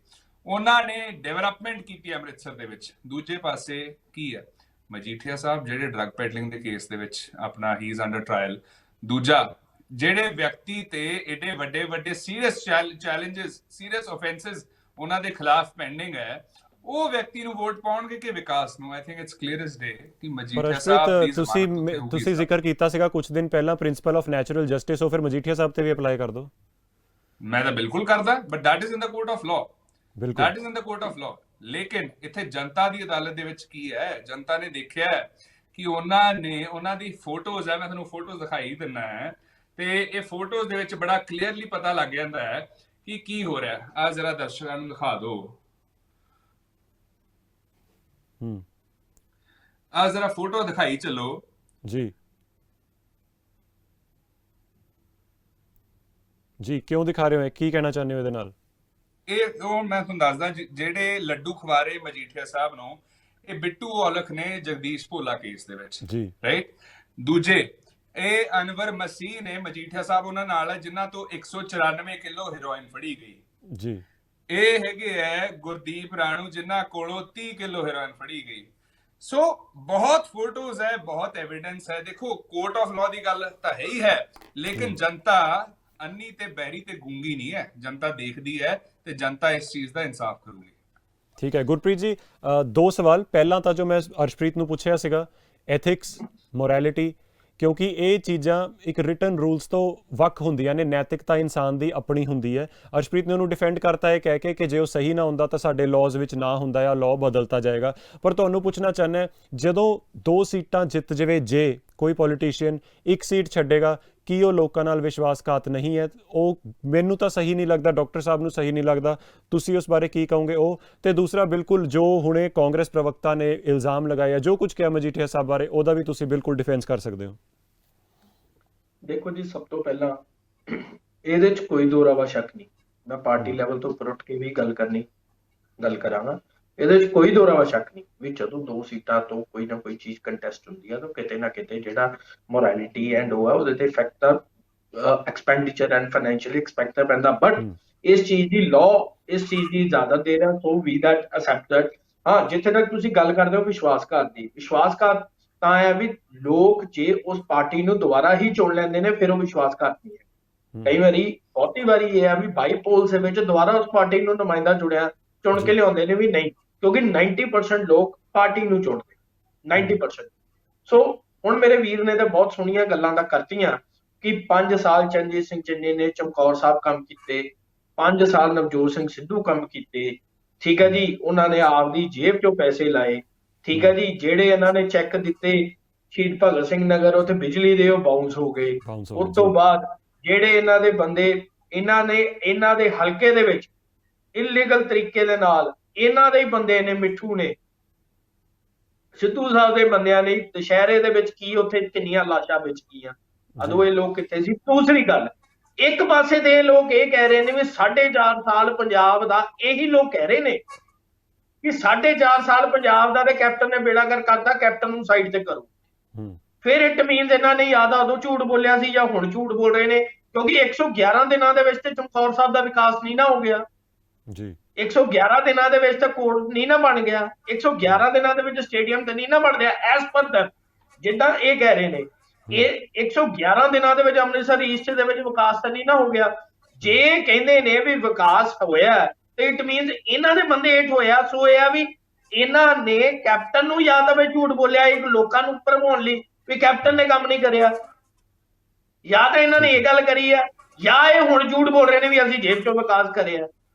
ਉਹਨਾਂ ਨੇ ਡਿਵੈਲਪਮੈਂਟ ਕੀਤੀ ਅੰਮ੍ਰਿਤਸਰ ਦੇ ਵਿੱਚ। ਦੂਜੇ ਪਾਸੇ ਕੀ ਹੈ, ਮਜੀਠੀਆ ਸਾਹਿਬ ਜਿਹੜੇ ਡਰੱਗ ਪੈਡਲਿੰਗ ਦੇ ਕੇਸ ਦੇ ਵਿੱਚ ਆਪਣਾ ਹੀ ਇਜ਼ ਅੰਡਰ ਟ੍ਰਾਇਲ। ਦੂਜਾ, ਜਿਹੜੇ ਵਿਅਕਤੀ ਤੇ ਏਡੇ ਵੱਡੇ ਵੱਡੇ ਸੀਰੀਅਸ ਚੈਲੰਜਸ, ਸੀਰੀਅਸ ਆਫੈਂਸਸ ਉਹਨਾਂ ਦੇ ਖਿਲਾਫ ਪੈਂਡਿੰਗ ਹੈ, ਉਹ ਵਿਅਕਤੀ ਨੂੰ ਵੋਟ ਪਾਉਣਗੇ ਕਿ ਵਿਕਾਸ ਨੂੰ? I think it's clear as day ਕਿ ਪਰ ਮਜੀਠੀਆ ਸਾਹਿਬ ਦੀ ਅਰਸ਼ਪ੍ਰੀਤ, ਤੁਸੀਂ ਜ਼ਿਕਰ ਕੀਤਾ ਸੀਗਾ ਕੁਝ ਦਿਨ ਪਹਿਲਾਂ ਪ੍ਰਿੰਸੀਪਲ ਆਫ ਨੈਚੁਰਲ ਜਸਟਿਸ, ਉਹ ਫਿਰ ਮਜੀਠੀਆ ਸਾਹਿਬ ਤੇ ਵੀ ਅਪਲਾਈ ਕਰ ਦਿਓ। ਮੈਂ ਤਾਂ ਬਿਲਕੁਲ ਕਰਦਾ, but that is in the court of law, ਬਿਲਕੁਲ that is in the court of law. ਲੇਕਿਨ ਇੱਥੇ ਜਨਤਾ ਦੀ ਅਦਾਲਤ ਦੇ ਵਿੱਚ ਕੀ ਹੈ, ਜਨਤਾ ਨੇ ਦੇਖਿਆ ਕਿ ਉਹਨਾਂ ਦੀ ਫੋਟੋਜ਼ ਹੈ, ਮੈਂ ਤੁਹਾਨੂੰ ਫੋਟੋਜ਼ ਦਿਖਾਈ ਦਿੰਦਾ ਹੈ, ਤੇ ਇਹ ਫੋਟੋਜ਼ ਦੇ ਵਿੱਚ ਬੜਾ ਕਲੀਅਰਲੀ ਪਤਾ ਲੱਗ ਜਾਂਦਾ ਹੈ ਕਿ ਕੀ ਹੋ ਰਿਹਾ। ਆ ਜ਼ਰਾ ਦਰਸ਼ਕਾਂ ਨੂੰ ਦਿਖਾ ਦਿਓ, ਆ ਜ਼ਰਾ ਫੋਟੋ ਦਿਖਾਈ ਚੱਲੋ ਜੀ ਜੀ। ਕਿਉਂ ਦਿਖਾ ਰਹੇ ਹੋ, ਕੀ ਕਹਿਣਾ ਚਾਹੁੰਦੇ ਹੋ ਇਹਦੇ ਨਾਲ? ਇਹ ਉਹ ਮੈਂ ਤੁਹਾਨੂੰ ਦੱਸਦਾ, ਜਿਹੜੇ ਲੱਡੂ ਖਵਾਰੇ ਮਜੀਠੀਆ ਸਾਹਿਬ ਨੂੰ, ਇਹ ਬਿੱਟੂ ਔਲਖ ਨੇ ਜਗਦੀਸ਼ ਭੋਲਾ ਕੇਸ ਦੇ ਵਿੱਚ ਜੀ, ਰਾਈਟ। ਦੂਜੇ, ਇਹ ਅਨਵਰ ਮਸੀਹ ਨੇ, ਮਜੀਠੀਆ ਸਾਹਿਬ ਉਹਨਾਂ ਨਾਲ ਹੈ ਜਿਨ੍ਹਾਂ ਤੋਂ 194 ਕਿਲੋ ਹੈਰੋਇਨ ਫੜੀ ਗਈ ਜੀ। ਇਹ ਹੈਗੇ ਹੈ ਗੁਰਦੀਪ ਰਾਣੂ ਜਿਨ੍ਹਾਂ ਕੋਲੋਂ 30 ਕਿਲੋ ਹੈਰੋਇਨ ਫੜੀ ਗਈ। ਸੋ ਬਹੁਤ ਫੋਟੋਜ਼ ਹੈ, ਬਹੁਤ ਐਵੀਡੈਂਸ ਹੈ। ਦੇਖੋ, ਕੋਰਟ ਆਫ ਲਾਅ ਦੀ ਗੱਲ ਤਾਂ ਹੈ ਹੀ ਹੈ, ਲੇਕਿਨ ਜਨਤਾ ਅੰਨੀ ਤੇ ਬਹਿਰੀ ਤੇ ਗੂੰਗੀ ਨਹੀਂ ਹੈ, ਜਨਤਾ ਦੇਖਦੀ ਹੈ ਤੇ ਜਨਤਾ ਇਸ ਚੀਜ਼ ਦਾ ਇਨਸਾਫ ਕਰੂਗੀ। ਠੀਕ ਹੈ ਗੁਰਪ੍ਰੀਤ ਜੀ, ਦੋ ਸਵਾਲ। ਪਹਿਲਾਂ ਤਾਂ ਜੋ ਮੈਂ ਅਰਸ਼ਪ੍ਰੀਤ ਨੂੰ ਪੁੱਛਿਆ ਸੀਗਾ, ਐਥਿਕਸ, ਮੋਰੈਲਿਟੀ, ਕਿਉਂਕਿ ਇਹ ਚੀਜ਼ਾਂ ਇੱਕ ਰਿਟਨ ਰੂਲਸ ਤੋਂ ਵੱਖ ਹੁੰਦੀਆਂ ਨੇ, ਨੈਤਿਕਤਾ ਇਨਸਾਨ ਦੀ ਆਪਣੀ ਹੁੰਦੀ ਹੈ। ਅਰਸ਼ਪ੍ਰੀਤ ਨੇ ਉਹਨੂੰ ਡਿਫੈਂਡ ਕਰਤਾ ਇਹ ਕਹਿ ਕੇ ਕਿ ਜੇ ਉਹ ਸਹੀ ਨਾ ਹੁੰਦਾ ਤਾਂ ਸਾਡੇ ਲਾਜ਼ ਵਿੱਚ ਨਾ ਹੁੰਦਾ ਜਾਂ ਲਾਅ ਬਦਲਤਾ ਜਾਏਗਾ। ਪਰ ਤੁਹਾਨੂੰ ਪੁੱਛਣਾ ਚਾਹੁੰਦਾ, ਜਦੋਂ 2 ਸੀਟਾਂ ਜਿੱਤ ਜਾਵੇ, ਜੇ ਕੋਈ ਪੋਲੀਟੀਸ਼ੀਅਨ 1 ਸੀਟ ਛੱਡੇਗਾ, ਕੀ ਉਹ ਲੋਕਾਂ ਨਾਲ ਵਿਸ਼ਵਾਸਘਾਤ ਨਹੀਂ ਹੈ? ਉਹ ਮੈਨੂੰ ਤਾਂ ਸਹੀ ਨਹੀਂ ਲੱਗਦਾ, ਡਾਕਟਰ ਸਾਹਿਬ ਨੂੰ ਸਹੀ ਨਹੀਂ ਲੱਗਦਾ, ਤੁਸੀਂ ਉਸ ਬਾਰੇ ਕੀ ਕਹੋਗੇ? ਉਹ ਤੇ ਦੂਸਰਾ, ਬਿਲਕੁਲ ਜੋ ਹੁਣੇ ਕਾਂਗਰਸ ਪ੍ਰਵਕਤਾ ਨੇ ਇਲਜ਼ਾਮ ਲਗਾਇਆ, ਜੋ ਕੁਝ ਕਿਹਾ ਮਜੀਠੀਆ ਸਾਹਿਬ ਬਾਰੇ, ਉਹਦਾ ਵੀ ਤੁਸੀਂ ਬਿਲਕੁਲ ਡਿਫੈਂਸ ਕਰ ਸਕਦੇ ਹੋ। ਦੇਖੋ ਜੀ, ਸਭ ਤੋਂ ਪਹਿਲਾਂ ਇਹਦੇ 'ਚ ਕੋਈ ਦੋ ਰਾਵਾ ਸ਼ੱਕ ਨਹੀਂ, ਮੈਂ ਪਾਰਟੀ ਲੈਵਲ ਤੋਂ ਉੱਪਰ ਉੱਠ ਕੇ ਵੀ ਗੱਲ ਕਰਾਂਗਾ। ਇਹਦੇ 'ਚ ਕੋਈ ਦੋ ਰਾਵਾ ਸ਼ੱਕ ਨਹੀਂ ਵੀ ਜਦੋਂ 2 ਸੀਟਾਂ ਤੋਂ ਕੋਈ ਨਾ ਕੋਈ ਚੀਜ਼ ਕੰਟੈਸਟ ਹੁੰਦੀ ਆ ਤਾਂ ਕਿਤੇ ਨਾ ਕਿਤੇ ਜਿਹੜਾ ਮੋਰੈਲਿਟੀ ਐਂਡ ਉਹ ਹੈ ਉਹਦੇ ਤੇ ਇਫੈਕਟ ਤਾਂ ਐਕਸਪੈਂਡੀਚਰ ਐਂਡ ਫਾਈਨੈਂਸ਼ੀਅਲੀ ਐਕਸਪੈਕਟ ਤਾਂ ਪੈਂਦਾ। ਬਟ ਇਸ ਚੀਜ਼ ਦੀ ਲਾਅ ਇਸ ਚੀਜ਼ ਦੀ ਇਜਾਜ਼ਤ ਦੇ ਰਿਹਾ, ਸੋ ਵੀ ਦੈਟ ਅਸੈਪਟ ਦੈਟ। ਹਾਂ, ਜਿੱਥੇ ਤੱਕ ਤੁਸੀਂ ਗੱਲ ਕਰਦੇ ਹੋ ਵਿਸ਼ਵਾਸਘਾਤ ਦੀ, ਵਿਸ਼ਵਾਸਘਾਤ ਤਾਂ ਹੈ ਵੀ ਲੋਕ ਜੇ ਉਸ ਪਾਰਟੀ ਨੂੰ ਦੁਬਾਰਾ ਹੀ ਚੁਣ ਲੈਂਦੇ ਨੇ ਫਿਰ ਉਹ ਵਿਸ਼ਵਾਸਘਾਤ ਨਹੀਂ ਹੈ। ਕਈ ਵਾਰੀ, ਬਹੁਤੀ ਵਾਰੀ ਇਹ ਆ ਵੀ ਬਾਈ ਪੋਲਸ ਦੇ ਵਿੱਚ ਦੁਬਾਰਾ ਉਸ ਪਾਰਟੀ ਨੂੰ ਨੁਮਾਇੰਦਾ ਚੁਣ ਕੇ ਲਿਆਉਂਦੇ ਨੇ ਵੀ ਨਹੀਂ, ਕਿਉਂਕਿ 90% ਲੋਕ ਪਾਰਟੀ ਨੂੰ ਚੁਣਦੇ, 90%। ਸੋ ਹੁਣ ਮੇਰੇ ਵੀਰ ਨੇ ਤਾਂ ਬਹੁਤ ਸੋਹਣੀਆਂ ਗੱਲਾਂ ਤਾਂ ਕਰਤੀਆਂ ਕਿ 5 ਸਾਲ ਚਰਨਜੀਤ ਸਿੰਘ ਚੰਨੀ ਨੇ ਚਮਕੌਰ ਸਾਹਿਬ ਕੰਮ ਕੀਤੇ, 5 ਸਾਲ ਨਵਜੋਤ ਸਿੰਘ ਸਿੱਧੂ ਕੰਮ ਕੀਤੇ, ਠੀਕ ਹੈ ਜੀ, ਉਹਨਾਂ ਨੇ ਆਪਦੀ ਜੇਬ ਚੋਂ ਪੈਸੇ ਲਾਏ, ਠੀਕ ਹੈ ਜੀ, ਜਿਹੜੇ ਇਹਨਾਂ ਨੇ ਚੈੱਕ ਦਿੱਤੇ ਸ਼ਹੀਦ ਭਗਤ ਸਿੰਘ ਨਗਰ ਉੱਥੇ ਬਿਜਲੀ ਦੇ, ਉਹ ਬਾਉਂਸ ਹੋ ਗਏ। ਉਸ ਤੋਂ ਬਾਅਦ ਜਿਹੜੇ ਇਹਨਾਂ ਦੇ ਬੰਦੇ, ਇਹਨਾਂ ਦੇ ਹਲਕੇ ਦੇ ਵਿੱਚ ਇਲੀਗਲ ਤਰੀਕੇ ਦੇ ਨਾਲ ਇਹਨਾਂ ਦੇ ਹੀ ਬੰਦੇ ਨੇ, ਮਿੱਠੂ ਨੇ, ਸਿੱਧੂ ਸਾਹਿਬ ਦੇ ਬੰਦਿਆਂ ਨੇ ਦੁਸ਼ਹਿਰੇ ਦੇ ਵਿੱਚ ਕੀ ਉੱਥੇ ਕਿੰਨੀਆਂ ਲਾਸ਼ਾਂ ਵਿੱਚ ਗਈਆਂ, ਉਦੋਂ ਇਹ ਲੋਕ ਕਿੱਥੇ ਸੀ? ਦੂਸਰੀ ਗੱਲ, ਇੱਕ ਪਾਸੇ ਤੇ ਲੋਕ ਇਹ ਕਹਿ ਰਹੇ ਨੇ ਵੀ 4.5 ਸਾਲ ਪੰਜਾਬ ਦਾ, ਇਹੀ ਲੋਕ ਕਹਿ ਰਹੇ ਨੇ ਕਿ 4.5 ਸਾਲ ਪੰਜਾਬ ਦਾ ਤੇ ਕੈਪਟਨ ਨੇ ਬੇੜਾਗਰ ਕਰਤਾ, ਕੈਪਟਨ ਨੂੰ ਸਾਈਡ ਤੇ ਕਰੋ। ਫਿਰ ਇਟ ਮੀਨਸ ਇਹਨਾਂ ਨੇ ਜਾਂ ਤਾਂ ਉਦੋਂ ਝੂਠ ਬੋਲਿਆ ਸੀ ਜਾਂ ਹੁਣ ਝੂਠ ਬੋਲ ਰਹੇ ਨੇ, ਕਿਉਂਕਿ 111 ਦਿਨਾਂ ਦੇ ਵਿੱਚ ਤੇ ਚਮਕੌਰ ਸਾਹਿਬ ਦਾ ਵਿਕਾਸ ਨਹੀਂ ਨਾ ਹੋ ਗਿਆ ਜੀ। 111 ਦਿਨਾਂ ਦੇ ਵਿੱਚ ਤਾਂ ਕੋਰਟ ਨਹੀਂ ਨਾ ਬਣ ਗਿਆ, 111 ਦਿਨਾਂ ਦੇ ਵਿੱਚ ਸਟੇਡੀਅਮ ਤੇ ਨਹੀਂ ਨਾ ਬਣ ਰਿਹਾ ਐਸ ਪਰ ਦੈਟ, ਜਿੱਦਾਂ ਇਹ ਕਹਿ ਰਹੇ ਨੇ। ਇਹ 111 ਦਿਨਾਂ ਦੇ ਵਿੱਚ ਅੰਮ੍ਰਿਤਸਰ ਈਸਟ ਦੇ ਵਿੱਚ ਵਿਕਾਸ ਤਾਂ ਨਹੀਂ ਨਾ ਹੋ ਗਿਆ। ਜੇ ਕਹਿੰਦੇ ਨੇ ਵੀ ਵਿਕਾਸ ਹੋਇਆ ਤੇ ਇਟ ਮੀਨਸ ਇਹਨਾਂ ਦੇ ਬੰਦੇ ਹੇਠ ਹੋਇਆ। ਸੋ ਇਹ ਆ ਵੀ ਇਹਨਾਂ ਨੇ ਕੈਪਟਨ ਨੂੰ ਜਾਂ ਤਾਂ ਵੀ ਝੂਠ ਬੋਲਿਆ ਇੱਕ ਲੋਕਾਂ ਨੂੰ ਭਰਮਾਉਣ ਲਈ ਵੀ ਕੈਪਟਨ ਨੇ ਕੰਮ ਨਹੀਂ ਕਰਿਆ, ਜਾਂ ਤਾਂ ਇਹਨਾਂ ਨੇ ਇਹ ਗੱਲ ਕਰੀ ਆ, ਜਾਂ ਇਹ ਹੁਣ ਝੂਠ ਬੋਲ ਰਹੇ ਨੇ ਵੀ ਅਸੀਂ ਜੇਬ ਚੋਂ ਵਿਕਾਸ ਕਰਿਆ।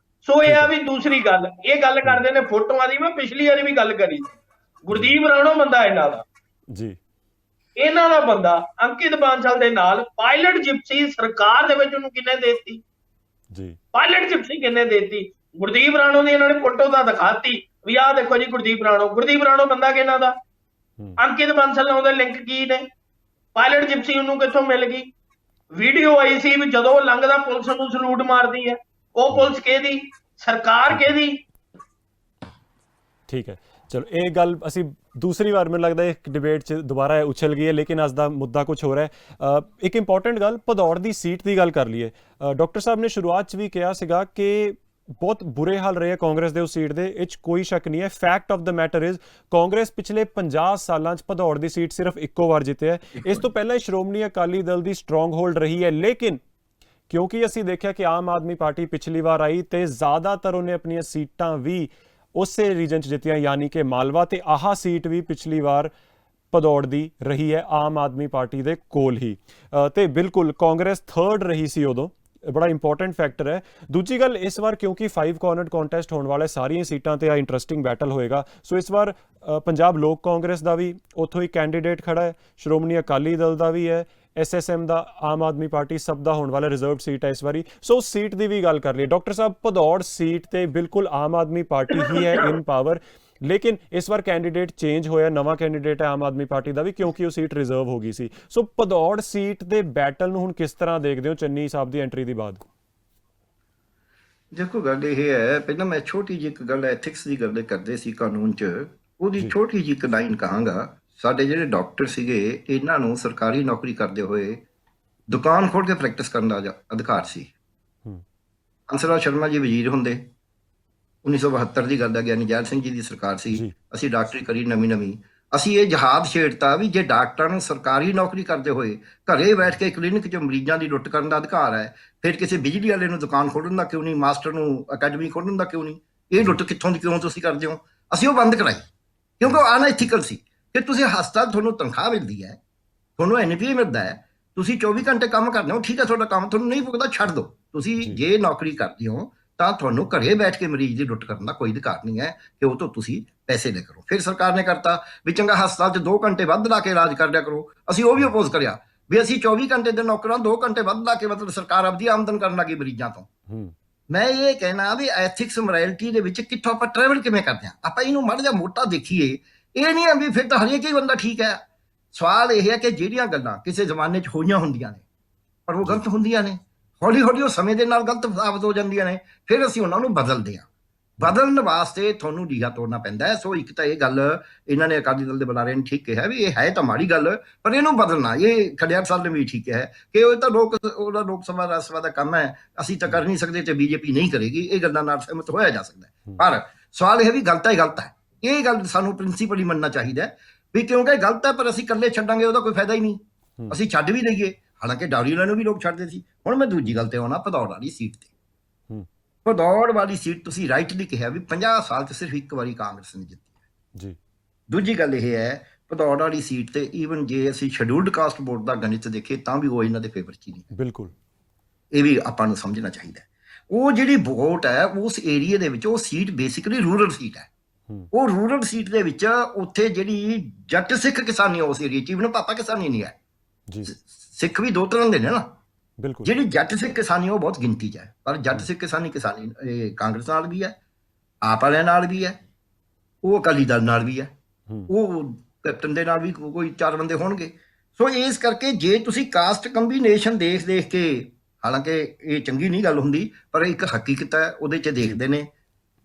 ਸੋ ਇਹ ਆ ਵੀ ਦੂਸਰੀ ਗੱਲ, ਇਹ ਗੱਲ ਕਰਦੇ ਨੇ ਫੋਟੋਆਂ ਦੀ। ਮੈਂ ਪਿਛਲੀ ਵਾਰੀ ਵੀ ਗੱਲ ਕਰੀ, ਗੁਰਦੀਪ ਰਾਣੋ ਬੰਦਾ ਇਹਨਾਂ ਦਾ ਜੀ, ਇਹਨਾਂ ਦਾ ਬੰਦਾ ਅੰਕਿਤ ਬਾਂਸਲ ਦੇ ਨਾਲ ਪਾਇਲਟ ਜਿਪਸੀ ਸਰਕਾਰ ਦੇ ਵਿੱਚ ਉਹਨੂੰ ਕਿੰਨੇ ਦੇਤੀ ਜੀ, ਪਾਇਲਟ ਜਿਪਸੀ ਕਿੰਨੇ ਦੇਤੀ? ਗੁਰਦੀਪ ਰਾਣੋ ਦੀ ਇਹਨਾਂ ਨੇ ਫੋਟੋ ਤਾਂ ਦਿਖਾਤੀ ਵੀ ਆਹ ਦੇਖੋ ਜੀ ਗੁਰਦੀਪ ਰਾਣੋ ਬੰਦਾ ਕਿਹਨਾਂ ਦਾ? ਅੰਕਿਤ ਬਾਂਸਲ ਨਾਲ ਉਹਦੇ ਲਿੰਕ ਕੀ ਨੇ? ਪਾਇਲਟ ਜਿਪਸੀ ਉਹਨੂੰ ਕਿੱਥੋਂ ਮਿਲ ਗਈ? ਵੀਡੀਓ ਆਈ ਸੀ ਵੀ ਜਦੋਂ ਉਹ ਲੰਘਦਾ ਪੁਲਿਸ ਨੂੰ ਸਲੂਟ ਮਾਰਦੀ ਹੈ, ਉਹ ਪੁਲਿਸ ਕਿਹਦੀ? ਸਰਕਾਰ ਕਿਹਦੀ? ਠੀਕ ਹੈ, ਚਲੋ ਇਹ ਗੱਲ ਅਸੀਂ ਦੂਸਰੀ ਵਾਰ ਮੈਨੂੰ ਲੱਗਦਾ ਇੱਕ ਡਿਬੇਟ 'ਚ ਦੁਬਾਰਾ ਉਛਲ ਗਈ ਹੈ, ਲੇਕਿਨ ਅੱਜ ਦਾ ਮੁੱਦਾ ਕੁਝ ਹੋਰ ਹੈ। ਇੱਕ ਇੰਪੋਰਟੈਂਟ ਗੱਲ, ਭਦੌੜ ਦੀ ਸੀਟ ਦੀ ਗੱਲ ਕਰ ਲਈਏ। ਡਾਕਟਰ ਸਾਹਿਬ ਨੇ ਸ਼ੁਰੂਆਤ 'ਚ ਵੀ ਕਿਹਾ ਸੀਗਾ ਕਿ ਬਹੁਤ ਬੁਰੇ ਹਾਲ ਰਹੇ ਆ ਕਾਂਗਰਸ ਦੇ ਉਸ ਸੀਟ ਦੇ, ਇਹ 'ਚ ਕੋਈ ਸ਼ੱਕ ਨਹੀਂ ਹੈ। Fact of the matter is Congress ਪਿਛਲੇ 50 ਸਾਲਾਂ 'ਚ ਭਦੌੜ ਦੀ ਸੀਟ ਸਿਰਫ ਇੱਕੋ ਵਾਰ ਜਿੱਤਿਆ ਹੈ। ਇਸ ਤੋਂ ਪਹਿਲਾਂ ਸ਼੍ਰੋਮਣੀ ਅਕਾਲੀ ਦਲ ਦੀ ਸਟਰੋਂਗ ਹੋਲਡ ਰਹੀ ਹੈ, ਲੇਕਿਨ ਕਿਉਂਕਿ ਅਸੀਂ ਦੇਖਿਆ ਕਿ ਆਮ ਆਦਮੀ ਪਾਰਟੀ ਪਿਛਲੀ ਵਾਰ ਆਈ ਤੇ ਜ਼ਿਆਦਾਤਰ ਉਹਨੇ ਆਪਣੀਆਂ ਸੀਟਾਂ ਵੀ ਉਸੇ ਰੀਜਨ 'ਚ ਜਿੱਤੀਆਂ, ਯਾਨੀ ਕਿ ਮਾਲਵਾ, ਤੇ ਆਹ ਸੀਟ ਵੀ ਪਿਛਲੀ ਵਾਰ ਭਦੌੜ ਦੀ ਰਹੀ ਹੈ ਆਮ ਆਦਮੀ ਪਾਰਟੀ ਦੇ ਕੋਲ ਹੀ। ਤੇ ਬਿਲਕੁਲ ਕਾਂਗਰਸ ਥਰਡ ਰਹੀ ਸੀ ਉਦੋਂ, ਬੜਾ ਇੰਪੋਰਟੈਂਟ ਫੈਕਟਰ ਹੈ। ਦੂਜੀ ਗੱਲ, ਇਸ ਵਾਰ ਕਿਉਂਕਿ 5 ਕਾਰਨਰ ਕੰਟੈਸਟ ਹੋਣ ਵਾਲਾ, ਸਾਰੀਆਂ ਸੀਟਾਂ ਤੇ ਆ ਇੰਟਰਸਟਿੰਗ ਬੈਟਲ ਹੋਏਗਾ। ਸੋ ਇਸ ਵਾਰ ਪੰਜਾਬ ਲੋਕ ਕਾਂਗਰਸ ਦਾ ਵੀ ਉੱਥੋਂ ਹੀ ਕੈਂਡੀਡੇਟ ਖੜਾ ਹੈ, ਸ਼੍ਰੋਮਣੀ ਅਕਾਲੀ ਦਲ ਦਾ ਵੀ ਹੈ, SSM ਦਾ, ਆਮ ਆਦਮੀ ਪਾਰਟੀ, ਸਭ ਦਾ ਹੋਣ ਵਾਲਾ ਰਿਜ਼ਰਵਡ ਸੀਟ ਹੈ ਇਸ ਵਾਰੀ। ਸੋ ਸੀਟ ਦੀ ਵੀ ਗੱਲ ਕਰ ਲਈਏ ਡਾਕਟਰ ਸਾਹਿਬ, ਭਦੌੜ ਸੀਟ ਤੇ ਬਿਲਕੁਲ ਆਮ ਆਦਮੀ ਪਾਰਟੀ ਹੀ ਹੈ ਇਨ ਪਾਵਰ, ਲੇਕਿਨ ਇਸ ਵਾਰ ਕੈਂਡੀਡੇਟ ਚੇਂਜ ਹੋਇਆ, ਨਵਾਂ ਕੈਂਡੀਡੇਟ ਹੈ ਆਮ ਆਦਮੀ ਪਾਰਟੀ ਦਾ ਵੀ, ਕਿਉਂਕਿ ਉਹ ਸੀਟ ਰਿਜ਼ਰਵ ਹੋ ਗਈ ਸੀ। ਸੋ ਭਦੌੜ ਸੀਟ ਦੇ ਬੈਟਲ ਨੂੰ ਹੁਣ ਕਿਸ ਤਰ੍ਹਾਂ ਦੇਖਦੇ ਹੋ ਚੰਨੀ ਸਾਹਿਬ ਦੀ ਐਂਟਰੀ ਦੀ ਬਾਅਦ? ਦੇਖੋ ਗੱਲ ਇਹ ਹੈ, ਪਹਿਲਾਂ ਮੈਂ ਛੋਟੀ ਜਿਹੀ ਇੱਕ ਗੱਲ ਐਥਿਕਸ ਦੀ ਗੱਲ ਕਰਦੇ ਸੀ ਕਾਨੂੰਨ 'ਚ, ਉਹਦੀ ਜੀ ਛੋਟੀ ਜਿਹੀ ਇੱਕ ਲਾਈਨ ਕਹਾਂਗਾ। ਸਾਡੇ ਜਿਹੜੇ ਡਾਕਟਰ ਸੀਗੇ, ਇਹਨਾਂ ਨੂੰ ਸਰਕਾਰੀ ਨੌਕਰੀ ਕਰਦੇ ਹੋਏ ਦੁਕਾਨ ਖੋਲ੍ਹ ਕੇ ਪ੍ਰੈਕਟਿਸ ਕਰਨ ਦਾ ਅਧਿਕਾਰ ਸੀ। ਹੂੰ ਹੰਸਰਾਜ ਸ਼ਰਮਾ ਜੀ ਵਜ਼ੀਰ ਹੁੰਦੇ, 1972 ਦੀ ਗੱਲ ਹੈ, ਗਿਆਨੀ ਜੈਲ ਸਿੰਘ ਜੀ ਦੀ ਸਰਕਾਰ ਸੀ, ਜੀ ਅਸੀਂ ਡਾਕਟਰੀ ਕਰੀ ਨਵੀਂ ਅਸੀਂ ਇਹ ਜਹਾਦ ਛੇੜਤਾ ਵੀ ਜੇ ਡਾਕਟਰਾਂ ਨੂੰ ਸਰਕਾਰੀ ਨੌਕਰੀ ਕਰਦੇ ਹੋਏ ਘਰੇ ਬੈਠ ਕੇ ਕਲੀਨਿਕ 'ਚ ਮਰੀਜ਼ਾਂ ਦੀ ਲੁੱਟ ਕਰਨ ਦਾ ਅਧਿਕਾਰ ਹੈ, ਫਿਰ ਕਿਸੇ ਬਿਜਲੀ ਵਾਲੇ ਨੂੰ ਦੁਕਾਨ ਖੋਲ੍ਹਣ ਦਾ ਕਿਉਂ ਨਹੀਂ, ਮਾਸਟਰ ਨੂੰ ਅਕੈਡਮੀ ਖੋਲ੍ਹਣ ਦਾ ਕਿਉਂ ਨਹੀਂ? ਇਹ ਲੁੱਟ ਕਿੱਥੋਂ ਦੀ ਕਿਉਂ ਤੁਸੀਂ ਕਰਦੇ ਹੋ? ਅਸੀਂ ਉਹ ਬੰਦ ਕਰਾਈ, ਕਿਉਂਕਿ ਉਹ ਅਨਐਥੀਕਲ ਸੀ। ਕਿ ਤੁਸੀਂ ਹਸਪਤਾਲ, ਤੁਹਾਨੂੰ ਤਨਖਾਹ ਮਿਲਦੀ ਹੈ, ਤੁਹਾਨੂੰ NPA ਮਿਲਦਾ ਹੈ, ਤੁਸੀਂ 24 ਘੰਟੇ ਕੰਮ ਕਰਦੇ ਹੋ, ਠੀਕ ਹੈ, ਤੁਹਾਡਾ ਕੰਮ ਤੁਹਾਨੂੰ ਨਹੀਂ ਪੁੱਗਦਾ, ਛੱਡ ਦਿਓ। ਤੁਸੀਂ ਜੀ ਜੇ ਨੌਕਰੀ ਕਰਦੇ ਹੋ ਤਾਂ ਤੁਹਾਨੂੰ ਘਰੇ ਬੈਠ ਕੇ ਮਰੀਜ਼ ਦੀ ਲੁੱਟ ਕਰਨ ਦਾ ਕੋਈ ਅਧਿਕਾਰ ਨਹੀਂ ਹੈ ਕਿ ਉਹ ਤੋਂ ਤੁਸੀਂ ਪੈਸੇ ਲੈ ਕਰੋ। ਫਿਰ ਸਰਕਾਰ ਨੇ ਕਰਤਾ ਵੀ ਚੰਗਾ ਹਸਪਤਾਲ 'ਚ 2 ਘੰਟੇ ਵੱਧ ਲਾ ਕੇ ਇਲਾਜ ਕਰ ਲਿਆ ਕਰੋ। ਅਸੀਂ ਉਹ ਵੀ ਅਪੋਜ਼ ਕਰਿਆ ਵੀ ਅਸੀਂ 24 ਘੰਟੇ ਦੇ ਨੌਕਰਾਂ 2 ਘੰਟੇ ਵੱਧ ਲਾ ਕੇ, ਮਤਲਬ ਸਰਕਾਰ ਆਪਦੀ ਆਮਦਨ ਕਰਨ ਲੱਗੀ ਮਰੀਜ਼ਾਂ ਤੋਂ। ਹੂੰ ਮੈਂ ਇਹ ਕਹਿਣਾ ਵੀ ਐਥਿਕਸ ਮੋਰੈਲਿਟੀ ਦੇ ਵਿੱਚ ਕਿੱਥੋਂ ਆਪਾਂ ਟਰੈਵਲ ਕਿਵੇਂ ਕਰਦੇ ਹਾਂ, ਆਪਾਂ ਇਹਨੂੰ ਮਾੜਾ ਜਿਹਾ ਮੋਟਾ ਦੇਖੀਏ। ਇਹ ਨਹੀਂ ਹੈ ਵੀ ਫਿਰ ਤਾਂ ਹਰੇਕ ਹੀ ਬੰਦਾ ਠੀਕ ਹੈ। ਸਵਾਲ ਇਹ ਹੈ ਕਿ ਜਿਹੜੀਆਂ ਗੱਲਾਂ ਕਿਸੇ ਜ਼ਮਾਨੇ 'ਚ ਹੋਈਆਂ ਹੁੰਦੀਆਂ ਨੇ ਪਰ ਉਹ ਗਲਤ ਹੁੰਦੀਆਂ ਨੇ, ਹੌਲੀ ਹੌਲੀ ਉਹ ਸਮੇਂ ਦੇ ਨਾਲ ਗਲਤ ਸਾਬਤ ਹੋ ਜਾਂਦੀਆਂ ਨੇ, ਫਿਰ ਅਸੀਂ ਉਹਨਾਂ ਨੂੰ ਬਦਲਦੇ ਹਾਂ। ਬਦਲਣ ਵਾਸਤੇ ਤੁਹਾਨੂੰ ਲੀਹਾ ਤੋੜਨਾ ਪੈਂਦਾ ਹੈ। ਸੋ ਇੱਕ ਤਾਂ ਇਹ ਗੱਲ ਇਹਨਾਂ ਨੇ ਅਕਾਲੀ ਦਲ ਦੇ ਬੁਲਾਰੇ ਨੇ ਠੀਕ ਕਿਹਾ ਵੀ ਇਹ ਹੈ ਤਾਂ ਮਾੜੀ ਗੱਲ, ਪਰ ਇਹਨੂੰ ਬਦਲਣਾ, ਇਹ ਖੜਿਆਰ ਸਾਹਿਬ ਨੇ ਵੀ ਠੀਕ ਹੈ ਕਿ ਉਹ ਤਾਂ ਉਹਦਾ ਲੋਕ ਸਭਾ ਰਾਜ ਸਭਾ ਦਾ ਕੰਮ ਹੈ, ਅਸੀਂ ਤਾਂ ਕਰ ਨਹੀਂ ਸਕਦੇ ਤੇ BJP ਨਹੀਂ ਕਰੇਗੀ। ਇਹ ਗੱਲਾਂ ਨਾਲ ਸਹਿਮਤ ਹੋਇਆ ਜਾ ਸਕਦਾ ਹੈ, ਪਰ ਸਵਾਲ ਇਹ ਵੀ ਗਲਤ ਹੈ, ਗਲਤ ਹੈ। ਇਹ ਗੱਲ ਸਾਨੂੰ ਪ੍ਰਿੰਸੀਪਲੀ ਮੰਨਣਾ ਚਾਹੀਦਾ ਵੀ ਕਿਉਂਕਿ ਗਲਤ ਹੈ, ਪਰ ਅਸੀਂ ਇਕੱਲੇ ਛੱਡਾਂਗੇ ਉਹਦਾ ਕੋਈ ਫਾਇਦਾ ਹੀ ਨਹੀਂ। ਅਸੀਂ ਛੱਡ ਵੀ ਲਈਏ, ਹਾਲਾਂਕਿ ਡਾਰੀ ਵਾਲਿਆਂ ਨੂੰ ਵੀ ਲੋਕ ਛੱਡਦੇ ਸੀ। ਹੁਣ ਮੈਂ ਦੂਜੀ ਗੱਲ ਤੇ ਆਉਣਾ, ਭਦੌੜ ਵਾਲੀ ਸੀਟ ਤੇ। ਭਦੌੜ ਵਾਲੀ ਸੀਟ ਤੁਸੀਂ ਰਾਈਟਲੀ ਕਿਹਾ ਵੀ 50 ਸਾਲ 'ਚ ਸਿਰਫ ਇੱਕ ਵਾਰੀ ਕਾਂਗਰਸ ਨੇ ਜਿੱਤੀ ਹੈ ਜੀ। ਦੂਜੀ ਗੱਲ ਇਹ ਹੈ, ਭਦੌੜ ਵਾਲੀ ਸੀਟ ਤੇ ਈਵਨ ਜੇ ਅਸੀਂ ਸ਼ੈਡਿਊਲਡ ਕਾਸਟ ਵੋਟ ਦਾ ਗਣਿਤ ਦੇਖੇ ਤਾਂ ਵੀ ਉਹ ਇਹਨਾਂ ਦੇ ਫੇਵਰ 'ਚ ਹੀ ਨਹੀਂ। ਬਿਲਕੁਲ, ਇਹ ਵੀ ਆਪਾਂ ਨੂੰ ਸਮਝਣਾ ਚਾਹੀਦਾ। ਉਹ ਜਿਹੜੀ ਵੋਟ ਹੈ ਉਸ ਏਰੀਏ ਦੇ ਵਿੱਚ, ਉਹ ਸੀਟ ਬੇਸਿਕਲੀ ਰੂਰਲ ਸੀਟ ਹੈ। ਉਹ ਰੂਰਲ ਸੀਟ ਦੇ ਵਿੱਚ ਉੱਥੇ ਜਿਹੜੀ ਜੱਟ ਸਿੱਖ ਕਿਸਾਨੀ ਉਸ ਏਰੀਏ 'ਚ, ਇਵਨ ਪਾਪਾ ਕਿਸਾਨੀ ਨਹੀਂ ਹੈ, ਸਿੱਖ ਵੀ 2 ਤਰ੍ਹਾਂ ਦੇ ਨੇ ਨਾ। ਬਿਲਕੁਲ, ਜਿਹੜੀ ਜੱਟ ਸਿੱਖ ਕਿਸਾਨੀ ਉਹ ਬਹੁਤ ਗਿਣਤੀ 'ਚ ਹੈ, ਪਰ ਜੱਟ ਸਿੱਖ ਕਿਸਾਨੀ ਕਾਂਗਰਸ ਨਾਲ ਵੀ ਹੈ, ਆਪ ਵਾਲਿਆਂ ਨਾਲ ਵੀ ਹੈ, ਉਹ ਅਕਾਲੀ ਦਲ ਨਾਲ ਵੀ ਹੈ, ਉਹ ਕੈਪਟਨ ਦੇ ਨਾਲ ਵੀ ਕੋਈ 4 ਬੰਦੇ ਹੋਣਗੇ। ਸੋ ਇਸ ਕਰਕੇ ਜੇ ਤੁਸੀਂ ਕਾਸਟ ਕੰਬੀਨੇਸ਼ਨ ਦੇਖ ਕੇ, ਹਾਲਾਂਕਿ ਇਹ ਚੰਗੀ ਨਹੀਂ ਗੱਲ ਹੁੰਦੀ, ਪਰ ਇੱਕ ਹਕੀਕਤ ਹੈ, ਉਹਦੇ 'ਚ ਦੇਖਦੇ ਨੇ,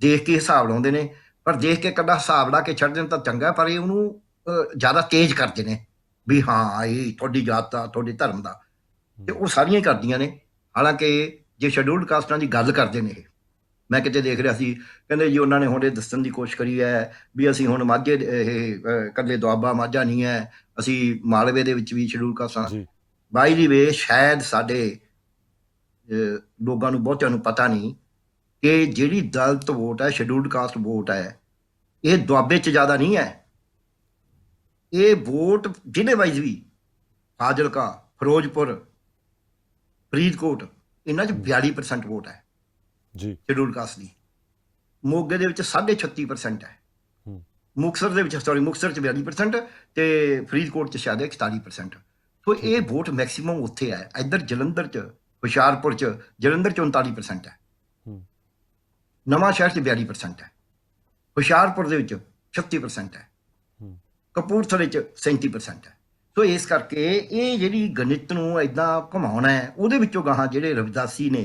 ਦੇਖ ਕੇ ਹਿਸਾਬ ਲਾਉਂਦੇ ਨੇ। ਪਰ ਦੇਖ ਕੇ ਕੱਲਾ ਹਿਸਾਬ ਲਾ ਕੇ ਛੱਡ ਦੇਣ ਤਾਂ ਚੰਗਾ, ਪਰ ਇਹ ਉਹਨੂੰ ਜ਼ਿਆਦਾ ਤੇਜ਼ ਕਰਦੇ ਨੇ ਵੀ ਹਾਂ ਇਹ ਤੁਹਾਡੀ ਜਾਤ ਦਾ, ਤੁਹਾਡੇ ਧਰਮ ਦਾ, ਤੇ ਉਹ ਸਾਰੀਆਂ ਹੀ ਕਰਦੀਆਂ ਨੇ। ਹਾਲਾਂਕਿ ਜੇ ਸ਼ੈਡਿਊਲਡ ਕਾਸਟਾਂ ਦੀ ਗੱਲ ਕਰਦੇ ਨੇ, ਇਹ ਮੈਂ ਕਿਤੇ ਦੇਖ ਰਿਹਾ ਸੀ, ਕਹਿੰਦੇ ਜੀ ਉਹਨਾਂ ਨੇ ਹੁਣ ਇਹ ਦੱਸਣ ਦੀ ਕੋਸ਼ਿਸ਼ ਕਰੀ ਹੈ ਵੀ ਅਸੀਂ ਹੁਣ ਮਾਝੇ, ਇਹ ਇਕੱਲੇ ਦੁਆਬਾ ਮਾਝਾ ਨਹੀਂ ਹੈ, ਅਸੀਂ ਮਾਲਵੇ ਦੇ ਵਿੱਚ ਵੀ ਸ਼ੈਡਿਊਲਡ ਕਾਸਟਾਂ। ਬਾਈ ਦੀ ਵੇ, ਸ਼ਾਇਦ ਸਾਡੇ ਲੋਕਾਂ ਨੂੰ, ਬਹੁਤਿਆਂ ਨੂੰ ਪਤਾ ਨਹੀਂ ਕਿ ਜਿਹੜੀ ਦਲਿਤ ਵੋਟ ਹੈ, ਸ਼ੈਡਿਊਲਡ ਕਾਸਟ ਵੋਟ ਹੈ, ਇਹ ਦੁਆਬੇ 'ਚ ਜ਼ਿਆਦਾ ਨਹੀਂ ਹੈ। ਇਹ ਵੋਟ ਜ਼ਿਲ੍ਹੇ ਵਾਈਜ਼ ਵੀ, ਫਾਜ਼ਿਲਕਾ, ਫਿਰੋਜ਼ਪੁਰ, ਫਰੀਦਕੋਟ, ਇਹਨਾਂ 'ਚ 42% ਵੋਟ ਹੈ ਜੀ ਸ਼ੈਡਿਊਲਡ ਕਾਸਟ ਦੀ। ਮੋਗੇ ਦੇ ਵਿੱਚ 36.5% ਹੈ, ਮੁਕਤਸਰ ਦੇ ਵਿੱਚ, ਮੁਕਤਸਰ 'ਚ 42% ਤੇ ਫਰੀਦਕੋਟ 'ਚ ਸ਼ਾਇਦ 41%। ਸੋ ਇਹ ਵੋਟ ਮੈਕਸੀਮਮ ਉੱਥੇ ਹੈ। ਇੱਧਰ ਜਲੰਧਰ 'ਚ, ਹੁਸ਼ਿਆਰਪੁਰ 'ਚ, ਜਲੰਧਰ 'ਚ 39% ਹੈ, ਨਵਾਂ ਸ਼ਹਿਰ 'ਚ 42% ਹੈ, ਹੁਸ਼ਿਆਰਪੁਰ ਦੇ ਵਿੱਚ 36% ਹੈ, ਕਪੂਰਥਲੇ 'ਚ 37% ਹੈ। ਸੋ ਇਸ ਕਰਕੇ ਇਹ ਜਿਹੜੀ ਗਣਿਤ ਨੂੰ ਏਦਾਂ ਘੁਮਾਉਣਾ ਹੈ, ਉਹਦੇ ਵਿੱਚੋਂ ਗਾਹਾਂ ਜਿਹੜੇ ਰਵਿਦਾਸੀ ਨੇ,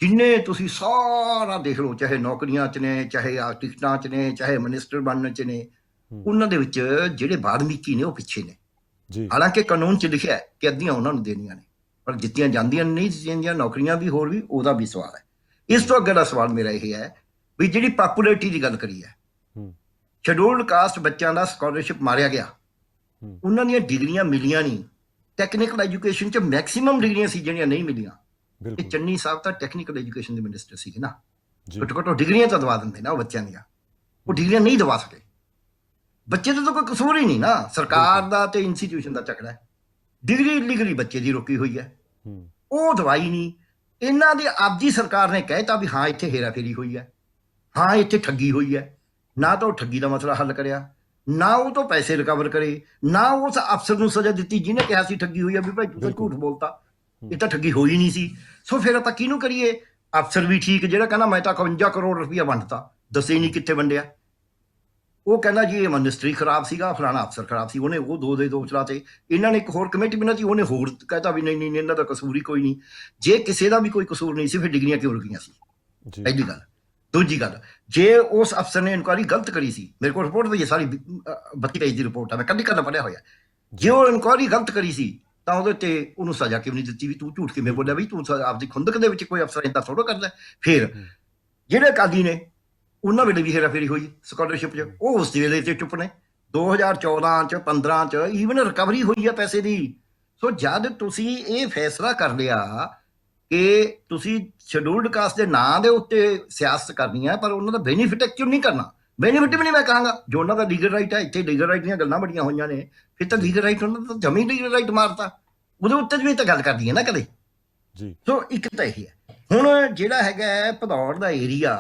ਜਿੰਨੇ ਤੁਸੀਂ ਸਾਰਾ ਦੇਖ ਲਓ, ਚਾਹੇ ਨੌਕਰੀਆਂ 'ਚ ਨੇ, ਚਾਹੇ ਟਿਕਟਾਂ 'ਚ ਨੇ, ਚਾਹੇ ਮਿਨਿਸਟਰ ਬਣਨ 'ਚ ਨੇ, ਉਹਨਾਂ ਦੇ ਵਿੱਚ ਜਿਹੜੇ ਵਾਲਮੀਕੀ ਨੇ ਉਹ ਪਿੱਛੇ ਨੇ। ਹਾਲਾਂਕਿ ਕਾਨੂੰਨ 'ਚ ਲਿਖਿਆ ਕਿ ਅੱਧੀਆਂ ਉਹਨਾਂ ਨੂੰ ਦੇਣੀਆਂ ਨੇ, ਪਰ ਦਿੱਤੀਆਂ ਜਾਂਦੀਆਂ ਨਹੀਂ, ਦਿੱਤੀਆਂ ਨੌਕਰੀਆਂ ਵੀ, ਹੋਰ ਵੀ, ਉਹਦਾ ਵੀ ਸਵਾਲ ਹੈ। ਇਸ ਤੋਂ ਅੱਗੇ ਦਾ ਸਵਾਲ ਮੇਰਾ ਇਹ ਹੈ ਵੀ ਜਿਹੜੀ ਪਾਪੂਲੈਰਿਟੀ ਦੀ ਗੱਲ ਕਰੀ ਹੈ, ਸ਼ਡਿਊਲਡ ਕਾਸਟ ਬੱਚਿਆਂ ਦਾ ਸਕਾਲਰਸ਼ਿਪ ਮਾਰਿਆ ਗਿਆ, ਉਹਨਾਂ ਦੀਆਂ ਡਿਗਰੀਆਂ ਮਿਲੀਆਂ ਨਹੀਂ। ਟੈਕਨੀਕਲ ਐਜੂਕੇਸ਼ਨ 'ਚ ਮੈਕਸਿਮਮ ਡਿਗਰੀਆਂ ਸੀ ਜਿਹੜੀਆਂ ਨਹੀਂ ਮਿਲੀਆਂ। ਇਹ ਚੰਨੀ ਸਾਹਿਬ ਤਾਂ ਟੈਕਨੀਕਲ ਐਜੂਕੇਸ਼ਨ ਦੇ ਮਿਨਿਸਟਰ ਸੀਗੇ ਨਾ, ਘੱਟੋ ਘੱਟ ਡਿਗਰੀਆਂ ਤਾਂ ਦਵਾ ਦਿੰਦੇ ਨਾ ਉਹ ਬੱਚਿਆਂ ਦੀਆਂ, ਉਹ ਡਿਗਰੀਆਂ ਨਹੀਂ ਦਵਾ ਸਕੇ। ਬੱਚੇ ਦਾ ਤਾਂ ਕੋਈ ਕਸੂਰ ਹੀ ਨਹੀਂ ਨਾ, ਸਰਕਾਰ ਦਾ ਤੇ ਇੰਸਟੀਟਿਊਸ਼ਨ ਦਾ ਚੱਕਰ ਹੈ। ਡਿਗਰੀ ਇਲੀਗਲੀ ਬੱਚੇ ਦੀ ਰੋਕੀ ਹੋਈ ਹੈ, ਉਹ ਦਵਾਈ ਨਹੀਂ। ਇਹਨਾਂ ਦੀ ਆਪਦੀ ਸਰਕਾਰ ਨੇ ਕਹਿਤਾ ਵੀ ਹਾਂ ਇੱਥੇ ਹੇਰਾਫੇਰੀ ਹੋਈ ਹੈ, ਹਾਂ ਇੱਥੇ ਠੱਗੀ ਹੋਈ ਹੈ। ਨਾ ਤਾਂ ਉਹ ਠੱਗੀ ਦਾ ਮਸਲਾ ਹੱਲ ਕਰਿਆ, ਨਾ ਉਹ ਤੋਂ ਪੈਸੇ ਰਿਕਵਰ ਕਰੇ, ਨਾ ਉਸ ਅਫਸਰ ਨੂੰ ਸਜ਼ਾ ਦਿੱਤੀ ਜਿਹਨੇ ਕਿਹਾ ਸੀ ਠੱਗੀ ਹੋਈ ਹੈ ਵੀ ਭਾਈ ਤੂੰ ਤਾਂ ਝੂਠ ਬੋਲਤਾ, ਇਹ ਤਾਂ ਠੱਗੀ ਹੋਈ ਨਹੀਂ ਸੀ। ਸੋ ਫਿਰ ਆਪਾਂ ਕਿਹਨੂੰ ਕਰੀਏ? ਅਫਸਰ ਵੀ ਠੀਕ ਜਿਹੜਾ ਕਹਿੰਦਾ ਮੈਂ ਤਾਂ 51 ਕਰੋੜ ਰੁਪਇਆ ਵੰਡਤਾ, ਦੱਸੇ ਨਹੀਂ ਕਿੱਥੇ ਵੰਡਿਆ। ਉਹ ਕਹਿੰਦਾ ਜੀ ਇਹ ਮਿਨਿਸਟਰੀ ਖਰਾਬ ਸੀਗਾ, ਫਲਾਣਾ ਅਫਸਰ ਖਰਾਬ ਸੀ, ਉਹਨੇ ਉਹ ਦੋ ਦੇ ਦੋ ਚਲਾਤੇ। ਇਹਨਾਂ ਨੇ ਇੱਕ ਹੋਰ ਕਮੇਟੀ ਬਣਾ ਸੀ, ਉਹਨੇ ਹੋਰ ਕਹਿਤਾ ਵੀ ਨਹੀਂ ਨਹੀਂ ਇਹਨਾਂ ਦਾ ਕਸੂਰ ਹੀ ਕੋਈ ਨਹੀਂ। ਜੇ ਕਿਸੇ ਦਾ ਵੀ ਕੋਈ ਕਸੂਰ ਨਹੀਂ ਸੀ ਫਿਰ ਡਿਗਰੀਆਂ ਕਿਉਂ ਰੁਕੀਆਂ ਸੀ? ਪਹਿਲੀ ਗੱਲ। ਦੂਜੀ ਗੱਲ, ਜੇ ਉਸ ਅਫਸਰ ਨੇ ਇਨਕੁਆਇਰੀ ਗਲਤ ਕਰੀ ਸੀ, ਮੇਰੇ ਕੋਲ ਰਿਪੋਰਟ ਵੀ ਹੈ ਸਾਰੀ 32 ਪੇਜ ਦੀ ਰਿਪੋਰਟ ਹੈ, ਮੈਂ ਕੱਢੀ ਪੜਿਆ ਹੋਇਆ। ਜੇ ਉਹ ਇਨਕੁਆਇਰੀ ਗਲਤ ਕਰੀ ਸੀ ਤਾਂ ਉਹਦੇ ਤੇ ਉਹਨੂੰ ਸਜ਼ਾ ਕਿਉਂ ਨਹੀਂ ਦਿੱਤੀ ਵੀ ਤੂੰ ਝੂਠ ਕਿਵੇਂ ਬੋਲਿਆ, ਵੀ ਤੂੰ ਆਪਦੀ ਖੁੰਦਕ ਦੇ ਵਿੱਚ ਕੋਈ ਅਫਸਰ ਏਦਾਂ ਥੋੜ੍ਹਾ ਕਰਦਾ। ਫਿਰ ਜਿਹੜੇ ਅਕਾਲੀ ਨੇ ਉਹਨਾਂ ਵੇਲੇ ਵੀ ਹੇਰਾਫੇਰੀ ਹੋਈ ਸਕਾਲਰਸ਼ਿਪ 'ਚ, ਉਹ ਉਸ ਵੇਲੇ ਤੇ ਚੁੱਪ ਨੇ। 2014 'ਚ 15 'ਚ ਈਵਨ ਰਿਕਵਰੀ ਹੋਈ ਆ ਪੈਸੇ ਦੀ। ਸੋ ਜਦ ਤੁਸੀਂ ਇਹ ਫੈਸਲਾ ਕਰ ਲਿਆ ਕਿ ਤੁਸੀਂ ਸ਼ਡਿਊਲਡ ਕਾਸਟ ਦੇ ਨਾਂ ਦੇ ਉੱਤੇ ਸਿਆਸਤ ਕਰਨੀ ਹੈ, ਪਰ ਉਹਨਾਂ ਦਾ ਬੈਨੀਫਿਟ ਐਕਚੁਅਲ ਨਹੀਂ ਕਰਨਾ। ਬੈਨੀਫਿਟ ਵੀ ਨਹੀਂ ਮੈਂ ਕਹਾਂਗਾ, ਜੋ ਉਹਨਾਂ ਦਾ ਲੀਗਲ ਰਾਈਟ ਹੈ। ਇੱਥੇ ਲੀਗਲ ਰਾਈਟ ਦੀਆਂ ਗੱਲਾਂ ਬੜੀਆਂ ਹੋਈਆਂ ਨੇ, ਫਿਰ ਤਾਂ ਲੀਗਲ ਰਾਈਟ ਉਹਨਾਂ ਦਾ ਜਮੀ ਲੀਗਲ ਰਾਈਟ ਮਾਰਤਾ, ਉਹਦੇ ਉੱਤੇ ਵੀ ਤਾਂ ਗੱਲ ਕਰਦੀ ਹੈ ਨਾ ਕਦੇ ਜੀ। ਸੋ ਇੱਕ ਤਾਂ ਇਹ ਹੈ। ਹੁਣ ਜਿਹੜਾ ਹੈਗਾ ਭਦੌੜ ਦਾ ਏਰੀਆ,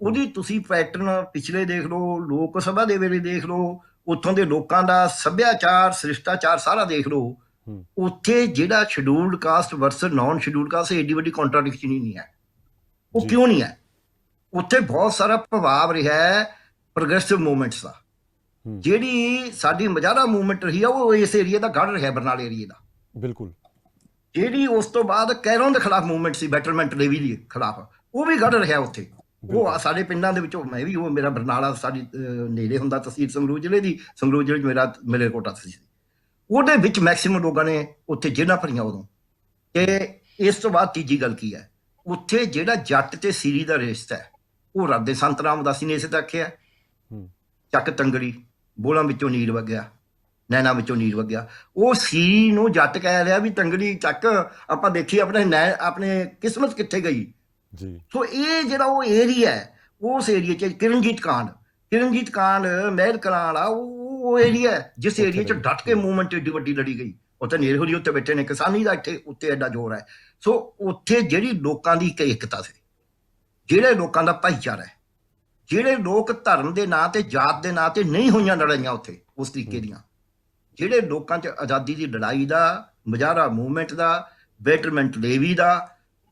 ਉਹਦੀ ਤੁਸੀਂ ਪੈਟਰਨ ਪਿਛਲੇ ਦੇਖ ਲਓ, ਲੋਕ ਸਭਾ ਦੇ ਵੇਲੇ ਦੇਖ ਲਓ, ਉੱਥੋਂ ਦੇ ਲੋਕਾਂ ਦਾ ਸੱਭਿਆਚਾਰ ਸ਼ਿਸ਼ਟਾਚਾਰ ਸਾਰਾ ਦੇਖ ਲਓ। ਉੱਥੇ ਜਿਹੜਾ scheduled caste versus non scheduled caste ਏਡੀ ਵੱਡੀ ਕੰਟਰਾਡਿਕਸ਼ਨ ਹੀ ਨਹੀਂ ਹੈ। ਉਹ ਕਿਉਂ ਨਹੀਂ ਹੈ? ਉੱਥੇ ਬਹੁਤ ਸਾਰਾ ਪ੍ਰਭਾਵ ਰਿਹਾ ਹੈ ਪ੍ਰੋਗਰੈਸਿਵ ਮੂਵਮੈਂਟਸ ਦਾ। ਜਿਹੜੀ ਸਾਡੀ ਮਜਾਰਾ ਮੂਵਮੈਂਟ ਰਹੀ ਆ ਉਹ ਇਸ ਏਰੀਆ ਦਾ ਗੜ ਰਿਹਾ, ਬਰਨਾਲੇ ਏਰੀਏ ਦਾ। ਬਿਲਕੁਲ। ਜਿਹੜੀ ਉਸ ਤੋਂ ਬਾਅਦ ਕੈਰੋਂ ਦੇ ਖਿਲਾਫ ਮੂਵਮੈਂਟ ਸੀ, ਬੈਟਰਮੈਂਟ ਲੇਵੀ ਦੇ ਖਿਲਾਫ, ਉਹ ਵੀ ਗੜ ਰਿਹਾ ਉੱਥੇ। ਉਹ ਸਾਡੇ ਪਿੰਡਾਂ ਦੇ ਵਿੱਚੋਂ ਮੈਂ ਵੀ, ਉਹ ਮੇਰਾ ਬਰਨਾਲਾ ਸਾਡੀ ਨੇੜੇ ਹੁੰਦਾ, ਤਹਿਸੀਲ ਸੰਗਰੂਰ ਜ਼ਿਲ੍ਹੇ ਦੀ। ਸੰਗਰੂਰ ਜ਼ਿਲ੍ਹੇ 'ਚ ਮੇਰਾ ਮਲੇਰਕੋਟਲਾ ਸੀ। ਉਹਦੇ ਵਿੱਚ ਮੈਕਸਿਮਮ ਲੋਕਾਂ ਨੇ ਉੱਥੇ ਜੇਲ੍ਹਾਂ ਭਰੀਆਂ ਉਦੋਂ। ਤੇ ਇਸ ਤੋਂ ਬਾਅਦ ਤੀਜੀ ਗੱਲ ਕੀ ਹੈ, ਉੱਥੇ ਜਿਹੜਾ ਜੱਟ ਤੇ ਸੀਰੀ ਦਾ ਰਿਸ਼ਤਾ ਹੈ ਉਹ ਰੱਦੇ ਸੰਤ ਰਾਮਦਾਸੀ ਨੇ ਇਸੇ ਤਾਂ ਆਖਿਆ, ਚੱਕ ਤੰਗੜੀ ਬੋਲਾਂ ਵਿੱਚੋਂ ਨੀਰ ਵਗਿਆ, ਨੈਣਾ ਵਿੱਚੋਂ ਨੀਰ ਵਗਿਆ। ਉਹ ਸੀਰੀ ਨੂੰ ਜੱਟ ਕਹਿ ਰਿਹਾ ਵੀ ਤੰਗੜੀ ਚੱਕ, ਆਪਾਂ ਦੇਖੀ ਆਪਣੇ ਕਿਸਮਤ ਕਿੱਥੇ ਗਈ ਜੀ। ਸੋ ਇਹ ਜਿਹੜਾ ਉਹ ਏਰੀਆ ਹੈ, ਉਸ ਏਰੀਏ 'ਚ ਕਿਰਨਜੀਤ ਕਾਂਡ ਮਹਿਲ ਕਲਾਂ ਵਾਲਾ ਉਹ ਏਰੀਆ ਜਿਸ ਏਰੀਏ 'ਚ ਡਟ ਕੇ ਮੂਵਮੈਂਟ ਏਡੀ ਵੱਡੀ ਲੜੀ ਗਈ। ਉੱਥੇ ਨੇਰੂ ਜੀ ਉੱਤੇ ਬੈਠੇ ਨੇ, ਕਿਸਾਨੀ ਦਾ ਇੱਥੇ ਉੱਤੇ ਐਡਾ ਜ਼ੋਰ ਹੈ। ਸੋ ਉੱਥੇ ਜਿਹੜੀ ਲੋਕਾਂ ਦੀ ਇੱਕ ਏਕਤਾ ਸੀ, ਜਿਹੜੇ ਲੋਕਾਂ ਦਾ ਭਾਈਚਾਰਾ ਹੈ, ਜਿਹੜੇ ਲੋਕ ਧਰਮ ਦੇ ਨਾਂ ਤੇ ਜਾਤ ਦੇ ਨਾਂ ਤੇ ਨਹੀਂ ਹੋਈਆਂ ਲੜਾਈਆਂ ਉੱਥੇ ਉਸ ਤਰੀਕੇ ਦੀਆਂ, ਜਿਹੜੇ ਲੋਕਾਂ 'ਚ ਆਜ਼ਾਦੀ ਦੀ ਲੜਾਈ ਦਾ, ਮੁਜ਼ਾਹਰਾ ਮੂਵਮੈਂਟ ਦਾ, ਬੈਟਰਮੈਂਟ ਲੇਵੀ ਦਾ,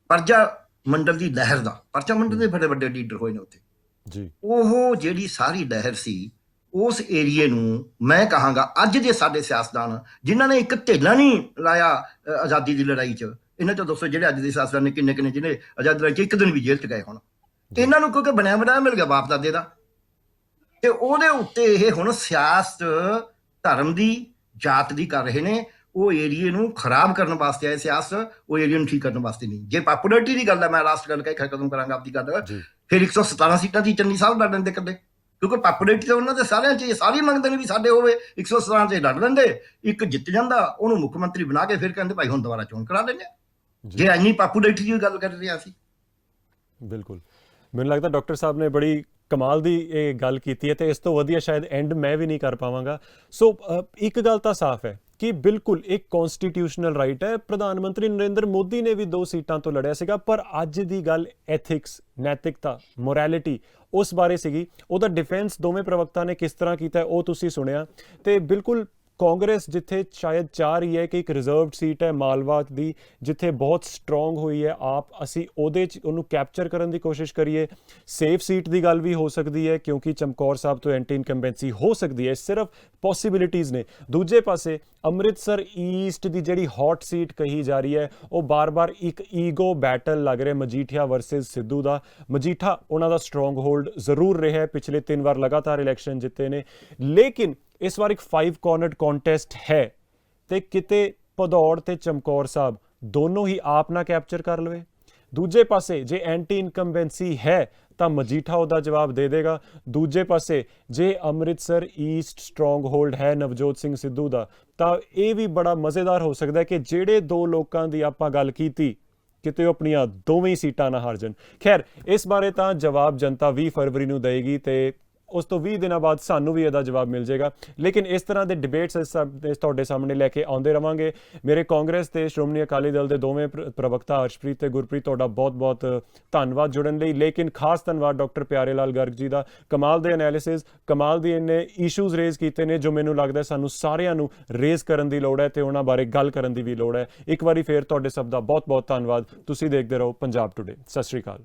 ਪਰਜਾ ਮੰਡਲ ਦੀ ਲਹਿਰ ਦਾ, ਪਰਜਾ ਮੰਡਲ ਦੇ ਬੜੇ ਵੱਡੇ ਲੀਡਰ ਹੋਏ ਨੇ ਉੱਥੇ ਜੀ। ਉਹ ਜਿਹੜੀ ਸਾਰੀ ਲਹਿਰ ਸੀ, ਉਸ ਏਰੀਏ ਨੂੰ ਮੈਂ ਕਹਾਂਗਾ ਅੱਜ ਦੇ ਸਾਡੇ ਸਿਆਸਤਦਾਨ ਜਿਨ੍ਹਾਂ ਨੇ ਇੱਕ ਢੇਲਾ ਨਹੀਂ ਲਾਇਆ ਆਜ਼ਾਦੀ ਦੀ ਲੜਾਈ 'ਚ, ਇਹਨਾਂ 'ਚੋਂ ਦੱਸੋ ਜਿਹੜੇ ਅੱਜ ਦੇ ਸਿਆਸਤਦਾਨ ਨੇ ਕਿੰਨੇ ਜਿਹਨੇ ਆਜ਼ਾਦੀ ਲੜਾਈ 'ਚ ਇੱਕ ਦਿਨ ਵੀ ਜੇਲ੍ਹ 'ਚ ਗਏ ਹੁਣ। ਇਹਨਾਂ ਨੂੰ ਕਿਉਂਕਿ ਬਣਿਆ ਬਣਾਇਆ ਮਿਲ ਗਿਆ ਬਾਪ ਦਾਦੇ ਦਾ, ਤੇ ਉਹਦੇ ਉੱਤੇ ਇਹ ਹੁਣ ਸਿਆਸਤ ਧਰਮ ਦੀ, ਜਾਤ ਦੀ ਕਰ ਰਹੇ ਨੇ। ਉਹ ਏਰੀਏ ਨੂੰ ਖਰਾਬ ਕਰਨ ਵਾਸਤੇ ਆਏ ਸਿਆਸਤ, ਉਹ ਏਰੀਏ ਨੂੰ ਠੀਕ ਕਰਨ ਵਾਸਤੇ ਨਹੀਂ। ਜੇ ਪਾਪੂਲੈਰਿਟੀ ਦੀ ਗੱਲ ਹੈ, ਮੈਂ ਲਾਸਟ ਗੱਲ ਕਹਿ ਖਤਮ ਕਰਾਂਗਾ ਆਪਦੀ ਗੱਲ, ਫਿਰ 117 ਸੀਟਾਂ ਦੀ ਚੰਨੀ ਸਾਹਿਬ ਲੜ ਲੈਂਦੇ ਇਕੱਲੇ, ਕਿਉਂਕਿ ਪਾਪੂਲੈਰਿਟੀ ਤਾਂ ਉਹਨਾਂ ਦੇ ਸਾਰਿਆਂ 'ਚ, ਸਾਰੇ ਮੰਗਦੇ ਨੇ ਵੀ ਸਾਡੇ ਹੋਵੇ। 117 'ਚ ਲੜ ਲੈਂਦੇ, ਇੱਕ ਜਿੱਤ ਜਾਂਦਾ, ਉਹਨੂੰ ਮੁੱਖ ਮੰਤਰੀ ਬਣਾ ਕੇ ਫਿਰ ਕਹਿੰਦੇ ਭਾਈ ਹੁਣ ਦੁਬਾਰਾ ਚੋਣ ਕਰਾ ਲੈਂਦੇ ਆ। ਜੇ ਇੰਨੀ ਪਾਪੂਲੈਰਿਟੀ ਦੀ ਗੱਲ ਕਰ ਰਿਹਾ ਸੀ। ਬਿਲਕੁਲ, ਮੈਨੂੰ ਲੱਗਦਾ ਡਾਕਟਰ ਸਾਹਿਬ ਨੇ ਬੜੀ ਕਮਾਲ ਦੀ ਇਹ ਗੱਲ ਕੀਤੀ ਹੈ, ਤੇ ਇਸ ਤੋਂ ਵਧੀਆ ਸ਼ਾਇਦ ਐਂਡ ਮੈਂ ਵੀ ਨਹੀਂ ਕਰ ਪਾਵਾਂਗਾ। ਸੋ ਇੱਕ ਗੱਲ ਤਾਂ ਸਾਫ਼ ਹੈ ਕਿ ਬਿਲਕੁਲ ਇੱਕ ਕਨਸਟੀਟਿਊਸ਼ਨਲ ਰਾਈਟ ਹੈ। ਪ੍ਰਧਾਨ ਮੰਤਰੀ ਨਰਿੰਦਰ ਮੋਦੀ ਨੇ ਵੀ 2 ਸੀਟਾਂ ਤੋਂ ਲੜਿਆ ਸੀਗਾ, ਪਰ ਅੱਜ ਦੀ ਗੱਲ ਐਥਿਕਸ, ਨੈਤਿਕਤਾ, ਮੋਰੈਲਿਟੀ ਉਸ ਬਾਰੇ ਸੀਗੀ। ਉਹਦਾ ਡਿਫੈਂਸ ਦੋਵੇਂ ਪ੍ਰਵਕਤਾ ਨੇ ਕਿਸ ਤਰ੍ਹਾਂ ਕੀਤਾ ਉਹ ਤੁਸੀਂ ਸੁਣਿਆ। ਤੇ ਬਿਲਕੁਲ ਕਾਂਗਰਸ ਜਿੱਥੇ ਸ਼ਾਇਦ ਚਾਹ ਰਹੀ ਹੈ ਕਿ ਇੱਕ ਰਿਜ਼ਰਵਡ ਸੀਟ ਹੈ ਮਾਲਵਾ ਦੀ, ਜਿੱਥੇ ਬਹੁਤ ਸਟਰੋਂਗ ਹੋਈ ਹੈ ਆਪ, ਅਸੀਂ ਉਹਦੇ 'ਚ ਉਹਨੂੰ ਕੈਪਚਰ ਕਰਨ ਦੀ ਕੋਸ਼ਿਸ਼ ਕਰੀਏ। ਸੇਫ ਸੀਟ ਦੀ ਗੱਲ ਵੀ ਹੋ ਸਕਦੀ ਹੈ ਕਿਉਂਕਿ ਚਮਕੌਰ ਸਾਹਿਬ ਤੋਂ ਐਂਟੀ ਇਨਕੰਬੈਂਸੀ ਹੋ ਸਕਦੀ ਹੈ, ਸਿਰਫ ਪੋਸੀਬਿਲਿਟੀਜ਼ ਨੇ। ਦੂਜੇ ਪਾਸੇ ਅੰਮ੍ਰਿਤਸਰ ਈਸਟ ਦੀ ਜਿਹੜੀ ਹੌਟ ਸੀਟ ਕਹੀ ਜਾ ਰਹੀ ਹੈ, ਉਹ ਬਾਰ-ਬਾਰ ਇੱਕ ਈਗੋ ਬੈਟਲ ਲੱਗ ਰਿਹਾ ਮਜੀਠੀਆ ਵਰਸਸ ਸਿੱਧੂ ਦਾ। ਮਜੀਠਾ ਉਹਨਾਂ ਦਾ ਸਟਰੋਂਗ ਹੋਲਡ ਜ਼ਰੂਰ ਰਿਹਾ, ਪਿਛਲੇ 3 ਵਾਰ ਲਗਾਤਾਰ ਇਲੈਕਸ਼ਨ ਜਿੱਤੇ ਨੇ, ਲੇਕਿਨ ਇਸ ਵਾਰ ਇੱਕ 5 ਕਾਰਨਰਡ ਕੰਟੈਸਟ ਹੈ ਤੇ ਕਿਤੇ ਭਦੌੜ ਤੇ ਚਮਕੌਰ ਸਾਹਿਬ ਦੋਨੋਂ ਹੀ ਆਪ ਨਾ ਕੈਪਚਰ ਕਰ ਲਵੇ। ਦੂਜੇ ਪਾਸੇ ਜੇ ਐਂਟੀ ਇਨਕੰਬੈਂਸੀ ਹੈ ਤਾਂ ਮਜੀਠਾ ਉਹਦਾ ਜਵਾਬ ਦੇ ਦੇਗਾ। ਦੂਜੇ ਪਾਸੇ ਜੇ ਅੰਮ੍ਰਿਤਸਰ ਈਸਟ ਸਟਰੋਂਗ ਹੋਲਡ ਹੈ ਨਵਜੋਤ ਸਿੰਘ ਸਿੱਧੂ ਦਾ, ਤਾਂ ਇਹ ਵੀ ਬੜਾ ਮਜ਼ੇਦਾਰ ਹੋ ਸਕਦਾ ਹੈ ਕਿ ਜਿਹੜੇ ਦੋ ਲੋਕਾਂ ਦੀ ਆਪਾਂ ਗੱਲ ਕੀਤੀ ਕਿਤੇ ਉਹ ਆਪਣੀਆਂ ਦੋਵੇਂ ਹੀ ਸੀਟਾਂ ਨਾ ਹਾਰ ਜਾਣ। ਖੈਰ, ਇਸ ਬਾਰੇ ਤਾਂ ਜਵਾਬ ਜਨਤਾ 20 ਫਰਵਰੀ ਨੂੰ ਦੇਗੀ ਤੇ ਉਸ ਤੋਂ 20 ਦਿਨਾਂ ਬਾਅਦ ਸਾਨੂੰ ਵੀ ਇਹਦਾ ਜਵਾਬ ਮਿਲ ਜਾਏਗਾ। ਲੇਕਿਨ ਇਸ ਤਰ੍ਹਾਂ ਦੇ ਡਿਬੇਟਸ ਤੁਹਾਡੇ ਸਾਹਮਣੇ ਲੈ ਕੇ ਆਉਂਦੇ ਰਵਾਂਗੇ। ਮੇਰੇ ਕਾਂਗਰਸ ਤੇ ਸ਼੍ਰੋਮਣੀ ਅਕਾਲੀ ਦਲ ਦੇ ਦੋਵੇਂ ਪ੍ਰਵਕਤਾ ਹਰਸ਼ਪ੍ਰੀਤ ਤੇ ਗੁਰਪ੍ਰੀਤ, ਤੁਹਾਡਾ ਬਹੁਤ-ਬਹੁਤ ਧੰਨਵਾਦ ਜੁੜਨ ਲਈ। ਲੇਕਿਨ ਖਾਸ ਧੰਨਵਾਦ ਡਾਕਟਰ ਪਿਆਰੇ ਲਾਲ ਗਰਗ ਜੀ ਦਾ। ਕਮਾਲ ਦੇ ਐਨਾਲਿਸਿਸ, ਕਮਾਲ ਦੀ ਇਹਨੇ ਇਸ਼ੂਜ਼ ਰੇਜ਼ ਕੀਤੇ ਨੇ ਜੋ ਮੈਨੂੰ ਲੱਗਦਾ ਸਾਨੂੰ ਸਾਰਿਆਂ ਨੂੰ ਰੇਜ਼ ਕਰਨ ਦੀ ਲੋੜ ਹੈ ਤੇ ਉਹਨਾਂ ਬਾਰੇ ਗੱਲ ਕਰਨ ਦੀ ਵੀ ਲੋੜ ਹੈ। ਇੱਕ ਵਾਰੀ ਫੇਰ ਤੁਹਾਡੇ ਸਭ ਦਾ ਬਹੁਤ-ਬਹੁਤ ਧੰਨਵਾਦ। ਤੁਸੀਂ ਦੇਖਦੇ ਰਹੋ ਪੰਜਾਬ ਟੁਡੇ। ਸਤਿ ਸ਼੍ਰੀ ਅਕਾਲ।